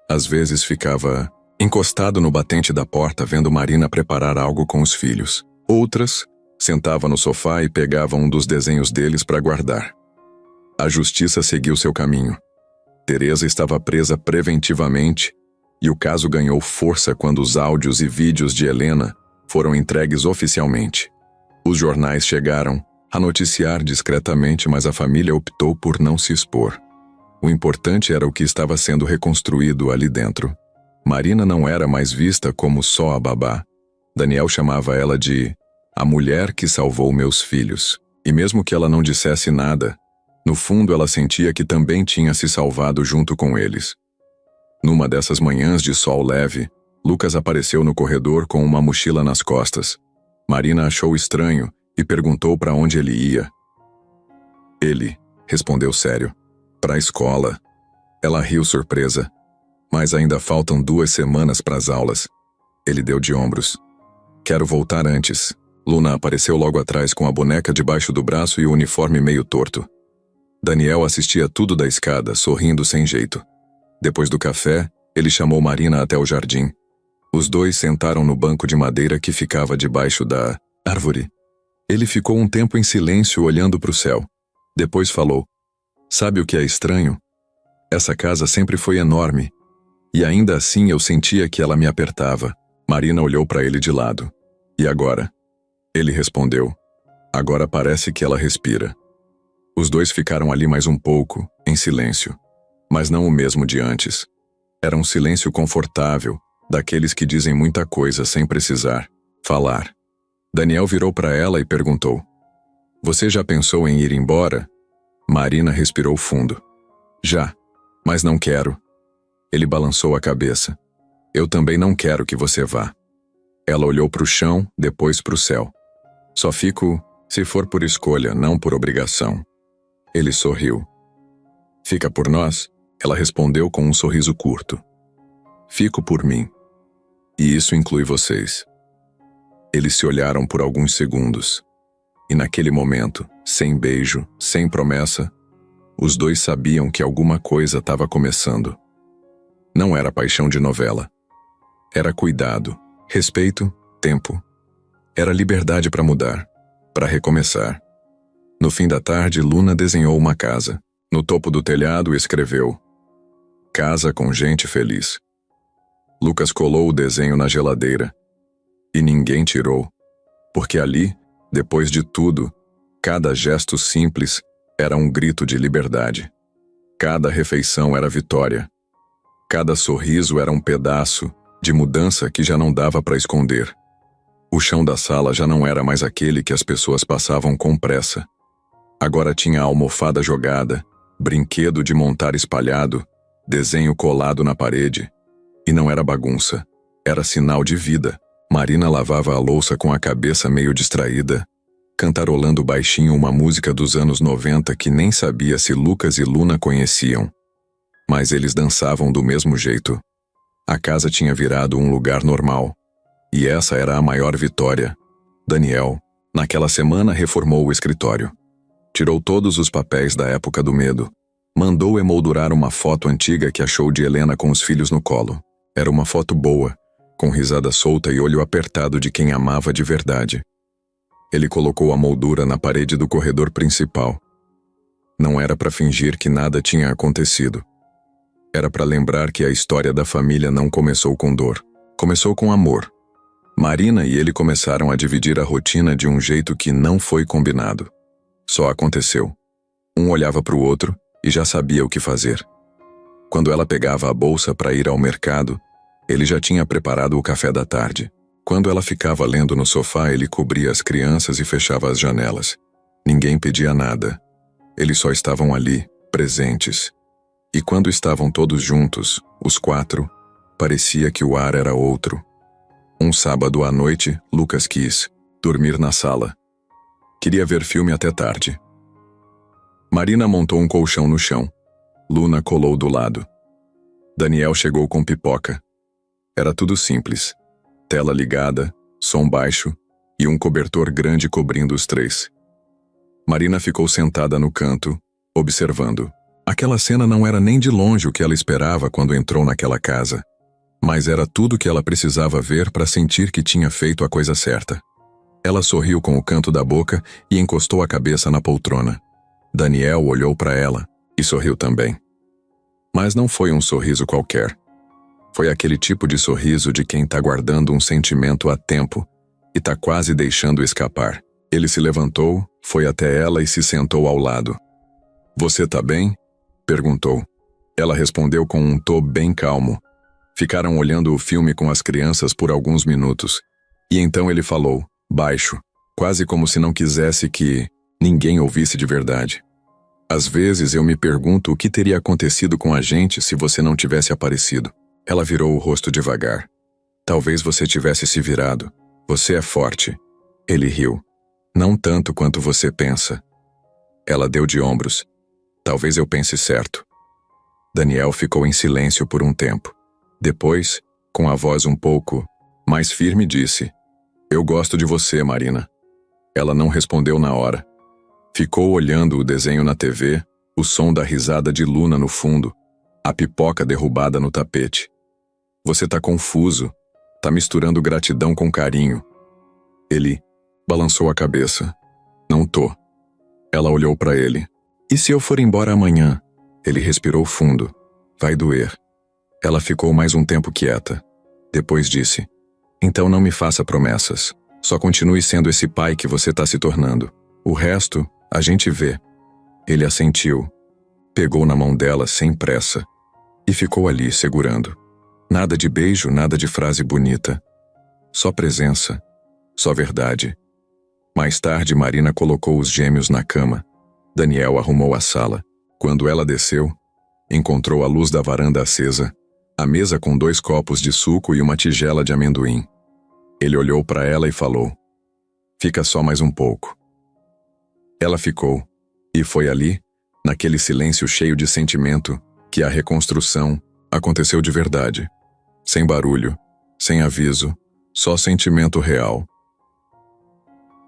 Às vezes ficava encostado no batente da porta vendo Marina preparar algo com os filhos. Outras, sentava no sofá e pegava um dos desenhos deles para guardar. A justiça seguiu seu caminho. Teresa estava presa preventivamente e o caso ganhou força quando os áudios e vídeos de Helena foram entregues oficialmente. Os jornais chegaram a noticiar discretamente, mas a família optou por não se expor. O importante era o que estava sendo reconstruído ali dentro. Marina não era mais vista como só a babá. Daniel chamava ela de a mulher que salvou meus filhos. E mesmo que ela não dissesse nada, no fundo ela sentia que também tinha se salvado junto com eles. Numa dessas manhãs de sol leve, Lucas apareceu no corredor com uma mochila nas costas. Marina achou estranho e perguntou para onde ele ia. Ele respondeu sério. Para a escola. Ela riu surpresa. Mas ainda faltam 2 semanas para as aulas. Ele deu de ombros. Quero voltar antes. Luna apareceu logo atrás com a boneca debaixo do braço e o uniforme meio torto. Daniel assistia tudo da escada, sorrindo sem jeito. Depois do café, ele chamou Marina até o jardim. Os dois sentaram no banco de madeira que ficava debaixo da árvore. Ele ficou um tempo em silêncio olhando para o céu. Depois falou: sabe o que é estranho? Essa casa sempre foi enorme. E ainda assim eu sentia que ela me apertava. Marina olhou para ele de lado. E agora? Ele respondeu. Agora parece que ela respira. Os dois ficaram ali mais um pouco, em silêncio. Mas não o mesmo de antes. Era um silêncio confortável, daqueles que dizem muita coisa sem precisar falar. Daniel virou para ela e perguntou: você já pensou em ir embora? Marina respirou fundo. Já, mas não quero. Ele balançou a cabeça. Eu também não quero que você vá. Ela olhou para o chão, depois para o céu. Só fico se for por escolha, não por obrigação. Ele sorriu. Fica por nós? Ela respondeu com um sorriso curto. Fico por mim. E isso inclui vocês. Eles se olharam por alguns segundos. E naquele momento, sem beijo, sem promessa, os dois sabiam que alguma coisa estava começando. Não era paixão de novela. Era cuidado, respeito, tempo. Era liberdade para mudar, para recomeçar. No fim da tarde, Luna desenhou uma casa. No topo do telhado escreveu: Casa com gente feliz. Lucas colou o desenho na geladeira. E ninguém tirou. Porque ali, depois de tudo, cada gesto simples era um grito de liberdade. Cada refeição era vitória. Cada sorriso era um pedaço de mudança que já não dava para esconder. O chão da sala já não era mais aquele que as pessoas passavam com pressa. Agora tinha almofada jogada, brinquedo de montar espalhado, desenho colado na parede. E não era bagunça, era sinal de vida. Marina lavava a louça com a cabeça meio distraída, cantarolando baixinho uma música dos anos 90 que nem sabia se Lucas e Luna conheciam. Mas eles dançavam do mesmo jeito. A casa tinha virado um lugar normal. E essa era a maior vitória. Daniel, naquela semana, reformou o escritório. Tirou todos os papéis da época do medo. Mandou emoldurar uma foto antiga que achou de Helena com os filhos no colo. Era uma foto boa, com risada solta e olho apertado de quem amava de verdade. Ele colocou a moldura na parede do corredor principal. Não era para fingir que nada tinha acontecido. Era para lembrar que a história da família não começou com dor. Começou com amor. Marina e ele começaram a dividir a rotina de um jeito que não foi combinado. Só aconteceu. Um olhava para o outro e já sabia o que fazer. Quando ela pegava a bolsa para ir ao mercado, ele já tinha preparado o café da tarde. Quando ela ficava lendo no sofá, ele cobria as crianças e fechava as janelas. Ninguém pedia nada. Eles só estavam ali, presentes. E quando estavam todos juntos, os 4, parecia que o ar era outro. Um sábado à noite, Lucas quis dormir na sala. Queria ver filme até tarde. Marina montou um colchão no chão. Luna colou do lado. Daniel chegou com pipoca. Era tudo simples. Tela ligada, som baixo e um cobertor grande cobrindo os 3. Marina ficou sentada no canto, observando. Aquela cena não era nem de longe o que ela esperava quando entrou naquela casa, mas era tudo o que ela precisava ver para sentir que tinha feito a coisa certa. Ela sorriu com o canto da boca e encostou a cabeça na poltrona. Daniel olhou para ela e sorriu também. Mas não foi um sorriso qualquer. Foi aquele tipo de sorriso de quem está guardando um sentimento há tempo e está quase deixando escapar. Ele se levantou, foi até ela e se sentou ao lado. "Você tá bem?" perguntou. Ela respondeu com um tom bem calmo. Ficaram olhando o filme com as crianças por alguns minutos. E então ele falou, baixo, quase como se não quisesse que ninguém ouvisse de verdade. "Às vezes eu me pergunto o que teria acontecido com a gente se você não tivesse aparecido." Ela virou o rosto devagar. "Talvez você tivesse se virado. Você é forte." Ele riu. "Não tanto quanto você pensa." Ela deu de ombros. "Talvez eu pense certo." Daniel ficou em silêncio por um tempo. Depois, com a voz um pouco mais firme, disse, "Eu gosto de você, Marina." Ela não respondeu na hora. Ficou olhando o desenho na TV, o som da risada de Luna no fundo, a pipoca derrubada no tapete. "Você tá confuso. Tá misturando gratidão com carinho." Ele balançou a cabeça. "Não tô." Ela olhou para ele. "E se eu for embora amanhã?" Ele respirou fundo. "Vai doer." Ela ficou mais um tempo quieta. Depois disse, "Então não me faça promessas. Só continue sendo esse pai que você tá se tornando. O resto, a gente vê." Ele assentiu. Pegou na mão dela sem pressa. E ficou ali, segurando. Nada de beijo, nada de frase bonita. Só presença. Só verdade. Mais tarde, Marina colocou os gêmeos na cama. Daniel arrumou a sala. Quando ela desceu, encontrou a luz da varanda acesa, a mesa com 2 copos de suco e uma tigela de amendoim. Ele olhou para ela e falou, "Fica só mais um pouco." Ela ficou, e foi ali, naquele silêncio cheio de sentimento, que a reconstrução aconteceu de verdade. Sem barulho, sem aviso, só sentimento real.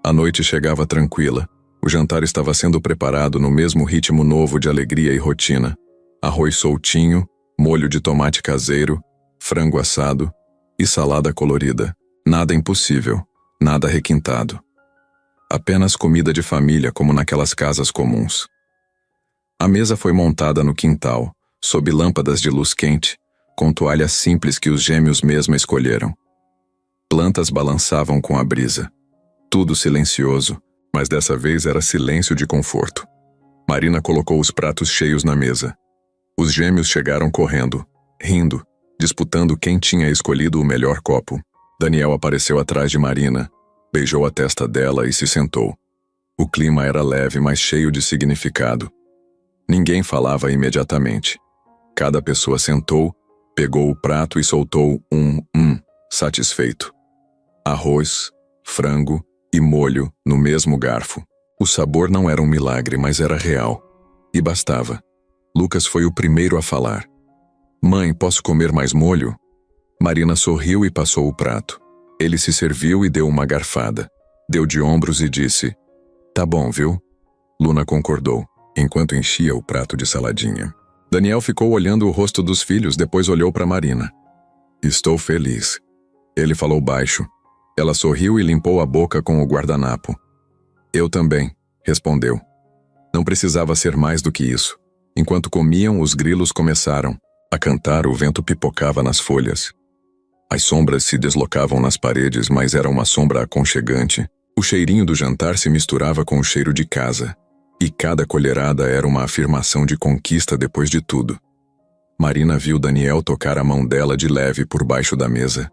A noite chegava tranquila. O jantar estava sendo preparado no mesmo ritmo novo de alegria e rotina. Arroz soltinho, molho de tomate caseiro, frango assado e salada colorida. Nada impossível, nada requintado. Apenas comida de família como naquelas casas comuns. A mesa foi montada no quintal, sob lâmpadas de luz quente, com toalhas simples que os gêmeos mesma escolheram. Plantas balançavam com a brisa. Tudo silencioso, mas dessa vez era silêncio de conforto. Marina colocou os pratos cheios na mesa. Os gêmeos chegaram correndo, rindo, disputando quem tinha escolhido o melhor copo. Daniel apareceu atrás de Marina, beijou a testa dela e se sentou. O clima era leve, mas cheio de significado. Ninguém falava imediatamente. Cada pessoa sentou, pegou o prato e soltou satisfeito. Arroz, frango e molho no mesmo garfo. O sabor não era um milagre, mas era real. E bastava. Lucas foi o primeiro a falar. "Mãe, posso comer mais molho?" Marina sorriu e passou o prato. Ele se serviu e deu uma garfada. Deu de ombros e disse, "Tá bom, viu?" Luna concordou, enquanto enchia o prato de saladinha. Daniel ficou olhando o rosto dos filhos, depois olhou para Marina. "Estou feliz." Ele falou baixo. Ela sorriu e limpou a boca com o guardanapo. "Eu também", respondeu. Não precisava ser mais do que isso. Enquanto comiam, os grilos começaram a cantar, o vento pipocava nas folhas. As sombras se deslocavam nas paredes, mas era uma sombra aconchegante. O cheirinho do jantar se misturava com o cheiro de casa. E cada colherada era uma afirmação de conquista depois de tudo. Marina viu Daniel tocar a mão dela de leve por baixo da mesa.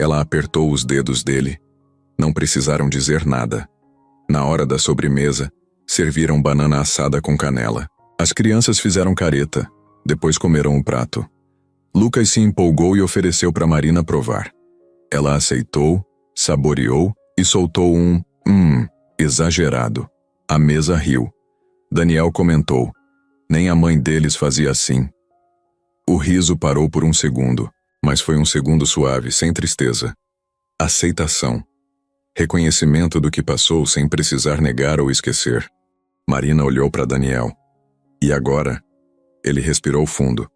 Ela apertou os dedos dele. Não precisaram dizer nada. Na hora da sobremesa, serviram banana assada com canela. As crianças fizeram careta, depois comeram o prato. Lucas se empolgou e ofereceu para Marina provar. Ela aceitou, saboreou e soltou um exagerado. A mesa riu. Daniel comentou: nem a mãe deles fazia assim. O riso parou por um segundo, mas foi um segundo suave, sem tristeza. Aceitação. Reconhecimento do que passou sem precisar negar ou esquecer. Marina olhou para Daniel. E agora? Ele respirou fundo.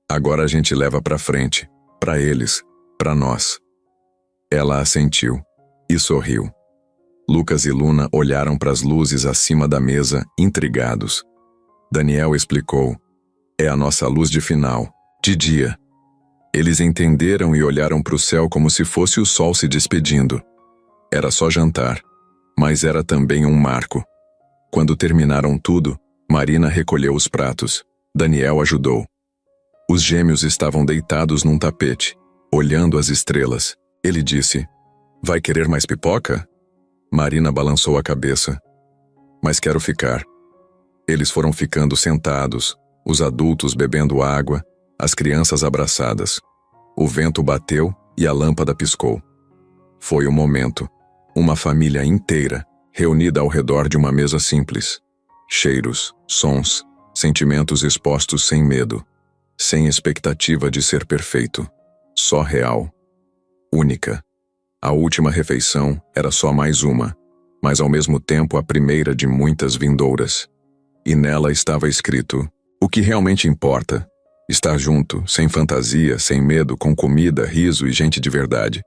Agora a gente leva para frente, para eles, para nós. Ela assentiu e sorriu. Lucas e Luna olharam para as luzes acima da mesa, intrigados. Daniel explicou: é a nossa luz de final, de dia. Eles entenderam e olharam para o céu como se fosse o sol se despedindo. Era só jantar, mas era também um marco. Quando terminaram tudo, Marina recolheu os pratos. Daniel ajudou. Os gêmeos estavam deitados num tapete, olhando as estrelas. Ele disse: vai querer mais pipoca? Marina balançou a cabeça. Mas quero ficar. Eles foram ficando sentados, os adultos bebendo água, as crianças abraçadas. O vento bateu e a lâmpada piscou. Foi o momento. Uma família inteira, reunida ao redor de uma mesa simples. Cheiros, sons, sentimentos expostos sem medo, sem expectativa de ser perfeito. Só real. Única. A última refeição era só mais uma, mas ao mesmo tempo a primeira de muitas vindouras. E nela estava escrito: o que realmente importa. Estar junto, sem fantasia, sem medo, com comida, riso e gente de verdade.